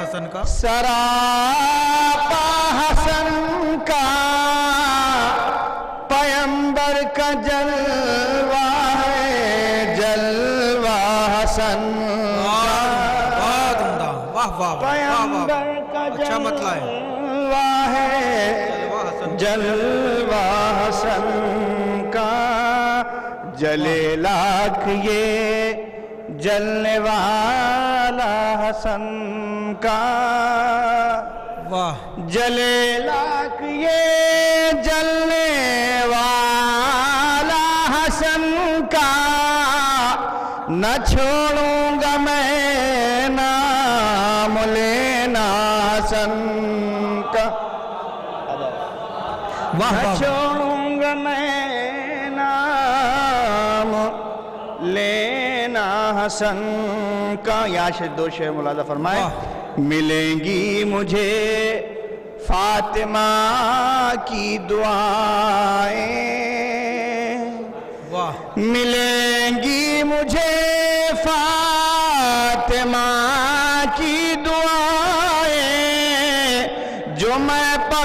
حسن کا، سراپا حسن کا، پیمبر کا جلوہ ہے جلوہ حسن کا، پیمبر کا جلوہ ہے جلوہ حسن کا، جلے لاکھ یہ جلنے والا حسن کا، جلے لاکھ یہ جلنے والا حسن کا، نہ چھوڑوں گا میں نام لینا حسن کا، نہ چھوڑوں گا میں نام لینا حسن کا۔ یا شاید 2 شعر ملاحظہ فرمائے۔ ملیں گی مجھے فاطمہ کی دعائیں، ملیں گی مجھے فاطمہ کی دعائیں،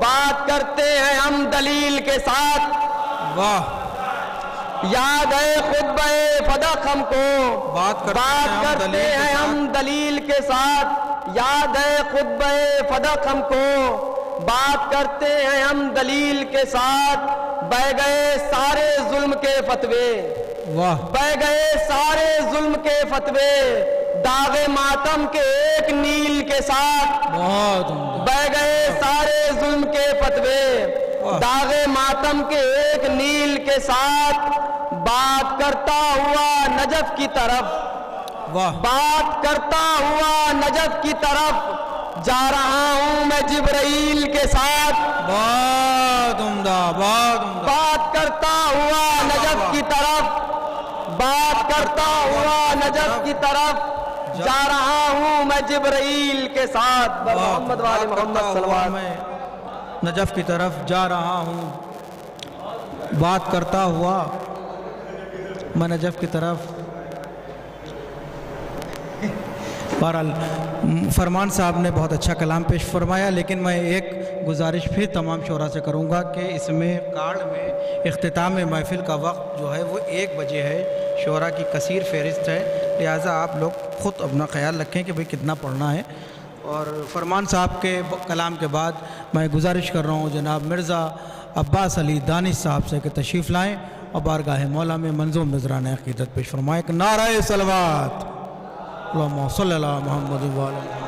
بات کرتے ہیں ہم دلیل کے ساتھ. واہ. یاد ہے خطبہ فدق ہم کو, بات کرتے ہیں ہم دلیل کے ساتھ. یاد ہے خطبہ فدق ہم کو, بات کرتے ہیں ہم دلیل کے ساتھ. بہ گئے سارے ظلم کے فتوے, بہ گئے سارے ظلم کے فتوے, داغ ماتم کے ایک نیل کے ساتھ. بہ گئے سارے ظلم کے فتوے, داغ ماتم کے ایک نیل کے ساتھ. بات کرتا ہوا نجف کی طرف, بات کرتا ہوا نجف کی طرف, جا رہا ہوں میں جبرائیل کے ساتھ. بہت عمدہ, بہت عمدہ. بات کرتا ہوا نجف کی طرف, بات کرتا ہوا نجف کی طرف, جا رہا ہوں میں جبرائیل کے ساتھ. محمد والے محمد صلوات. میں نجف کی طرف جا رہا ہوں, بات کرتا ہوا میں نجف کی طرف. بہرحال فرمان صاحب نے بہت اچھا کلام پیش فرمایا, لیکن میں ایک گزارش پھر تمام شعراء سے کروں گا کہ اس میں کارڈ میں اختتام محفل کا وقت جو ہے وہ 1 بجے ہے. شعراء کی کثیر فہرست ہے, لہٰذا آپ لوگ خود اپنا خیال رکھیں کہ بھئی کتنا پڑھنا ہے. اور فرمان صاحب کے کلام کے بعد میں گزارش کر رہا ہوں جناب مرزا عباس علی دانش صاحب سے کہ تشریف لائیں اور بارگاہ مولا میں منظوم نذرانہ عقیدت پیش فرمائیں. کہ نعرہ صلوات, اللہم صلی اللہ محمد وعلی محمد.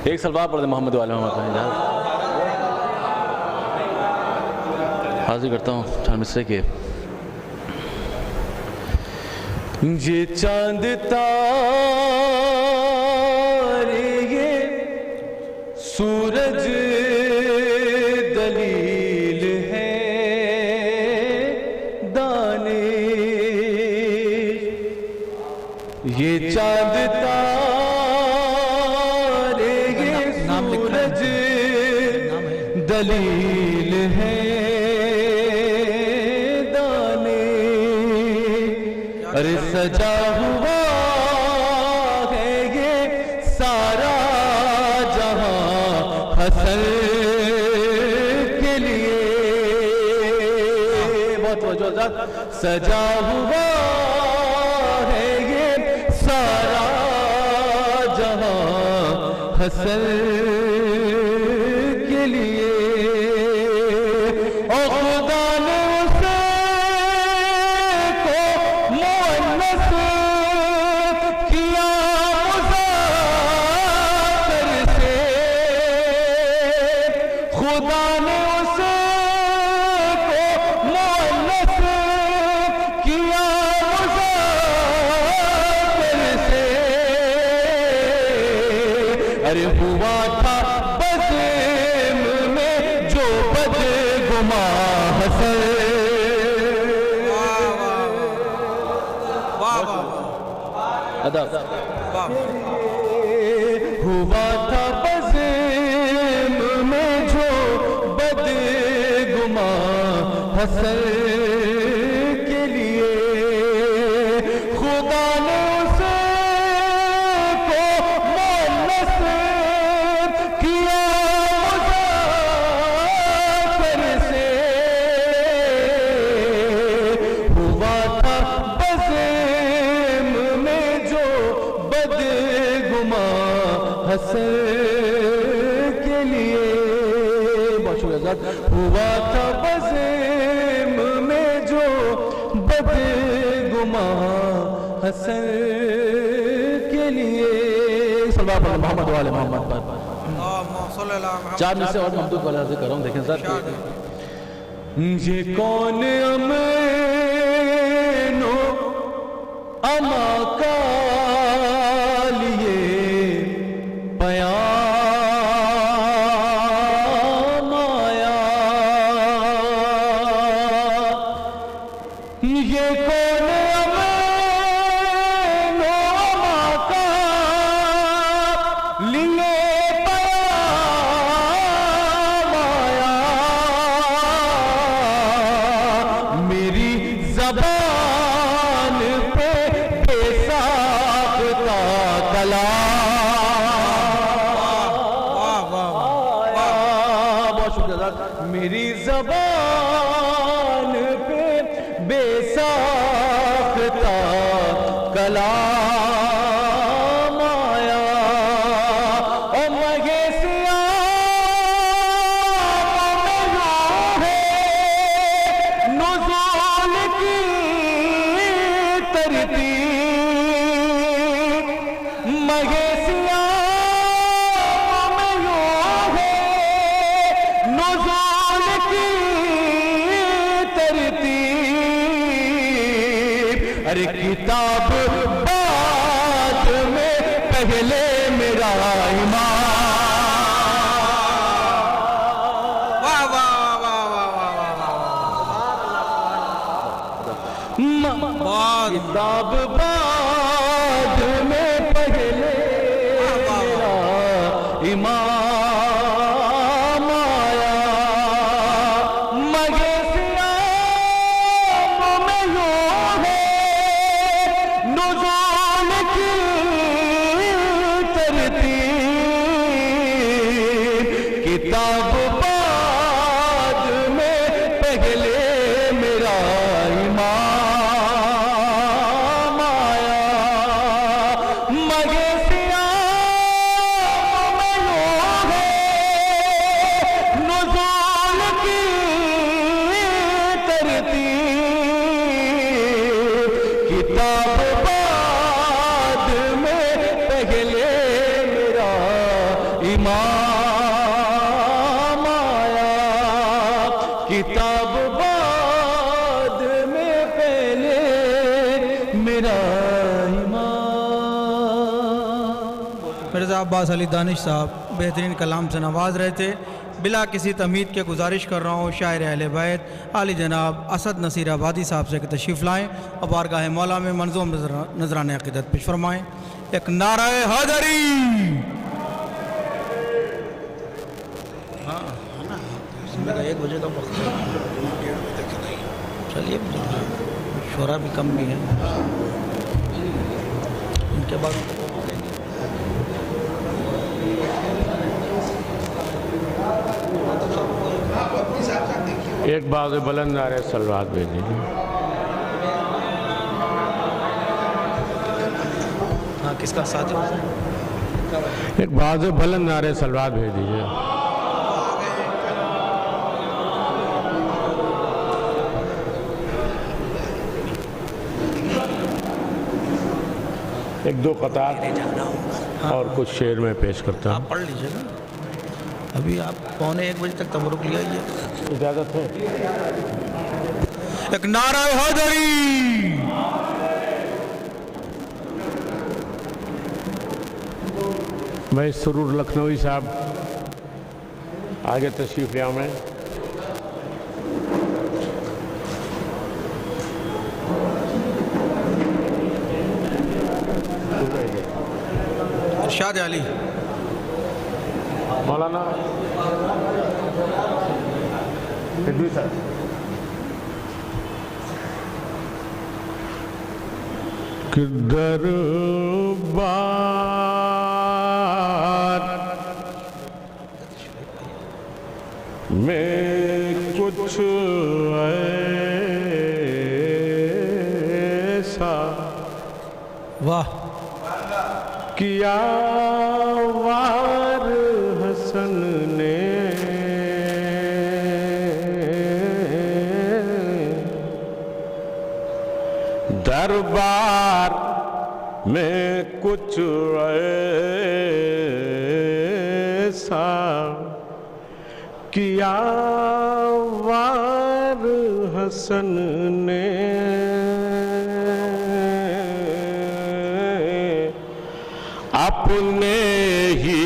ایک سلوات پڑھ دیں محمد وعلی محمد. حاضر کرتا ہوں چاند مصرے کے. یہ چاند تارے یہ سورج دلیل ہے دانے, یہ چاند تارے یہ سورج دلیل ہے دانے. ارے سجا ہوا ہے یہ سارا جہاں حسن کے لیے. بہت توجہ, سجا ہوا ہے یہ سارا جہاں حسن کے لیے. اور خدا نے اسے کو مؤنث کیا مذکر سے, خدا نے اسے کو مؤنث کیا مذکر سے. ارے ہوا تھا بزم میں جو بدگماں حسن. ہوا تھا بزم میں جو بدگماں حسن کے لیے. خدا نے اسے کو مؤنث کیا مذکر سے. ہوا تھا بزم میں جو بدگماں حسن کے لیے. بہت شکریہ. ہوا تھا بزم میں جو بدگماں حسن کے لیے. صلی اللہ علیہ محمد وعلی محمد. چار میں سے اور محمد والا ذکر کروں. دیکھیں سر, یہ کون امین و اما کا لیے پیام آیا. یہ کون امین و اما کا لیے پیام آیا. میری زبان پہ بے ساختہ کلام میری زبان پہ بے ساختہ کلام آیا اور مگے نزول کی ترتیب مگے نزول کی ترتیب ارے کتاب بعد میں پہلے میرا ایمان کتاب بعد میں پہلے میرا امام آیا مگے سیام میں یوں ہے نزول کی ترتیب کتاب بعد میں پہلے میرا امام کتاب بعد میں پہلے میرا امام مرزا عباس علی دانش صاحب بہترین کلام سے نواز رہے تھے. بلا کسی تمہید کے گزارش کر رہا ہوں شاعر اہل بیت عالی جناب اسد نصیر آبادی صاحب سے کہ تشریف لائیں اور بارگاہ مولا میں منظوم نذرانہ عقیدت پیش فرمائیں. ایک نعرہ حیدری. ایک بجے کا وقت چلیے شعرا بھی کم بھی ہیں ان کے بعد ایک باغ بلند نعرہ سلوات بھیج دیجیے. ہاں کس کا ساتھ ایک باغ بلند نعرہ سلوات بھیج دیجیے. ایک دو قطعات اور کچھ شعر میں پیش کرتا ہوں. آپ پڑھ لیجیے گا. ابھی آپ 1:15 بجے تک تبرک لے آئیے. اجازت ہے. ایک نعرہ حیدری. میں سرور لکھنوی صاحب آگے تشریف لے آؤں. ارشاد علی. مولانا صاحب کدھر بات میں کچھ ایسا واہ کیا وار حسن نے دربار میں کچھ ایسا کیا وار حسن نے اپنے ہی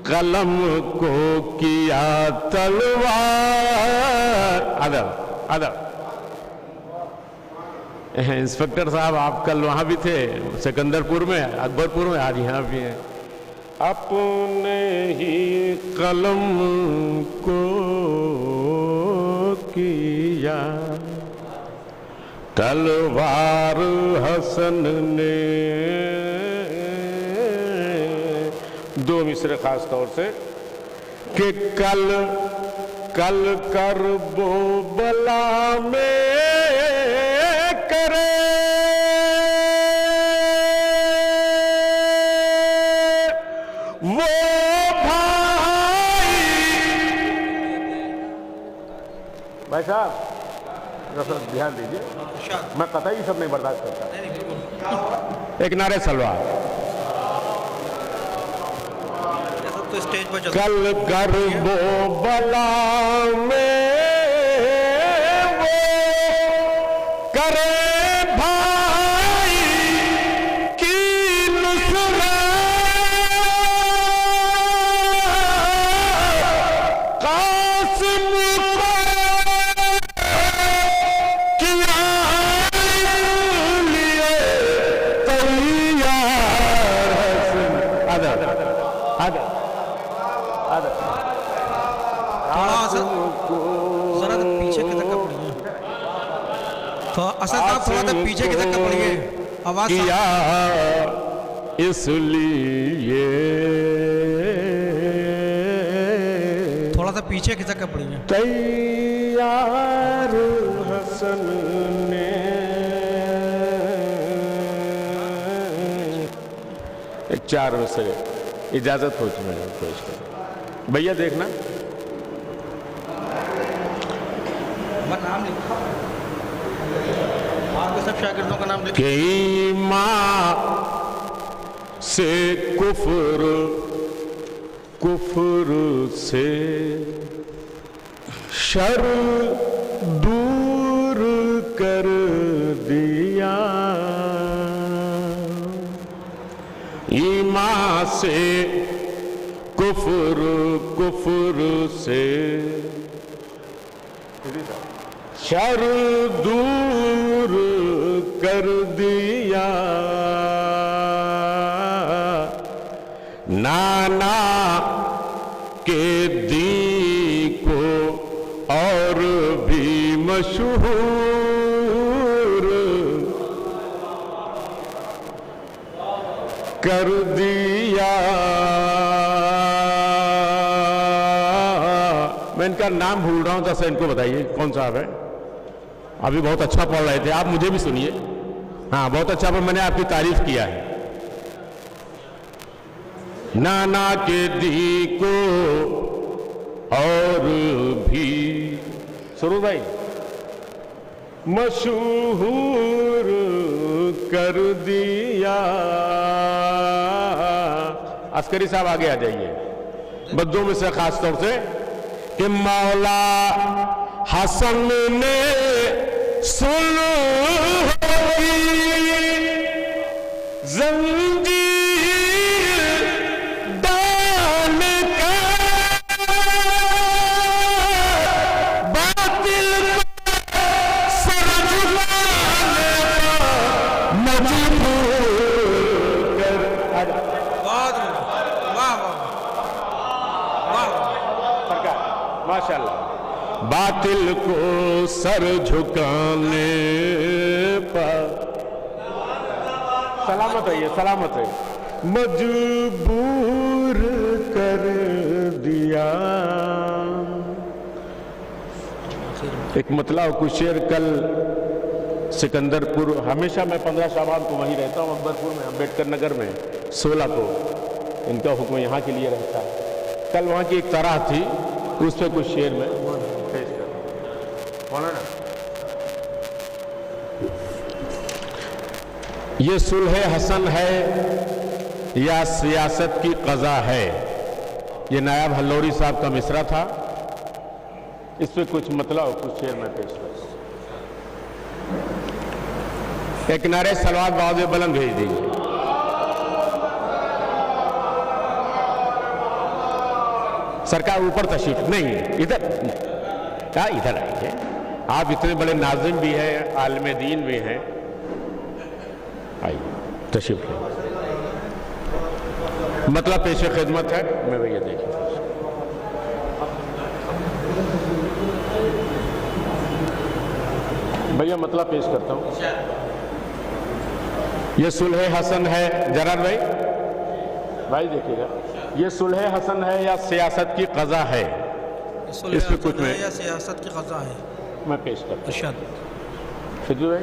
قلم کو کیا تلوار. ادب ادب. انسپکٹر صاحب آپ کل وہاں بھی تھے سکندرپور میں اکبرپور میں آج یہاں بھی ہیں. اپنے ہی قلم کو کیا تلوار حسن نے. دو مصرے خاص طور سے کہ کل کل کرب و بلا میں کرے وہ بھائی صاحب دھیان دیجیے، میں قطعی سب نہیں برداشت کرتا. ایک نعرہ سلوات. کل کرب و بلا میں وہ کرے بھائی کی نصرت، قاسم پیچھے کی طرف پڑھیے، آواز کیا اس لیے تھوڑا سا پیچھے کی طرف پڑھیے. تیار حسن نے ایک 4 مصرے اجازت ہو چکی ہے پیش کر. بھیا دیکھنا نام لکھا آپ کو سب شاگردوں کا نام لکھا. کہ ایمان سے کفر سے شر دور کر دیا، ایمان سے کفر سے شر دور کر دیا، نانا کے دین کو اور بھی مشہور کر دیا. میں ان کا نام بھول رہا ہوں، جیسا ان کو بتائیے کون صاحب ہے. ابھی بہت اچھا پڑھ رہے تھے آپ، مجھے بھی سنیے. ہاں بہت اچھا پڑھ، میں نے آپ کی تعریف کیا ہے. نانا کے دین کو اور بھی سرور بھائی مشہور کر دیا. عسکری صاحب آگے آ جائیے. بدوں میں سے خاص طور سے کہ مولا حسن نے صلح کی زنجیر ڈال کر باطل سر جھکانے مجبور کر. ماشاءاللہ. باطل کو سر جھکانے پر سلامت رہیے، سلامت رہیے. مجبور کر دیا. ایک مطلع کچھ شعر کل سکندرپور، ہمیشہ میں 15 شعبان کو وہیں رہتا ہوں اکبرپور میں، امبیڈکر نگر میں. 16 کو ان کا حکم یہاں کے لیے رہتا ہے. کل وہاں کی ایک طرح تھی، اس پہ کچھ شعر میں پیش کر. مولانا یہ صلح حسن ہے یا سیاست کی قضا ہے؟ یہ نایاب ہلوری صاحب کا مصرع تھا. اس پہ کچھ مطلع کچھ شعر میں پیش کر. ایک نعرہ سلوات بآواز بلند بھیج دیجیے. سرکار اوپر تشریف نہیں، ادھر کیا ادھر آئیے. آپ اتنے بڑے ناظم بھی ہیں، عالم دین بھی ہیں. آئیے تشریف لیں. مطلب پیش خدمت ہے. میں بھیا دیکھیں بھیا مطلب پیش کرتا ہوں. یہ صلح حسن ہے. جرار بھائی دیکھیے گا. یہ صلح حسن ہے یا سیاست کی قضا ہے؟ اس پہ کچھ میں یا سیاست کی قضا ہے؟ میں پیش کرتا ہوں. ارشاد. فضول ہے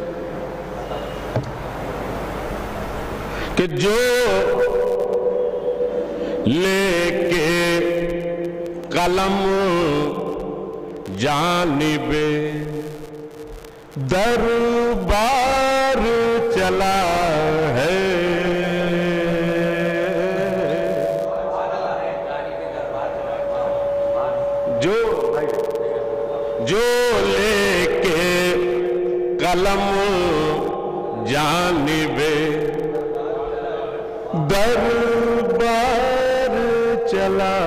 کہ جو لے کے قلم جانب دربار چلا ہے، جو لے کے قلم جانب دربار چلا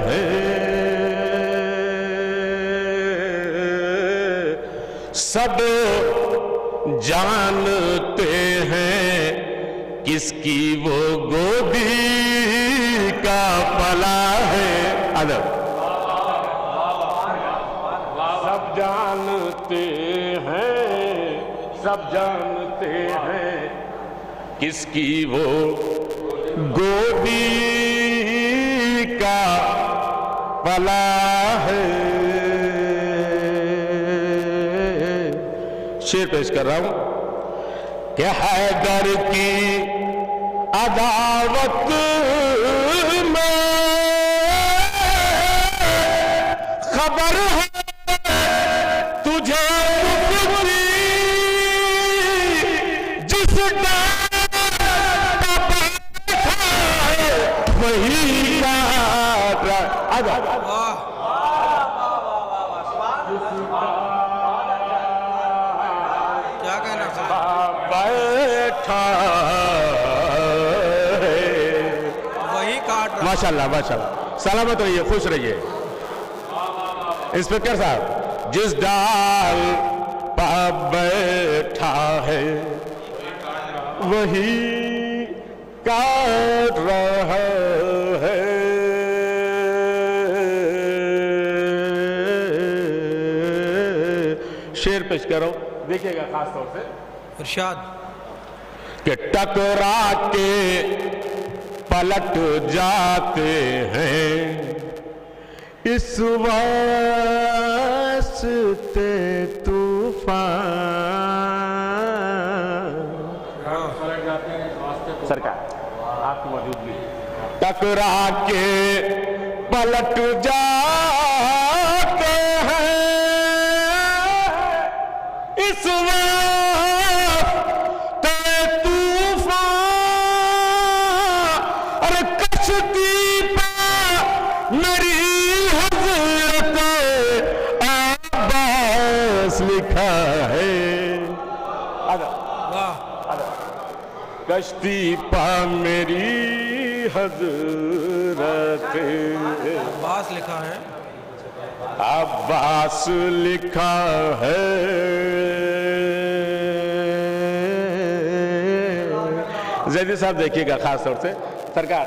ہے، سب جانتے ہیں کس کی وہ گودی کا پلا ہے. ادب. سب جانتے ہیں، سب جانتے ہیں کس کی وہ گودی کا پلا ہے. شعر پیش کر رہا ہوں کہ حیدر کی عداوت میں خبر ہے تجھے جس وہی کیا کہنا بیٹھا وہی کاٹ رہا. ماشاء اللہ ماشاء اللہ. سلامت رہیے، خوش رہیے. انسپیکٹر صاحب، جس ڈال پر بیٹھا ہے وہی کاٹ رہا ہے. شعر پیش کر رہا ہوں، دیکھیے گا خاص طور سے. ارشاد. کہ ٹکرا کے پلٹ جاتے ہیں اس واسطے طوفان. سرکار آپ کی موجودگی. ٹکرا کے پلٹ جاتے ہیں اس واسطے طوفان. اور کشتی پہ میری حضرت عباس لکھا ہے. کشتی پہ میری حضرت عباس لکھا ہے. عباس لکھا ہے. زیدی صاحب دیکھیے گا خاص طور سے. سرکار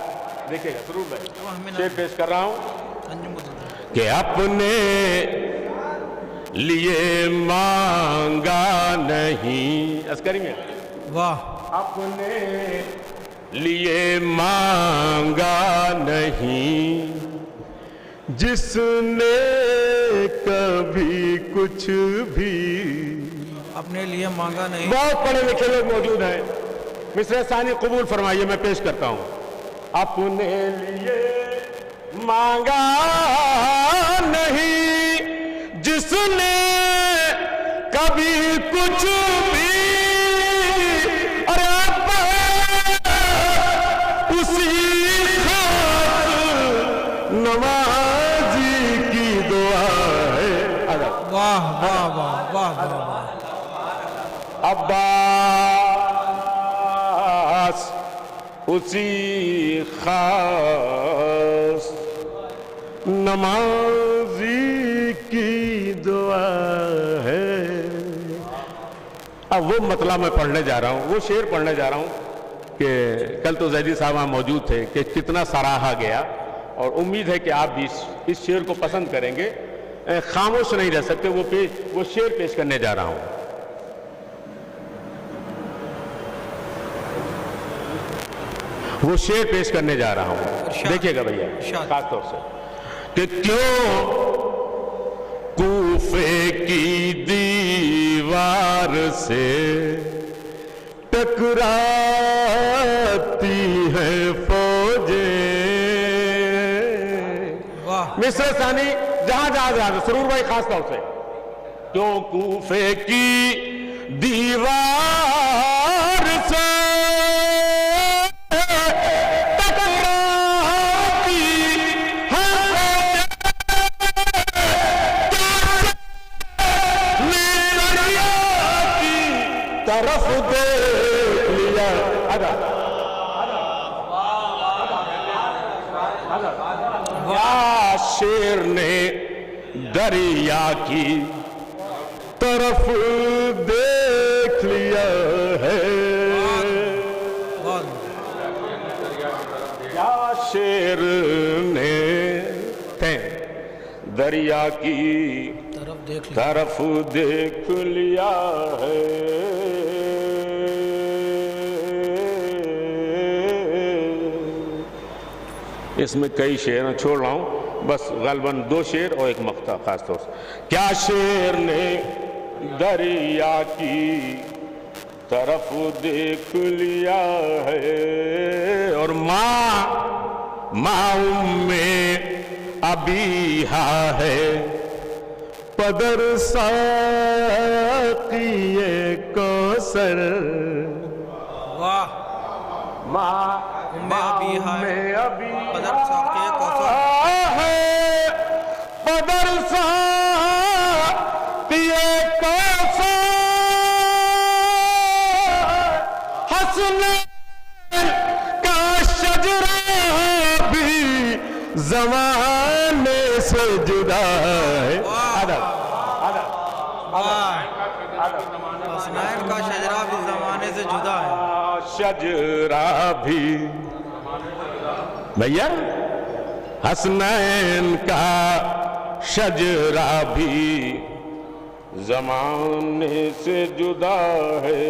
دیکھیے گا. سرور بھائی شعر پیش کر رہا ہوں کہ اپنے لیے مانگا نہیں. عسکری میں واہ. اپنے لیے مانگا نہیں جس نے کبھی کچھ بھی اپنے لیے مانگا نہیں. بہت پڑھے لکھے لوگ موجود ہیں. مصرع ثانی قبول فرمائیے، میں پیش کرتا ہوں. اپنے لیے مانگا نہیں جس نے کبھی کچھ بھی، اور اسی خاطر نوازی کی دعا ہے. واہ واہ واہ واہ واہ. عباس اسی خاص نمازی کی دعا ہے. اب وہ مطلب میں پڑھنے جا رہا ہوں، وہ شعر پڑھنے جا رہا ہوں کہ کل تو زیدی صاحب وہاں موجود تھے کہ کتنا سراہا گیا، اور امید ہے کہ آپ بھی اس شعر کو پسند کریں گے. خاموش نہیں رہ سکتے. وہ شعر پیش کرنے جا رہا ہوں. وہ شعر پیش کرنے جا رہا ہوں. دیکھیے گا بھیا خاص طور سے کہ کیوں کوفے کی دیوار سے ٹکراتی ہے فوجیں. مصر ثانی جہاں جہاں سرور بھائی خاص طور سے. کیوں کوفے کی دیوار سے ٹکراتی ہے دریا کی طرف دیکھ لیا. شیر نے دریا کی طرف دیکھ لیا ہے. کیا شیر نے دریا کی طرف دیکھ لیا ہے. اس میں کئی شعر چھوڑ رہا ہوں، بس غالباً 2 شعر اور ایک مقطع خاص طور سے. کیا شیر نے دریا کی طرف دیکھ لیا ہے. اور ماں میں ابیہا ہے پدر ساقی کوثر. واہ. ماں میں ابھی پدر ساقی کوثر ہے پدر ساقی کوثر. حسنین کا شجرہ بھی زمانے سے جدا ہے. حسنین کا شجرہ بھی زمانے سے جدا ہے. شجرہ بھی بھیا حسنین کا شجرہ بھی زمانے سے جدا ہے.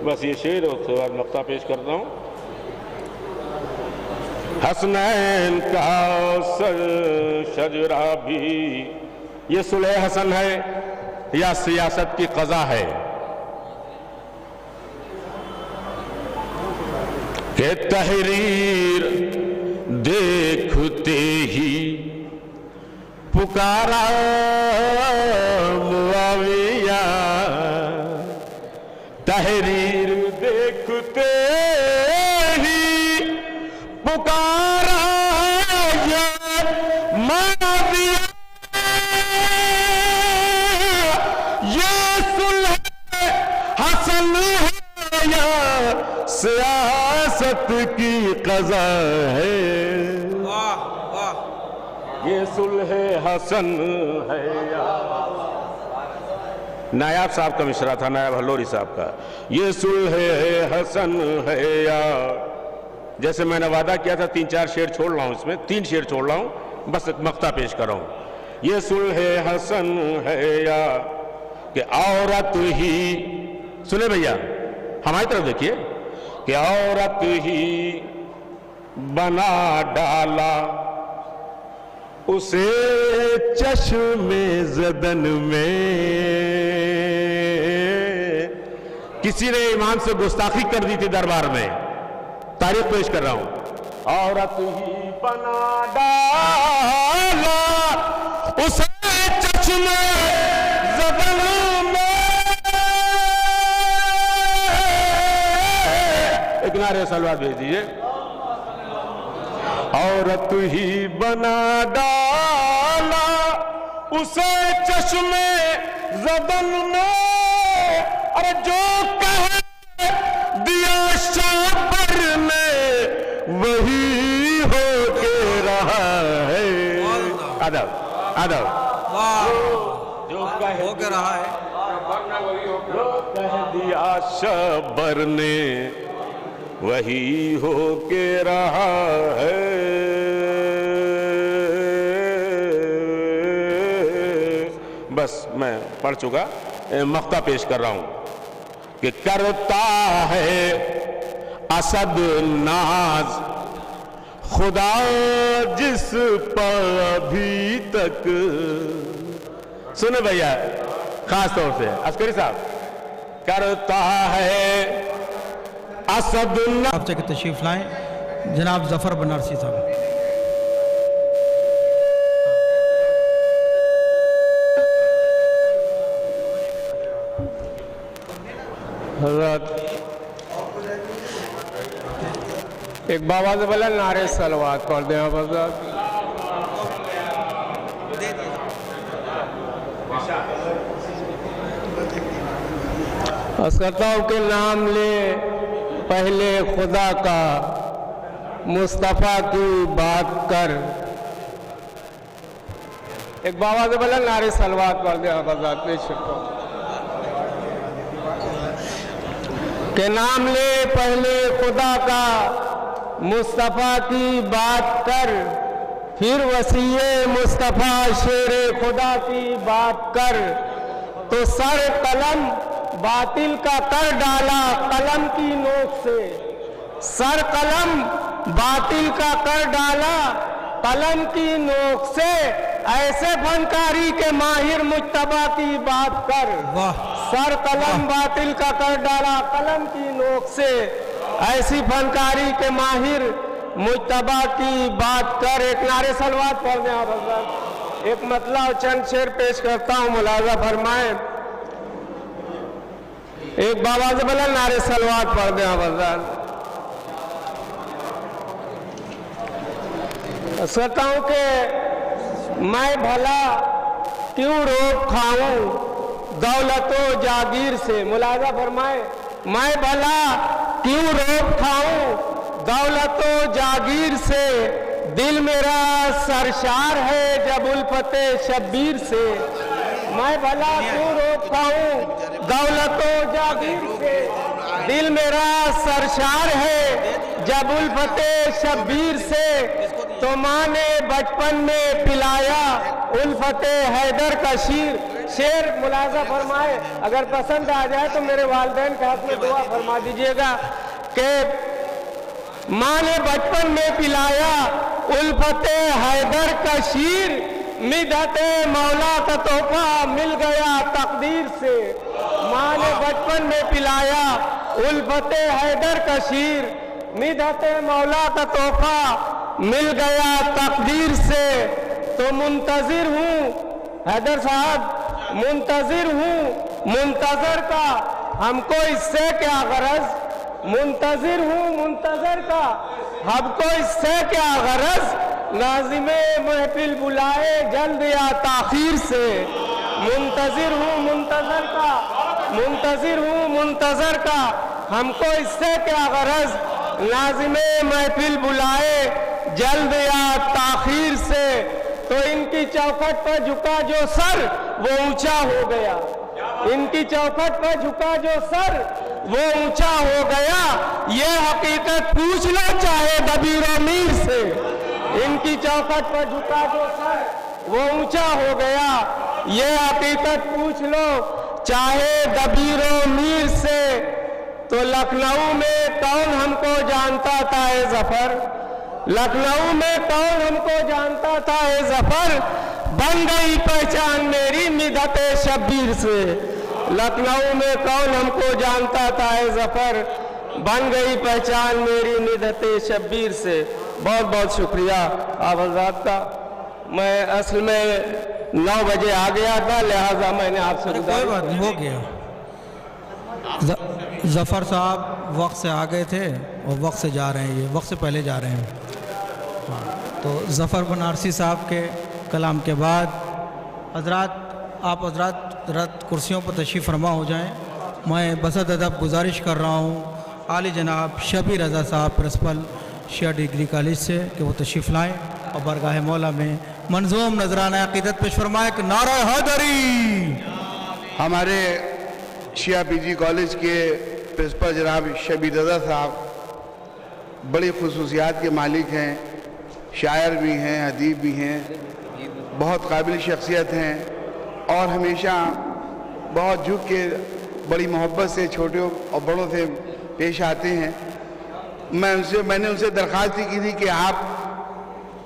بس یہ شعر اور اس کے بعد مقطع پیش کرتا ہوں. حسنین کا شجرہ بھی، یہ صلح حسن ہے یا سیاست کی قضا ہے کہ تحریر دیکھتے ہی پکارا معاویہ. تحریر دیکھتے ہی پکارا یا معاویہ. یہ صلح حسن ہے یا سیاست کی قضا ہے. یہ صلح حسن ہے یا نائب صاحب کا مشرا تھا، نائب ہلوری صاحب کا. یہ صلح حسن ہے یا، جیسے میں نے وعدہ کیا تھا 3-4 شعر چھوڑ رہا ہوں، اس میں 3 شعر چھوڑ رہا ہوں، بس ایک مقطع پیش کر رہا ہوں. یہ صلح حسن ہے یا کہ عورت ہی، سنیں بھیا ہماری طرف دیکھیے، کہ عورت ہی بنا ڈالا اسے چشم زدن میں. کسی نے امام سے گستاخی کر دی تھی دربار میں، تاریخ پیش کر رہا ہوں. عورت ہی بنا ڈالا اسے چشم زدن میں. ایک نعرے سلوات بھیج دیجئے. عورت ہی بنا ڈالا اسے چشم زدن میں. اور جو کہہ دیا شابر نے وہی ہو کے رہا ہے. ادب ادب. جو ہو کے رہا ہے. جو کہہ دیا شابر نے وہی ہو کے رہا ہے. بس میں پڑھ چکا، مقطع پیش کر رہا ہوں کہ کرتا ہے اسد ناز خدا جس پر ابھی تک سنو بھیا خاص طور سے عسکری صاحب کرتا ہے اسد آپ سے تشریف لائیں جناب ظفر بنارسی صاحب. حضرت ایک بابا سے بولا نعرے صلوات پڑھ دیں آپ حضرت. اسکتاؤں کے نام لے پہلے خدا کا مصطفیٰ کی بات کر. ایک بابا سے بولا نعرے صلوات پڑھ دیں آپ حضرت. بے شکر کہ نام لے پہلے خدا کا مصطفیٰ کی بات کر پھر وسیع مصطفیٰ شیر خدا کی بات کر تو سر قلم باطل کا کر ڈالا قلم کی نوک سے. سر قلم باطل کا کر ڈالا قلم کی نوک سے ایسے فنکاری کے ماہر مجتبیٰ کی بات کر. سر قلم باطل کا کر ڈالا قلم کی نوک سے ایسی فنکاری کے ماہر مجتبیٰ کی بات کر. ایک نعرے صلوات پڑھ دیں آپ حضرت. ایک مطلع اور چند شعر پیش کرتا ہوں ملاحظہ فرمائیں. ایک بابا سے بولا نعرے صلوات پڑھ دیں آپ حضرت. سوچتا ہوں کہ میں بھلا کیوں روک کھاؤں دولت و جاگیر سے. ملاحظہ فرمائے میں بھلا کیوں روک کھاؤں دولت و جاگیر سے. دل میرا سرشار ہے جب الفت شبیر سے. میں بھلا کیوں روک کھاؤں دولت و جاگیر سے. دل میرا سرشار ہے جب الفت شبیر سے. تو ماں نے بچپن میں پلایا الفت حیدر کا شیر. شعر ملاحظہ فرمائے اگر پسند آ جائے تو میرے والدین کے ہاتھ میں دعا فرما دیجئے گا کہ ماں نے بچپن میں پلایا الفت حیدر کا شیر. مدحت مولا کا تحفہ مل گیا تقدیر سے. ماں نے بچپن میں پلایا الفت حیدر کا شیر. مدحت مولا کا تحفہ مل گیا تقدیر سے. تو منتظر ہوں حیدر صاحب منتظر ہوں منتظر کا ہم کو اس سے کیا غرض. منتظر ہوں منتظر کا ہم کو اس سے کیا غرض. ناظم محفل بلائے جلد یا تاخیر سے. منتظر ہوں منتظر کا منتظر ہوں منتظر کا ہم کو اس سے کیا غرض. ناظم محفل بلائے جلد یا تاخیر سے. تو ان کی چوکھٹ پر جھکا جو سر وہ اونچا ہو گیا. ان کی چوکھٹ پر جھکا جو سر وہ اونچا ہو گیا. یہ حقیقت پوچھنا چاہے دبیر و میر سے. ان کی چوکھٹ پر جھکا جو سر وہ اونچا ہو گیا. یہ حقیقت پوچھ لو چاہے دبیر و میر سے. تو لکھنؤ میں کون ہم کو جانتا تھا اے ظفر. لکھنؤ میں کون ہم کو جانتا تھا اے ظفر. بن گئی پہچان میری مدحت شبیر سے. لکھنؤ میں کون ہم کو جانتا تھا اے ظفر. بن گئی پہچان میری مدحت شبیر سے. بہت بہت شکریہ آپ حضرات کا. میں اصل میں 9 بجے آ گیا تھا لہٰذا میں نے آپ سے کوئی بات نہیں ہو گیا. ظفر صاحب وقت سے آ گئے تھے اور وقت سے جا رہے ہیں. یہ وقت سے پہلے جا رہے ہیں. تو ظفر بنارسی صاحب کے کلام کے بعد آپ حضرات کرسیوں پر تشریف فرما ہو جائیں. میں بصد ادب گزارش کر رہا ہوں عالی جناب شبیر رضا صاحب پرنسپل شیعہ ڈگری کالج سے کہ وہ تشریف لائیں اور بارگاہ مولا میں منظوم نذرانہ عقیدت پیش فرمائیں کہ نعرہ حیدری. ہمارے شیعہ پی جی کالج کے پرنسپل جناب شبیر رضا صاحب بڑی خصوصیات کے مالک ہیں. شاعر بھی ہیں ادیب بھی ہیں بہت قابل شخصیت ہیں اور ہمیشہ بہت جھک کے بڑی محبت سے چھوٹوں اور بڑوں سے پیش آتے ہیں. میں نے ان سے درخواست کی تھی کہ آپ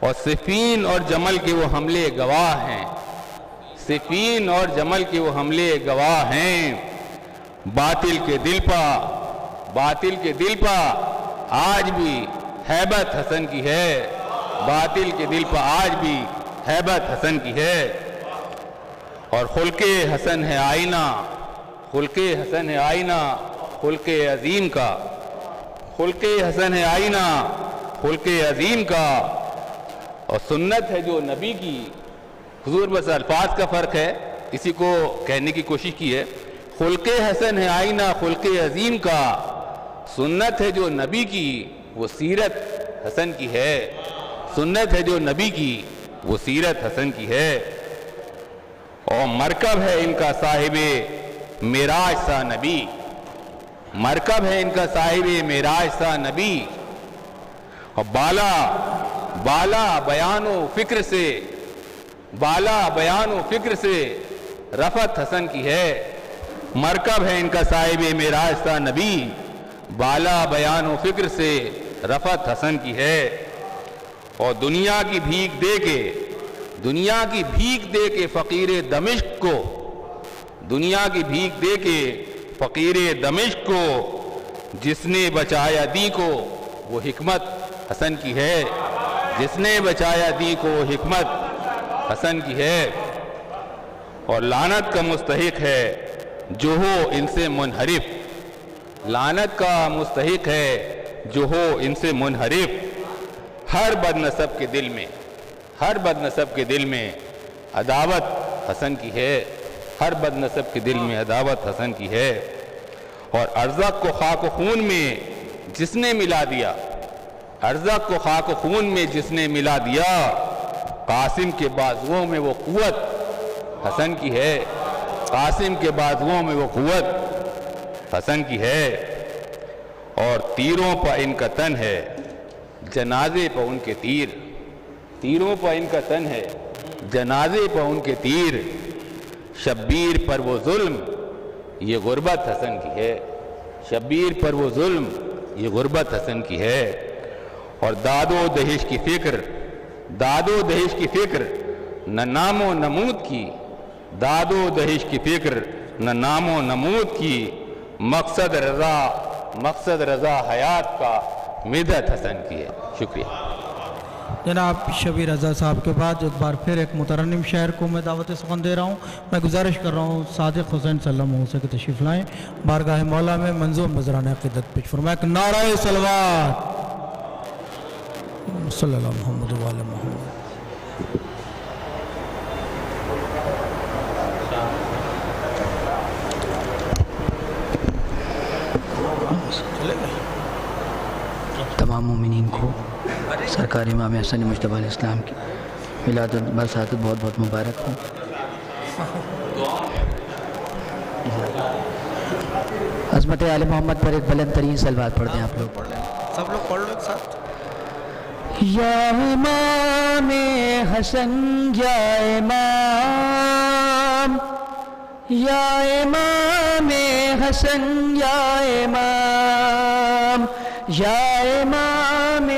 اور صفین اور جمل کے وہ حملے گواہ ہیں، صفین اور جمل کے وہ حملے گواہ ہیں، باطل کے دل پہ آج بھی ہیبت حسن کی ہے، باطل کے دل پہ آج بھی ہیبت حسن کی ہے۔ اور خلق حسن ہے آئینہ، خلق حسن ہے آئینہ خلق عظیم کا، خلق حسن ہے آئینہ خلق عظیم کا، اور سنت ہے جو نبی کی۔ حضور بس الفاظ کا فرق ہے، اسی کو کہنے کی کوشش کی ہے۔ خلق حسن ہے آئینہ خلق عظیم کا، سنت ہے جو نبی کی وہ سیرت حسن کی ہے، سنت ہے جو نبی کی وہ سیرت حسن کی ہے۔ اور مرکب ہے ان کا صاحب معراج سا نبی، مرکب ہے ان کا صاحب معراج سا نبی، اور بالا بیان و فکر سے رفعت حسن کی ہے۔ مرکب ہے ان کا صاحب معراج سا نبی، بالا بیان و فکر سے رفعت حسن کی ہے۔ اور دنیا کی بھیک دے کے فقیر دمشق کو، دنیا کی بھیک دے کے فقیر دمشق کو جس نے بچایا دی کو وہ حکمت حسن کی ہے، جس نے بچایا دی کو وہ حکمت حسن کی ہے۔ اور لعنت کا مستحق ہے جو ہو ان سے منحرف، لعنت کا مستحق ہے جو ہو ان سے منحرف۔ ہر بد نسب کے دل میں عداوت حسن کی ہے، ہر بد نسب کے دل میں عداوت حسن کی ہے۔ اور ارزق کو خاک و خون میں جس نے ملا دیا، ارزق کو خاک و خون میں جس نے ملا دیا، قاسم کے بازوؤں میں وہ قوت حسن کی ہے، قاسم کے بازوؤں میں وہ قوت حسن کی ہے۔ اور تیروں پر ان کا تن ہے، جنازے پر ان کے تیر، تیروں پر ان کا تن ہے، جنازے پر ان کے تیر، شبیر پر وہ ظلم یہ غربت حسن کی ہے، شبیر پر وہ ظلم یہ غربت حسن کی ہے۔ اور داد و دہش کی فکر نہ نام و نمود کی، داد و دہش کی فکر نہ نام و نمود کی، مقصد رضا حیات کا مدت حسن کی ہے۔ شکریہ جناب شبیر رضا صاحب کے بعد ایک بار پھر ایک مترنم شاعر کو میں دعوت سخن دے رہا ہوں۔ میں گزارش کر رہا ہوں صادق حسین صلی اللہ علیہ وسلم کے تشریف لائیں، بارگاہ مولا میں منظوم نذرانہ عقیدت پیش فرمائیں۔ ایک نعرہ صلوات صلی اللہ محمد و آل محمد۔ تمام مومنین کو سرکار امام حسن مجتبیٰ علیہ السلام کی میلاد برسات بہت بہت مبارک ہو۔ عظمت آل محمد پر ایک بلند ترین صلوات پڑھ دیں آپ لوگ، سب لوگ پڑھ لو ایک ساتھ۔ یا امام حسن یا امام، یا امام حسن یا امام، یا امام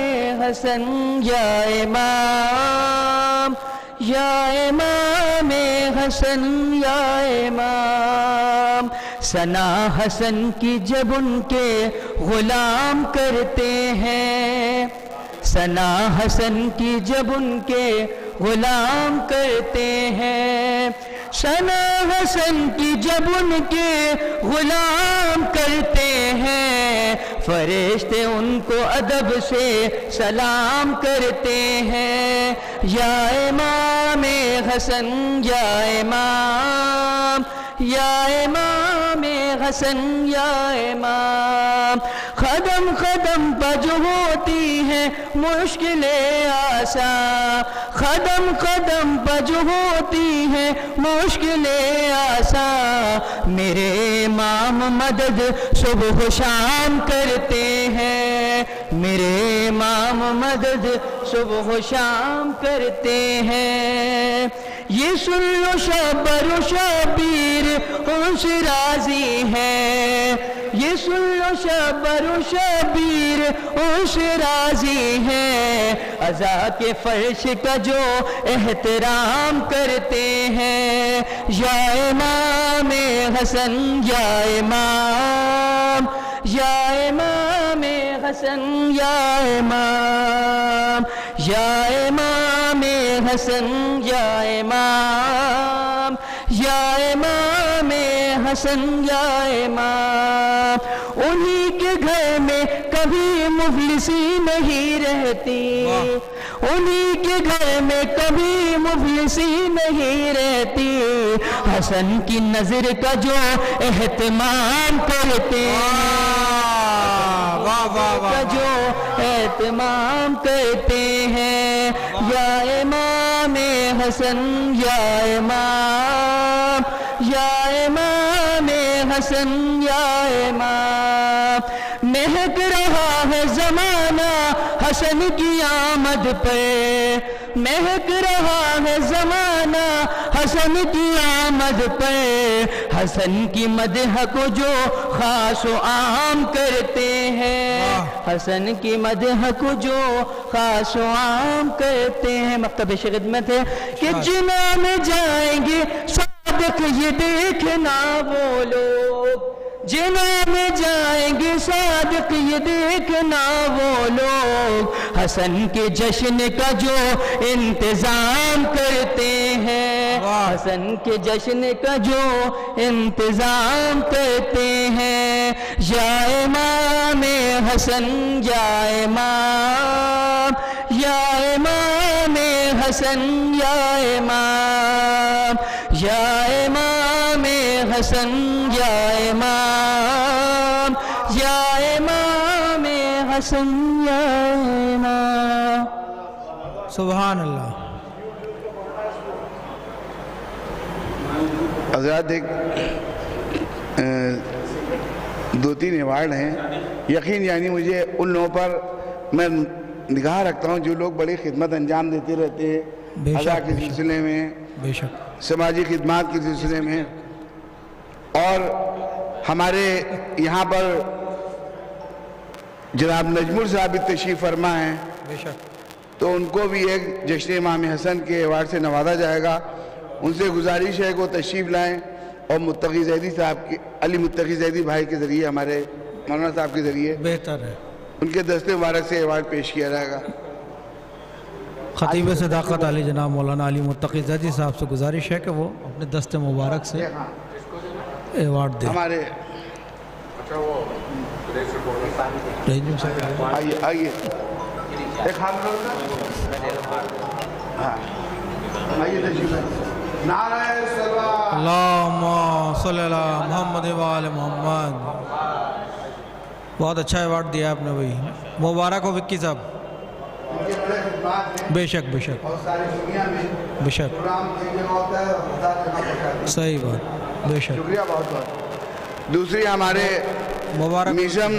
حسن یا امام، یا امام حسن یا امام۔ ثنا حسن کی جب ان کے غلام کرتے ہیں، ثنا حسن کی جب ان کے غلام کرتے ہیں، ثنا حسن کی جب ان کے غلام کرتے ہیں، فرشتے ان کو ادب سے سلام کرتے ہیں۔ یا امام حسن یا امام، یا امام حسن یا امام۔ قدم قدم پر جو ہوتی ہیں مشکلیں آسان، قدم قدم پر جو ہوتی ہیں مشکلیں آسان، میرے امام مدد صبح و شام کرتے ہیں، میرے امام مدد صبح و شام کرتے ہیں۔ یہ سن لو شبر و شبیر ہوش راضی ہے، یہ سن لو شبر و شبیر ہوش راضی ہے، عزا کے فرش کا جو احترام کرتے ہیں، یا امام حسن یا امام، یا امام حسن یا امام، یا امام حسن یا امام، یا امام حسن یا امام۔ انہی کے گھر میں کبھی مفلسی نہیں رہتی، انہی کے گھر میں کبھی مفلسی نہیں رہتی، حسن کی نظر کا جو اہتمام کرتے ہیں، کا جو اہتمام کرتے ہیں، یا امام حسن یا امام، یا امام حسن یا امام۔ مہک رہا ہے زمانہ حسن کی آمد پہ، مہک رہا ہے زمانہ حسن کی آمد پہ، حسن کی مدح کو جو خاص و عام کرتے ہیں، حسن کی مدح کو جو خاص و عام کرتے ہیں۔ مکتب خدمت ہے کہ جنہوں میں جائیں گے صادق یہ دیکھنا وہ لوگ، جنہوں میں جائیں گے صادق یہ دیکھنا وہ لوگ، حسن کے جشن کا جو انتظام کرتے ہیں، حسن کے جشن کا جو انتظام کرتے ہیں، یا امام حسن یا امام، یا امام حسن یا امام، یا امام حسن یا امام، یا امام حسن یا امام۔ سبحان اللہ۔ حضرات ایک دو تین ایوارڈ ہیں، یقین یعنی مجھے ان لوگوں پر میں نگاہ رکھتا ہوں جو لوگ بڑی خدمت انجام دیتے رہتے ہیں، ادا کے سلسلے میں، بے شک سماجی خدمات کے سلسلے میں، اور ہمارے یہاں پر جناب نجمل صاحب بھی تشریف فرما ہیں، بے شک، تو ان کو بھی ایک جشن امام حسن کے ایوارڈ سے نوازا جائے گا۔ ان سے گزارش ہے کہ وہ تشریف لائیں اور متقی زیدی صاحب کی، علی متقی زیدی بھائی کے ذریعے، ہمارے مولانا صاحب کے ذریعے بہتر ہے، ان کے دست مبارک سے ایوارڈ پیش کیا جائے گا۔ خطیب صداقت علی جناب مولانا علی متقی زیدی صاحب سے گزارش ہے کہ وہ اپنے دست مبارک سے ایوارڈ دیں۔ ہمارے آئیے آئیے ایک ہاتھ آئیے تشریف نعرہ صلوات اللہم صلی اللہ محمد وآل محمد۔ بہت اچھا ایوارڈ دیا آپ نے بھائی، مبارک ہو وکی صاحب۔ بے شک بے شک بے شک، صحیح بات، بے شک، شکریہ بہت بہت۔ دوسری ہمارے میزم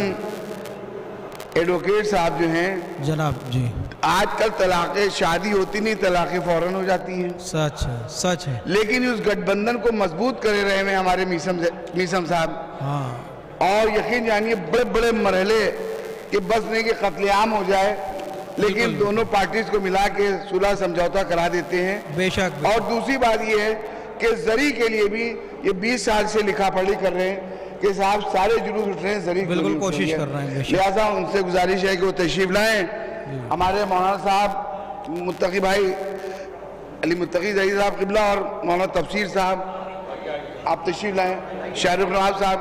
ایڈوکیٹ صاحب جو ہیں جناب جی، آج کل طلاقیں، شادی ہوتی نہیں، طلاقیں فوراً ہو جاتی ہیں، سچ ہے سچ ہے، لیکن اس گٹھ بندھن کو مضبوط کرے رہے ہیں ہمارے میزم صاحب، ہاں، اور یقین جانیے بڑے بڑے مرحلے کہ بس نہیں کہ قتل عام ہو جائے، لیکن دونوں پارٹیز کو ملا کے صلح سمجھوتا کرا دیتے ہیں۔ بے شک۔ اور دوسری بات یہ ہے کہ زری کے لیے بھی یہ 20 سال سے لکھا پڑھی کر رہے ہیں کہ صاحب سارے جلوس اٹھ رہے ہیں، زری بالکل کوشش کر رہے ہیں، لہٰذا ان سے گزارش ہے کہ وہ تشریف لائیں۔ ہمارے مولانا صاحب متقی بھائی علی متقی زیدی صاحب قبلہ اور مولانا تفسیر صاحب آپ تشریف لائیں، شاہ رخ نواب صاحب،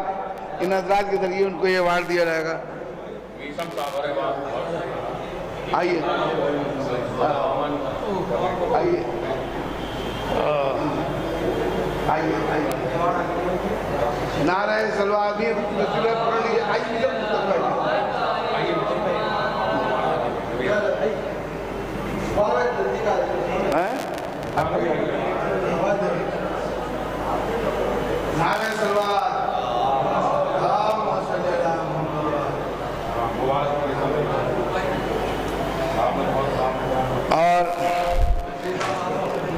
ان حضرات کے ذریعے ان کو یہ ایوارڈ دیا جائے گا۔ آئیے آئیے آئیے نعرہ صلوات بھی پڑھ لیجیے، آئیے نعرہ صلوات اور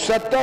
70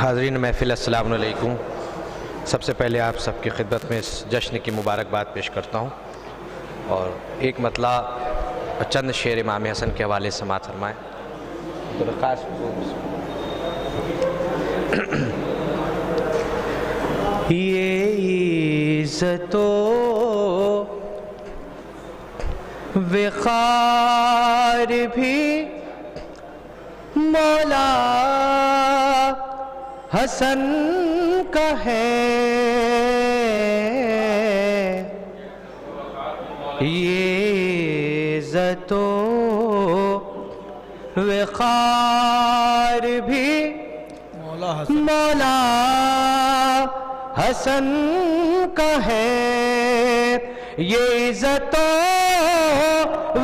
حاضرین محفل السلام علیکم. سب سے پہلے آپ سب کی خدمت میں اس جشن کی مبارکباد پیش کرتا ہوں اور ایک مطلع چند شعر امام حسن کے حوالے سے سماعت فرمائیں. یہ عزت و وقار بھی مولا حسن کا ہے، یہ عزت و وقار بھی مولا حسن کا ہے، یہ عزت و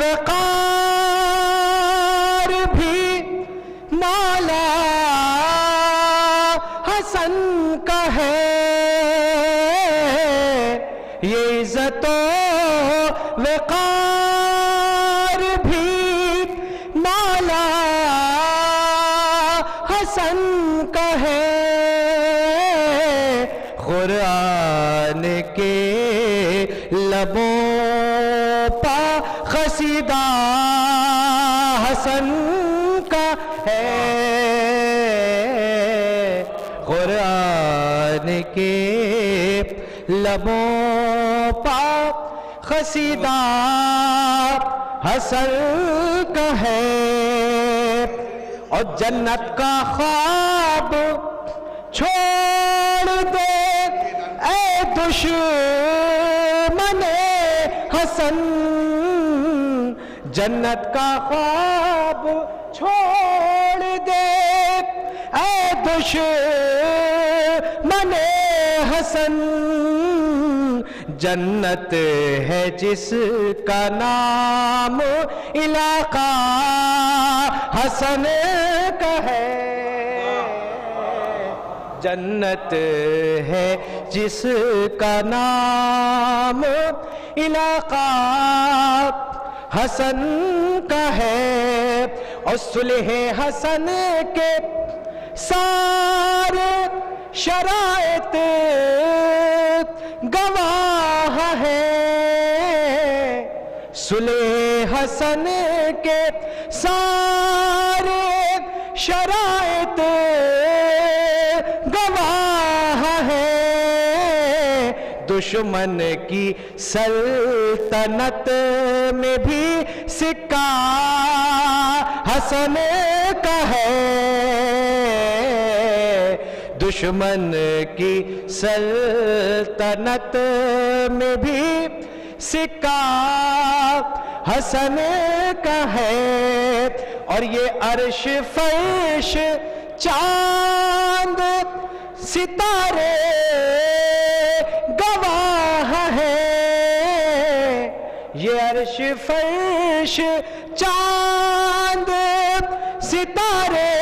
وقار بھی مولا حسن کا ہے، یہ عزت و وقار بھی مولا حسن کا ہے. قرآن کے لبوں پا قصیدہ حسن کا ہے، قرآن کے لبوں پا قصیدہ حسن کا ہے. اور جنت کا خواب چھوڑ دے اے دشمن حسن، جنت کا خواب چھوڑ دے اے دشمن حسن. جنت ہے جس کا نام علاقہ حسن کا ہے، جنت ہے جس کا نام علاقہ حسن کا ہے. اور صلح حسن کے سارے شرائط گواہ ہے، صلح حسن کے سارے شرائط گواہ ہے. دشمن کی سلطنت میں بھی سکہ حسن کا ہے، دشمن کی سلطنت میں بھی سکہ حسن کا ہے. اور یہ عرش فرش چاند ستارے گواہ ہے، یہ عرش فرش چاند ستارے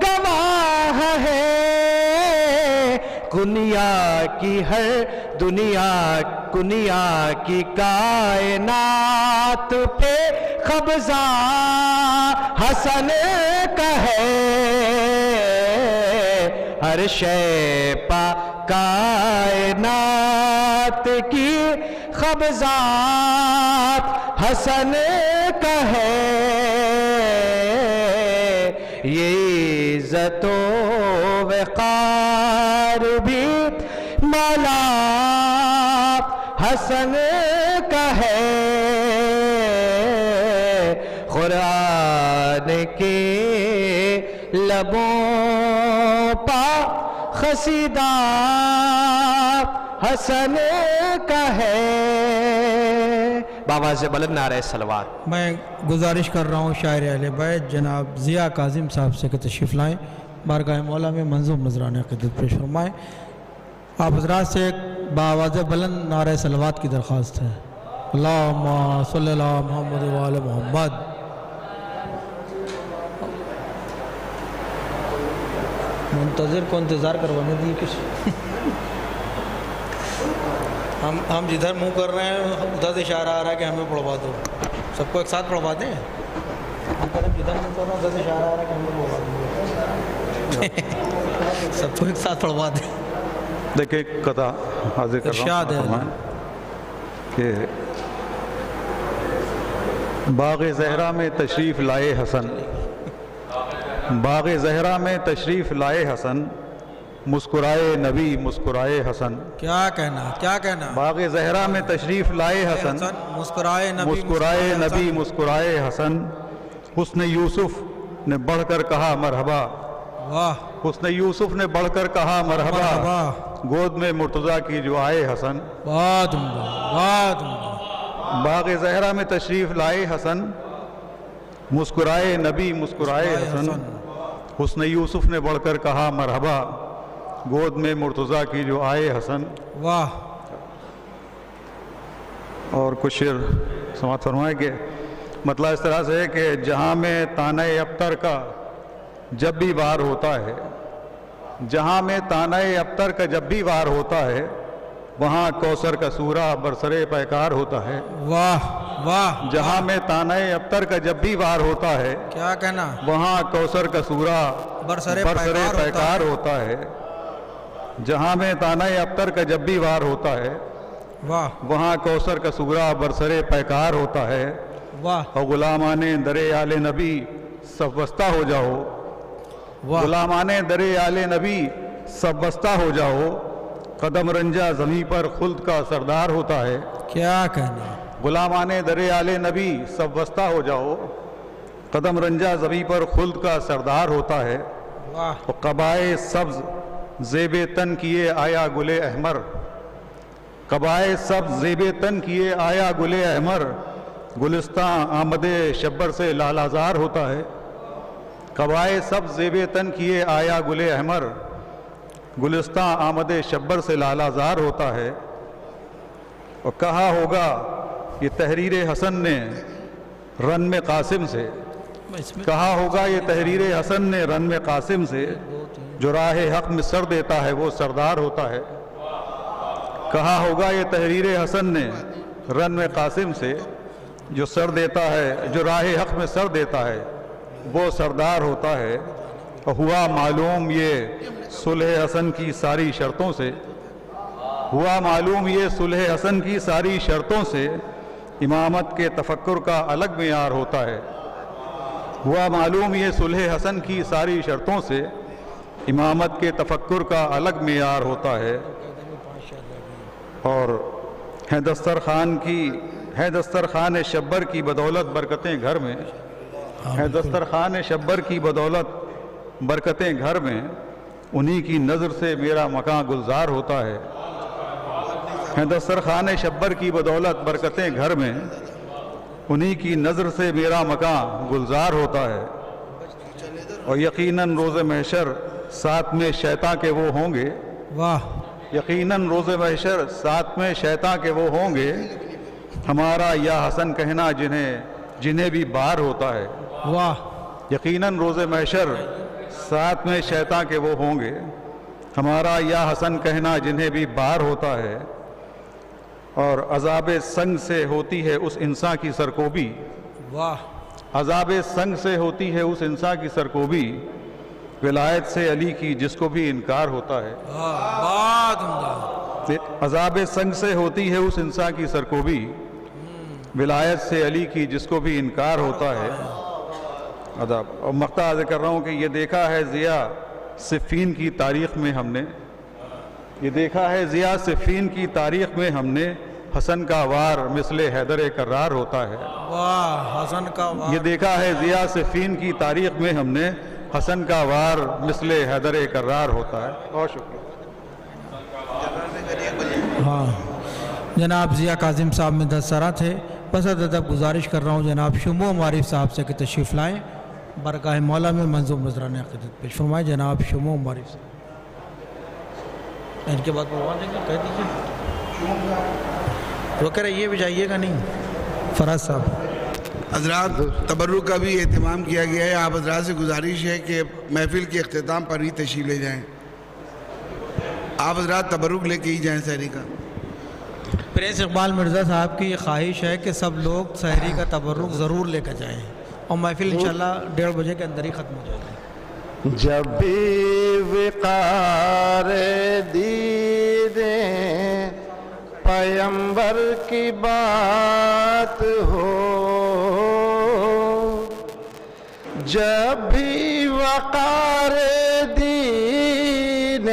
گواہ ہے. دنیا کی ہر دنیا کی کائنات پہ قبضہ حسن کا ہے، ہر شے پا کائنات کی قبضہ حسن کا ہے. یہ عزت و وقار بھی مولا حسن کا ہے، قرآن کے لبوں پا قصیدہ حسن کا ہے. بآواز بلند نعرہ صلوات. میں گزارش کر رہا ہوں شاعر اہل بیت جناب ضیاء کاظم صاحب سے کہ تشریف لائیں، بارگاہ مولا میں منظوم نذرانہ عقیدت پیش فرمائیں. آپ حضرات سے ایک بآواز بلند نعرہ صلوات کی درخواست ہے. اللہم صلی اللہ محمد و آل محمد. منتظر کو انتظار کروانے دی کچھ. ہم جدھر منہ کر رہے ہیں ادھر سے اشارہ آ رہا ہے کہ ہمیں پڑھوا دو. سب کو ایک ساتھ پڑھوا دیں. ہم جدھر منہ کر رہے ہیں ادھر سے اشارہ آ رہا ہے کہ ہمیں پڑھوا دو. سب کو ایک ساتھ پڑھوا دیں. دیکھیں قطع حاضر کر رہا ہوں کہ باغ زہرا میں تشریف لائے حسن، باغ زہرا میں تشریف لائے حسن، مسکرائے نبی مسکرائے حسن. کیا کہنا کیا کہنا. باغ زہرا میں تشریف لائے حسن، مسکرائے نبی مسکرائے نبی مسکرائے حسن. حسن یوسف نے بڑھ کر کہا مرحبا، واہ. حسن یوسف نے بڑھ کر کہا مرحبا، گود میں مرتضیٰ کی جو آئے حسن. بہت عمدہ بہت عمدہ. باغ زہرا میں تشریف لائے حسن، مسکرائے نبی مسکرائے حسن. حسن یوسف نے بڑھ کر کہا مرحبا، گود میں مرتضیٰ کی جو آئے حسن. واہ. اور کچھ شعر سماعت فرمائے کہ مطلب اس طرح سے ہے کہ جہاں میں تانہ ابتر کا جب بھی وار ہوتا ہے، جہاں میں تانہ ابتر کا جب بھی وار ہوتا ہے، وہاں کوثر کا سورہ برسرے پیکار ہوتا ہے. واہ واہ. جہاں میں تانہ ابتر کا جب بھی وار ہوتا ہے، کیا کہنا. وہاں کوثر کا سورہ برسرے پیکار ہوتا ہے. جہاں میں تانہ ابتر کا جب بھی وار ہوتا ہے، واہ. وہاں کوثر کا سورہ برسرے پیکار ہوتا ہے. واہ. اور غلامان در آل نبی سب وستہ ہو جاؤ، غلامان در آل نبی سب وستہ ہو جاؤ، قدم رنجا زمیں پر خلد کا سردار ہوتا ہے. کیا کہنا. غلامان در آل نبی سب وستہ ہو جاؤ، قدم رنجا زمیں پر خلد کا سردار ہوتا ہے. واہ. قبائے سبز زیب تن کیے آیا گل احمر، قبائے سبز زیب تن کیے آیا گل احمر، گلستان آمد شبر سے لالازار ہوتا ہے. قبائے سبز زیب تن کیے آیا گل احمر، گلستان آمد شبر سے لالازار ہوتا ہے. اور کہا ہوگا یہ تحریر حسن نے رن میں قاسم سے، کہا ہوگا یہ تحریر حسن نے رن میں قاسم سے، جو راہ حق میں سر دیتا ہے وہ سردار ہوتا ہے. کہا ہوگا یہ تحریر حسن نے رن میں قاسم سے، جو سر دیتا ہے، جو راہ حق میں سر دیتا ہے وہ سردار ہوتا ہے. اور ہوا معلوم یہ صلح حسن کی ساری شرطوں سے، ہوا معلوم یہ صلح حسن کی ساری شرطوں سے، امامت کے تفکر کا الگ معیار ہوتا ہے. ہوا معلوم یہ صلح حسن کی ساری شرطوں سے، امامت کے تفکر کا الگ معیار ہوتا ہے. اور ہے دسترخوان شبر کی بدولت برکتیں گھر میں، ہے دسترخوان شبر کی بدولت برکتیں گھر میں، انہی کی نظر سے میرا مکان گلزار ہوتا ہے. ہے دسترخوان شبر کی بدولت برکتیں گھر میں، انہی کی نظر سے میرا مکان گلزار ہوتا ہے. اور یقیناً روز محشر ساتھ میں شیطاں کے وہ ہوں گے. واہ. یقیناً روز محشر ساتھ میں شیطاں کے وہ ہوں گے، ہمارا یا حسن کہنا جنہیں بھی بار ہوتا ہے. واہ. یقیناً روز محشر ساتھ میں شیطاں کے وہ ہوں گے، ہمارا یا حسن کہنا جنہیں بھی بار ہوتا ہے. اور عذاب سنگ سے ہوتی ہے اس انسان کی سرکوبی. واہ. عذاب سنگ سے ہوتی ہے اس انسان کی سرکوبی، ولایت سے علی کی جس کو بھی انکار ہوتا ہے. بہت عمدہ. عذاب سنگ سے ہوتی ہے اس انسان کی سرکوبی، ولایت سے علی کی جس کو بھی انکار ہوتا ہے. اور مقطع عرض کر رہا ہوں کہ یہ دیکھا ہے ضیاء صفین کی تاریخ میں ہم نے، یہ دیکھا ہے ضیاء صفین کی تاریخ میں ہم نے، حسن کا وار مثل حیدر کرار ہوتا ہے. واہ. حسن کا وار. یہ دیکھا ہے ضیاء صفین کی تاریخ میں ہم نے، حسن کا وار مثل حیدر کرار ہوتا ہے. بہت شکریہ. ہاں جناب ضیاء کاظم صاحب میں 10 سرا تھے. بس ادب گزارش کر رہا ہوں جناب شمو معارف صاحب سے کہ تشریف لائیں، برگاہ مولا میں منظوم نذرانہ عقیدت پیش فرمائیں. جناب شمو معارف صاحب ان کے بعد بلوا دیں گے، کہہ دیجیے. وہ کہہ رہے یہ بھی جائیے گا نہیں. فراز صاحب. حضرات تبرک کا بھی اہتمام کیا گیا ہے. آپ حضرات سے گزارش ہے کہ محفل کے اختتام پر ہی تشریف لے جائیں. آپ حضرات تبرک لے کے ہی جائیں سحری کا. پرنس اقبال مرزا صاحب کی یہ خواہش ہے کہ سب لوگ سحری کا تبرک ضرور لے کر جائیں، اور محفل انشاءاللہ 1:30 بجے کے اندر ہی ختم ہو جائے گی. جب بھی وقار دید پیمبر کی بات ہو، جب بھی وقار دین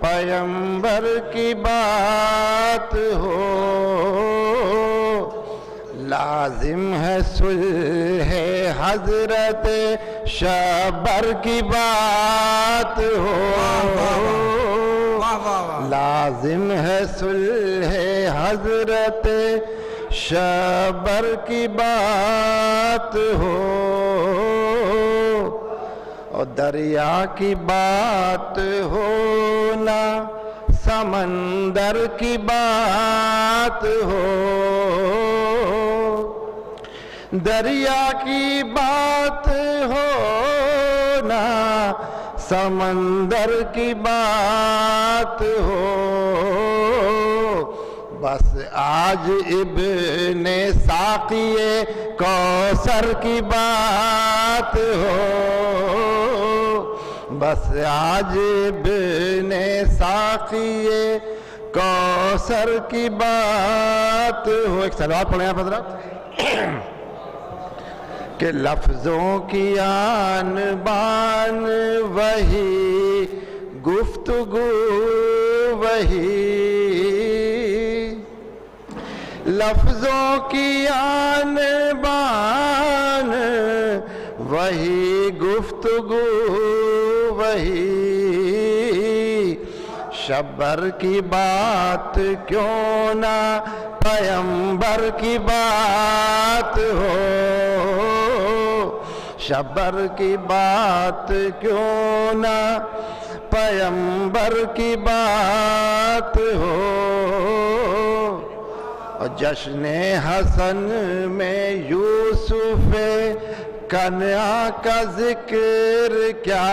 پیمبر کی بات ہو، لازم ہے صلح حضرت شبر کی بات ہو، لازم ہے صلح حضرت شبر کی بات ہو، اور دریا کی بات ہو نہ سمندر کی بات ہو، دریا کی بات ہو نہ سمندر کی بات ہو، بس آج ابن ساقی کوثر کی بات ہو، بس آج ابن ساقی کوثر کی بات ہو۔ ایک صلوات پڑھیں آپ حضرات کہ لفظوں کی آن بان وہی، گفتگو وہی، لفظوں کی آن بان وہی، گفتگو وہی، شبر کی بات کیوں نہ پیمبر کی بات ہو، شبر کی بات کیوں نہ پیمبر کی بات ہو، اور جشن حسن میں یوسف کنعا کا ذکر کیا،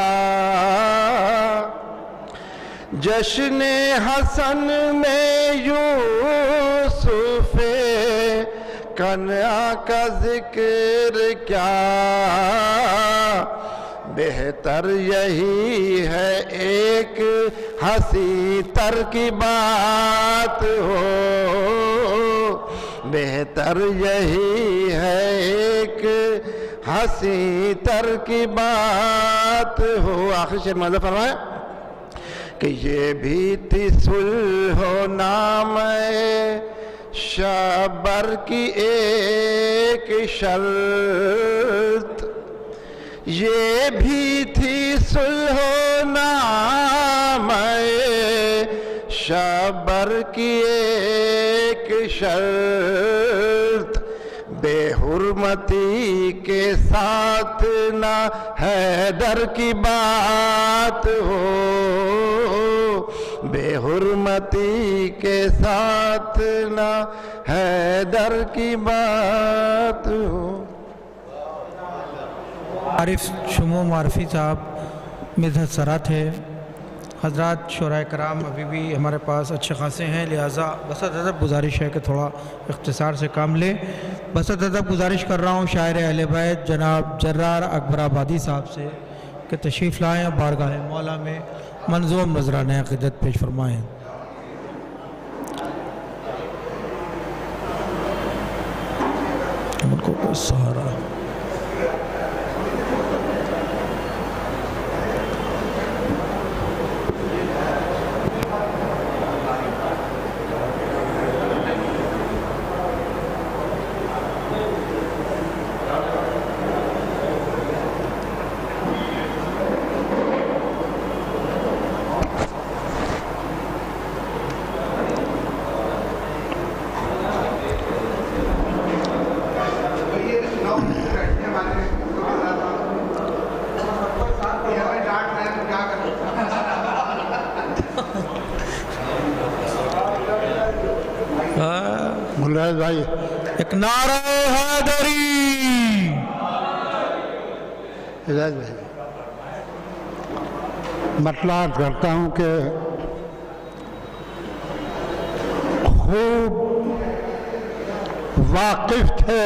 جشن حسن میں یوسف کنعا کا ذکر کیا، بہتر یہی ہے ایک ہنسی تر کی بات ہو، بہتر یہی ہے ایک ہنسی تر کی بات ہو۔ آخری شعر میں فرمایا کہ یہ بھی تھی صلح و نام شبر کی ایک شرط، یہ بھی تھی صلح و نام شبر کی ایک شرط، بے حرمتی کے ساتھ نہ حیدر کی بات ہو، بے حرمتی کے ساتھ نہ حیدر کی بات ہو۔ عارف شمو معرفی صاحب مدحت سرا تھے۔ حضرات شعراء کرام ابھی بھی ہمارے پاس اچھے خاصے ہیں، لہٰذا بسط ادب گزارش ہے کہ تھوڑا اختصار سے کام لیں۔ بسط ادب گزارش کر رہا ہوں شاعر اہل بیت جناب جرار اکبر آبادی صاحب سے کہ تشریف لائیں، بارگاہ مولا میں منظوم نذرانہ عقیدت پیش فرمائیں۔ ملکوں کا سہارا بھائی ایک نعرہ حیدری۔ ہدایت بھائی مطلب کرتا ہوں کہ خوب واقف تھے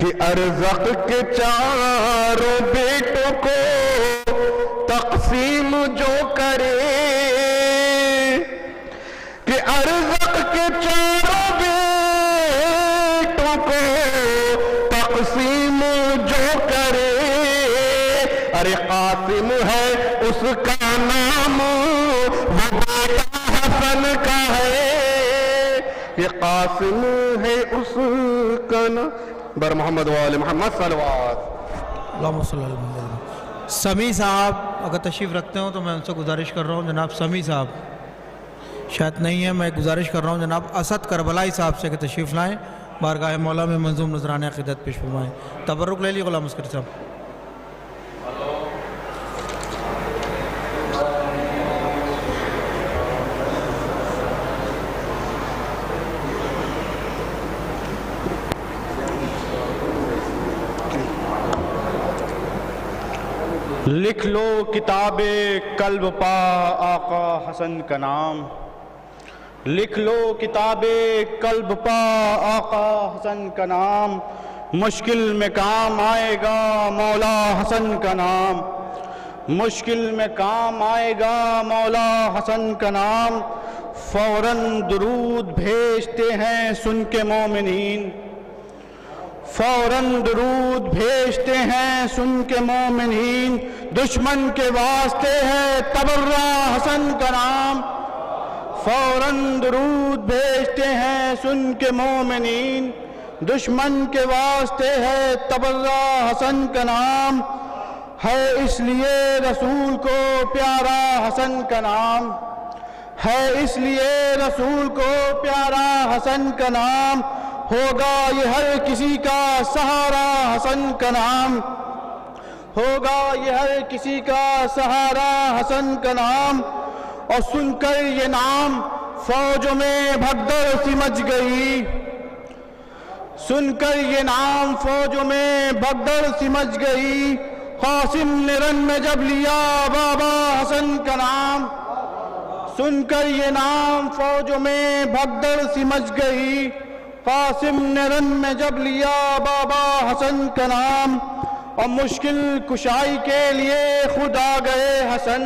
کہ ارزق کے چاروں بیٹوں کو تقسیم جو کرے، کہ ارزق کے چاروں بیٹوں کو تقسیم جو کرے، ارے قاسم ہے اس کا نام وہ بیٹا حسن کا ہے، یہ قاسم ہے اس کا نام بر محمد وآل محمد صلوات۔ اللہم صلی اللہ علیہ وسلم۔ سمیع صاحب اگر تشریف رکھتے ہوں تو میں ان سے گزارش کر رہا ہوں، جناب سمیع صاحب شاید نہیں ہے، میں گزارش کر رہا ہوں جناب اسد کربلائی صاحب سے کہ تشریف لائیں، بارگاہ مولا میں منظوم نذرانہ عقیدت پیش فرمائیں۔ تبرک لے لی غلام عسکری صاحب۔ لکھ لو کتاب قلب پا آقا حسن کا نام، لکھ لو کتاب قلب پا آقا حسن کا نام، مشکل میں کام آئے گا مولا حسن کا نام، مشکل میں کام آئے گا مولا حسن کا نام، فوراً درود بھیجتے ہیں سن کے مومنین، فوراً درود بھیجتے ہیں سن کے مومنین، دشمن کے واسطے ہے تبرہ حسن کا نام، فوراً درود بھیجتے ہیں سن کے مومنین، دشمن کے واسطے ہے تبرہ حسن کا نام، ہے اس لیے رسول کو پیارا حسن کا نام، ہے اس لیے رسول کو پیارا حسن کا نام، ہوگا یہ ہر کسی کا سہارا حسن کا نام، ہوگا یہ ہر کسی کا سہارا حسن کا نام، اور سن کر یہ نام فوجوں میں بھگدڑ سی مچ گئی، سن کر یہ نام فوجوں میں بھگدڑ سی مچ گئی، قاسم نے رن میں جب لیا بابا حسن کا نام، سن کر یہ نام فوجوں میں بھگدڑ سی مچ گئی، قاسم نے رن میں جب لیا بابا حسن کا نام، اور مشکل کشائی کے لیے خود آ گئے حسن،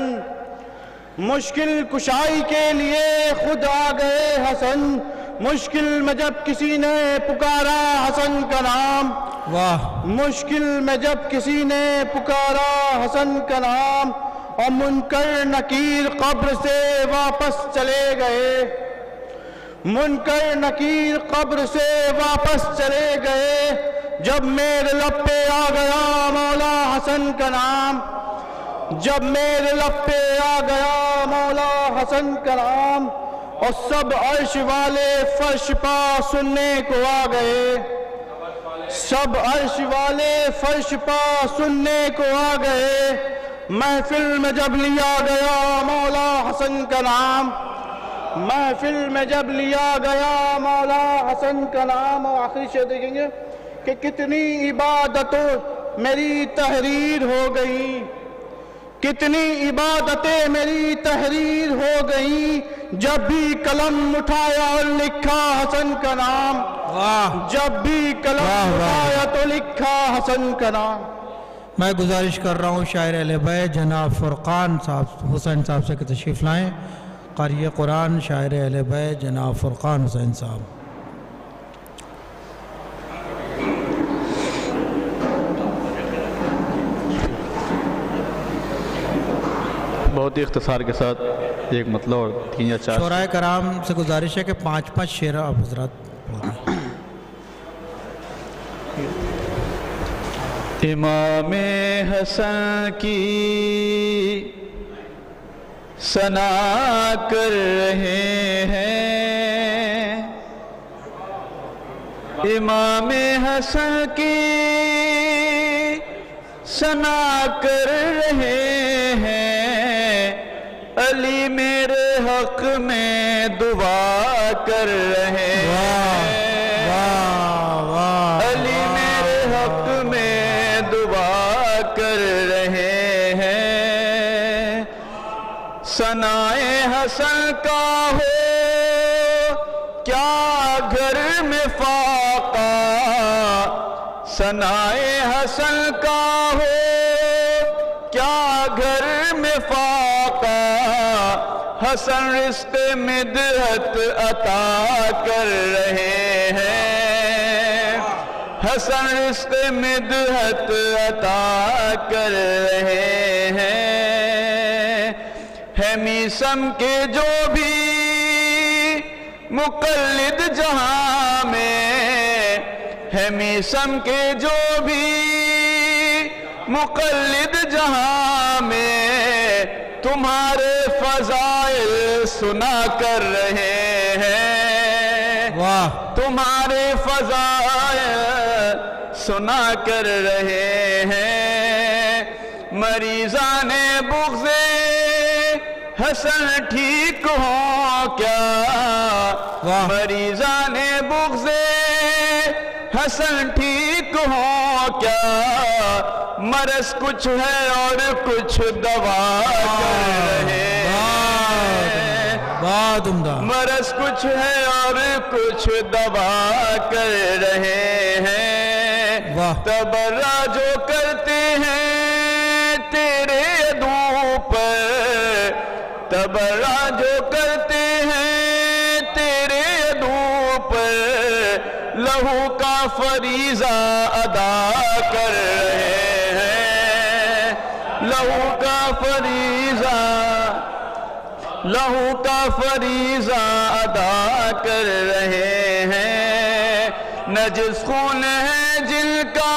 مشکل کشائی کے لیے خود آ گئے حسن، مشکل میں جب کسی نے پکارا حسن کا نام، واہ، مشکل میں جب کسی نے پکارا حسن کا نام، اور منکر نکیر قبر سے واپس چلے گئے، منکر نکیر قبر سے واپس چلے گئے، جب میرے لب پہ آ گیا مولا حسن کا نام، جب میرے لب پہ آ گیا مولا حسن کا نام، اور سب عرش والے فرش پا سننے کو آ گئے، سب عرش والے فرش پا سننے کو آ گئے، محفل میں جب لیا گیا مولا حسن کا نام، محفل میں جب لیا گیا مولا حسن کا نام، اور آخری شعر دیکھیں گے کہ کتنی عبادتوں میری تحریر ہو گئی، کتنی عبادتیں میری تحریر ہو گئی، جب بھی قلم اٹھایا اور لکھا حسن کا نام، جب بھی قلم اٹھایا تو لکھا حسن کا نام۔ میں گزارش کر رہا ہوں شاعر اہل بیت جناب فرقان صاحب حسین صاحب سے کہ تشریف لائیں، قاری قرآن شاعر اہل بیت جناب فرقان حسین صاحب۔ بہت ہی اختصار کے ساتھ ایک مطلب اور 3 یا 4 شعراء کرام سے گزارش ہے کہ 5 شعر آپ حضرات پڑھیں۔ امام حسن کی ثنا کر رہے ہیں، امام حسن کی ثنا کر رہے ہیں، علی میرے حق میں دعا کر رہے ہیں، علی میرے حق میں دعا کر رہے ہیں، ثنائے حسن کا ہو کیا گھر میں فاقہ، ثنائے حسن کا ہو کیا گھر میں فاقہ، حسن رزق مدحت عطا کر رہے ہیں، حسن رزق مدحت عطا کر رہے ہیں۔ ہے میسم کے جو بھی مقلد جہاں میں، ہے میسم کے جو بھی مقلد جہاں میں، تمہارے فضائل سنا کر رہے ہیں، تمہارے فضائل سنا کر رہے ہیں۔ مریضان بغض حسن ٹھیک ہوں کیا، مریضان بغض حسن ٹھیک ہوں کیا، مرض کچھ ہے اور کچھ دوا کر رہے ہیں، مرض کچھ ہے اور کچھ دوا کر رہے ہیں۔ تبرہ جو کرتے ہیں تیرے عدو پر، تبرہ جو کرتے ہیں تیرے عدو پر، لہو کا فریضہ ادا کر رہے ہیں، لہو کا فریضہ، لہو کا فریضہ ادا کر رہے ہیں۔ نجس خون ہے جن کا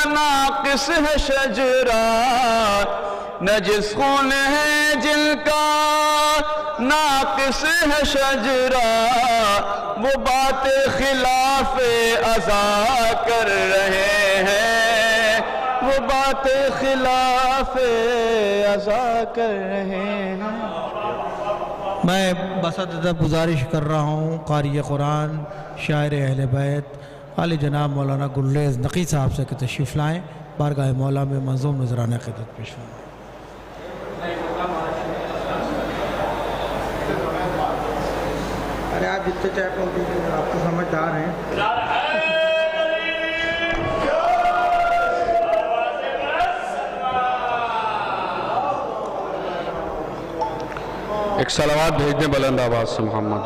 ناقص ہے شجرہ، نجس خون ہے جن کا ناقص ہے شجرہ، وہ بات خلاف ازا کر رہے ہیں، وہ بات خلاف ازا کر رہے ہیں۔ میں بسط ادب گزارش کر رہا ہوں قاری قرآن شاعر اہل بیت علی جناب مولانا گلریز نقی صاحب سے کہ تشریف لائیں، بارگاہ مولا میں منظوم نذرانہ عقیدت پیش فرمائیں۔ ارے آپ جتنے چاہے کہو دیجیے، آپ تو سمجھدار ہیں۔ ایک صلوات بھیج دیں بلند آواز سے محمد۔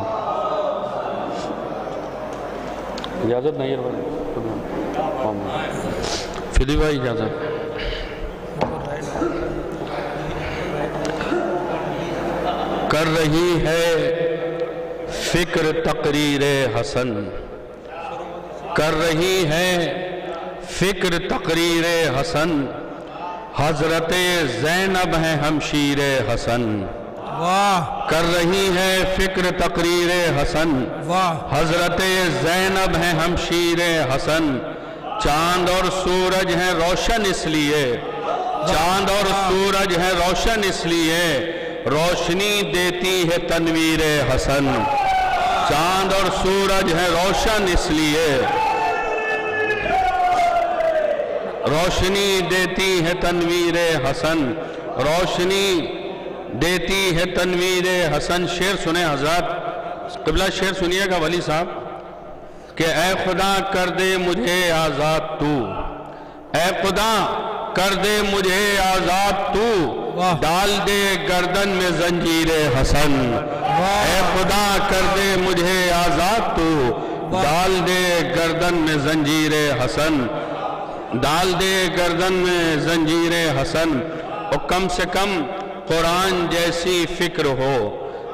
اجازت نہیں ہے فیدی بھائی، اجازت۔ کر رہی ہے فکر تقریر حسن، کر رہی ہے فکر تقریر حسن، حضرت زینب ہے ہمشیر حسن، کر رہی ہے فکر تقریر حسن، حضرت زینب ہے ہمشیر حسن۔ چاند اور سورج ہیں روشن اس لیے، چاند اور سورج ہیں روشن اس لیے، روشنی دیتی ہے تنویر حسن، چاند اور سورج ہیں روشن اس لیے، روشنی دیتی ہے تنویر حسن، روشنی دیتی ہے تنویر حسن۔ شعر سنیں حضرات، قبلہ شعر سنیے گا ولی صاحب کہ اے خدا کر دے مجھے آزاد تو، اے خدا کر دے مجھے آزاد تو، ڈال دے گردن میں زنجیر حسن، اے خدا کر دے مجھے آزاد تو، ڈال دے گردن میں زنجیر حسن، ڈال دے گردن میں زنجیر حسن۔ اور کم سے کم قرآن جیسی فکر ہو،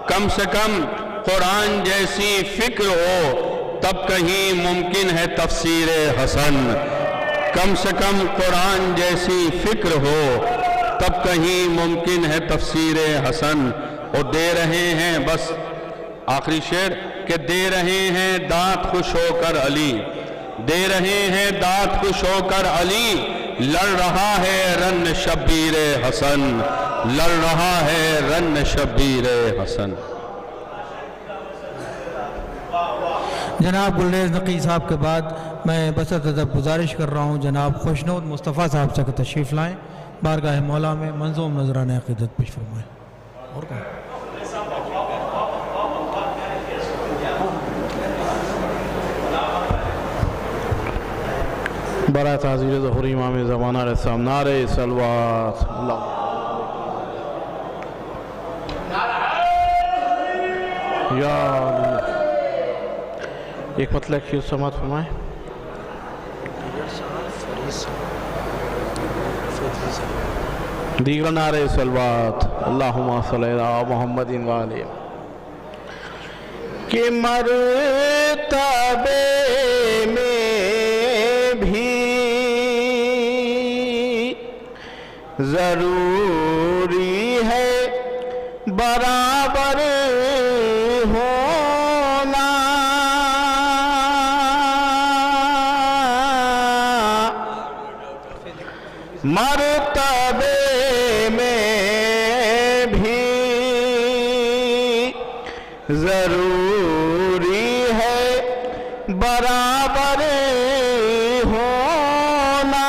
کم سے کم قرآن جیسی فکر ہو، تب کہیں ممکن ہے تفسیر حسن، کم سے کم قرآن جیسی فکر ہو، تب کہیں ممکن ہے تفسیر حسن۔ اور دے رہے ہیں، بس آخری شعر کہ دے رہے ہیں دانت خوش ہو کر علی، دے رہے ہیں دانت خوش ہو کر علی، لڑ رہا ہے رن شبیر حسن، لڑ رہا ہے رن شبیر حسن۔ جناب گلریز نقی صاحب کے بعد میں بسط ادب گزارش کر رہا ہوں جناب خوشنود مصطفیٰ صاحب سے کہ تشریف لائیں، بارگاہ مولا میں منظوم نذرانہ عقیدت پیش فرمائیں۔ اور کہاں برائے تعزیر ظہور امام زمانہ علیہ السلام نعرہ صلوات اللہ یا ایک مطلب کی سماعت فرمائیں. دیگر نعرہ صلوات اللہم صلی علی محمد وآلہ کہ مرتبے میں بھی ضروری ہے برابر ہونا. مرتبے میں بھی ضروری ہے برابر ہونا.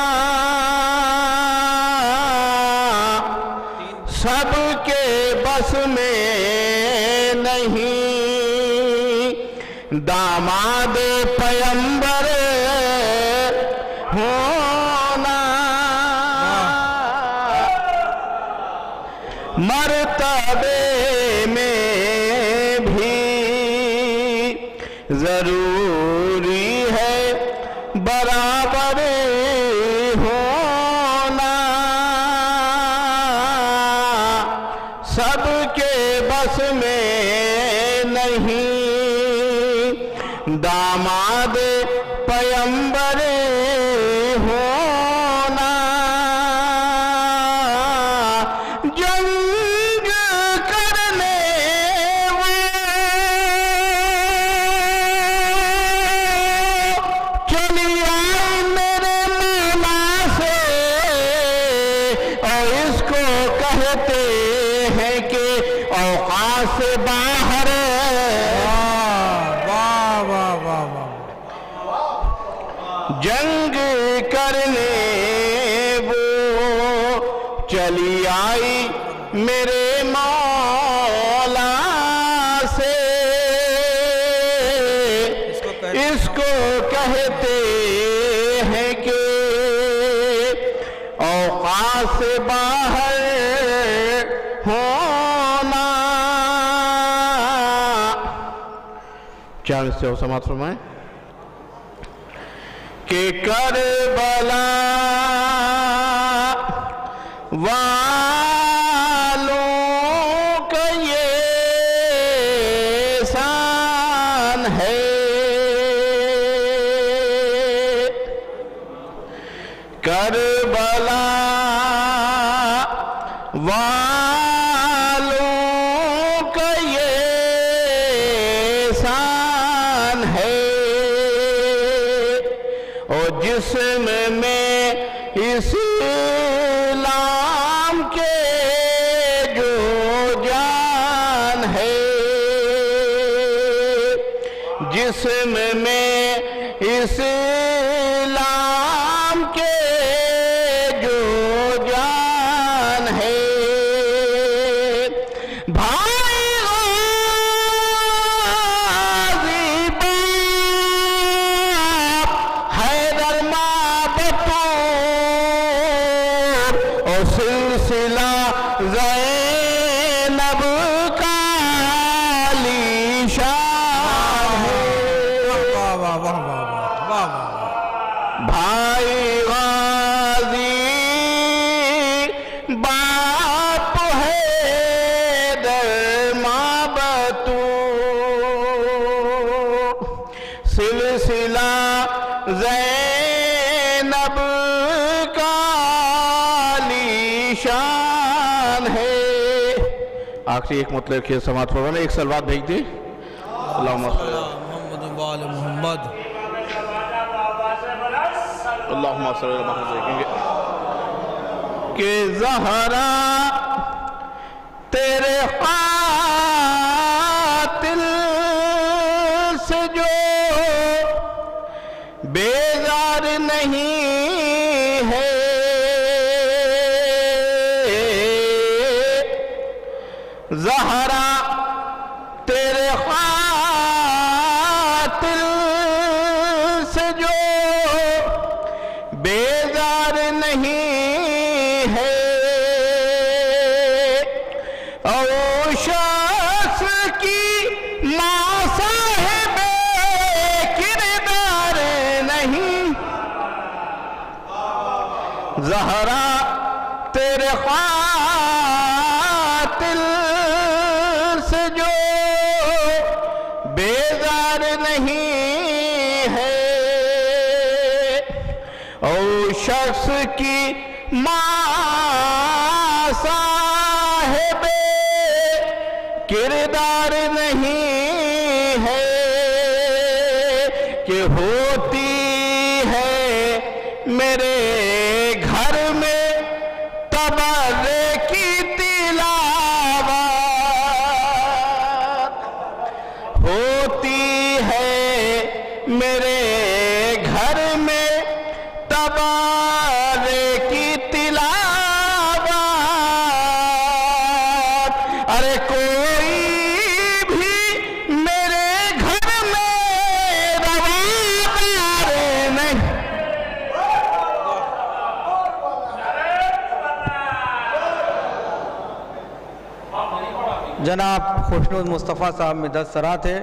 سب کے بس میں نہیں داماد پیمبر ہونا. مرتبے میں بھی ضروری ہے برابر ہونا. سب کے بس میں نہیں داماد پیمبر ہونا. جنگ کرنے وہ چلی آئی میرے مولا سے اور اس کو کہتے ہیں کہ اوقات سے باہر. جنگ کرنے وہ چلی آئی میرے مولا سے اس کو کہتے ہیں کہ اوقات سے باہر ہونا. چاند سے ہو سماعت فرمائیں. کہ کربلا والوں کا یہ شان ہے. کربلا والوں کا یہ شان ہے. اور جسم میں اسلام کے جو جان ہے. جسم میں اسلام کے جو جان ہے. بھائی غازی باپ حیدر ماں بطور اور سلسلہ زینب کا عالیشان ہے. بھائی غازی باپ حیدر ماں بطور سلسلہ زینب کا عالیشان ہے. آخری ایک مطلب کی سماعت فرمائیں. ایک سلوات بھیج دیں. اللہم صلی محمد وآل محمد. اللہم صلی اللہ علیہ وسلم. کہ زہرا تیرے قاتل سے جو بیزار نہیں ہے. زہرا تیرے قاتل سے جو بیزار نہیں ہے اور شخص کی ماں صاحب کردار نہیں زہرا تیرے قاتل سے جو بیزار نہیں ہے اور شخص کی ماں صاحب کردار نہیں ہے کہ ہوتی ہے میرے گھر میں تبرک کی تلاوت ہوتی ہے میرے گھر میں تبرک کی تلاوت ارے کوئی بھی میرے گھر میں روادار نہیں جناب خوشنود مصطفیٰ صاحب میں 10 سرات ہے،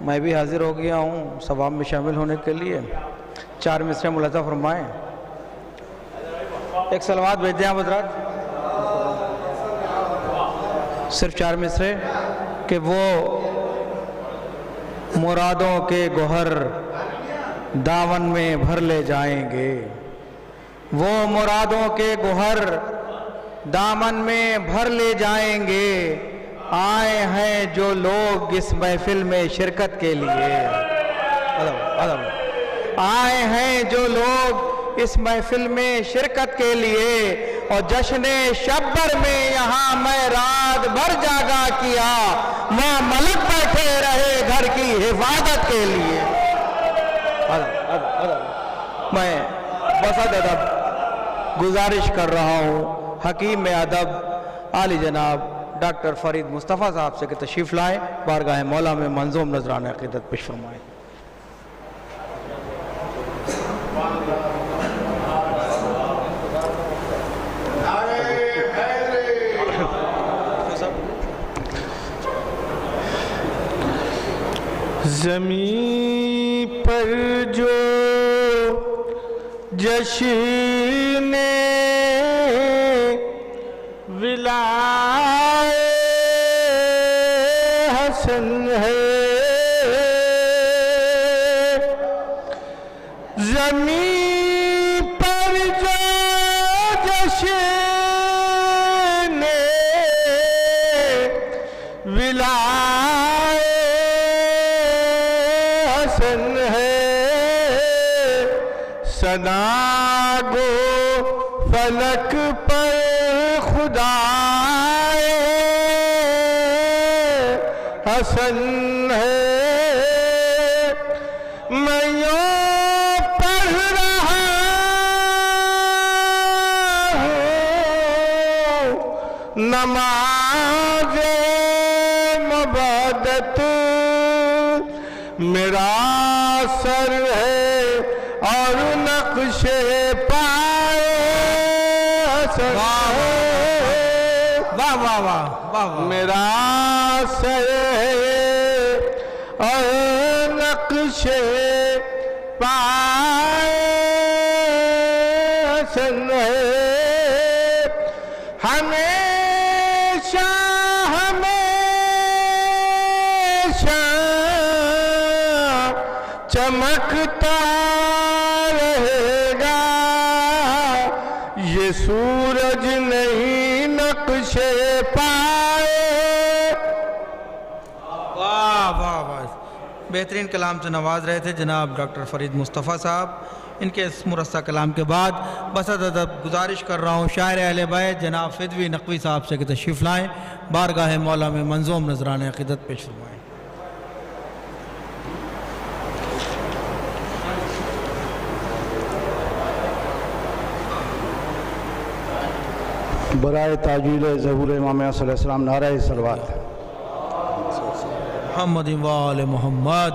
میں بھی حاضر ہو گیا ہوں ثواب میں شامل ہونے کے لیے. 4 مصرے ملاحظہ فرمائیں. ایک صلوات بھیج دیں آپ حضرات، صرف 4 مصرے کہ وہ مرادوں کے گوہر دامن میں بھر لے جائیں گے. وہ مرادوں کے گوہر دامن میں بھر لے جائیں گے. آئے ہیں جو لوگ اس محفل میں شرکت کے لیے، آئے ہیں جو لوگ اس محفل میں شرکت کے لیے، اور جشن شبر میں یہاں میں رات بھر جاگا کیا، وہاں ملک بیٹھے رہے گھر کی حفاظت کے لیے. میں بسط ادب گزارش کر رہا ہوں حکیم ادب عالی جناب ڈاکٹر فرید مصطفیٰ صاحب سے کہ تشریف لائیں، بارگاہ مولا میں منظوم نذرانہ عقیدت پیش فرمائیں. زمین پر جو جشن ولائے حسن ہے، زمین پر جو جشن ولائے حسن ہے، ثنا گو فلک پر خدا حسن ہے. میں یوں پڑھ رہا ہوں نماز مبادت، میرا سر ہے اور نقش پائے حسن ہے. واہ واہ واہ واہ، میرا سر ہے اور نقش پائے حسن ہے. ہمیشہ ہمیشہ چمکتا رہے گا یہ سورج نہیں نقش پائے. واہ واہ واہ، بہترین کلام سے نواز رہے تھے جناب ڈاکٹر فرید مصطفیٰ صاحب. ان کے اس مرصع کلام کے بعد بسط ادب گزارش کر رہا ہوں شاعر اہل بیت جناب فدوی نقوی صاحب سے کہ تشریف لائیں، بارگاہ مولا میں منظوم نذرانہ عقیدت پیش فرمائیں. برائے تاجیل ظہور امام صلی اللہ علیہ وسلم نعرہ صلوات. محمد و آل محمد.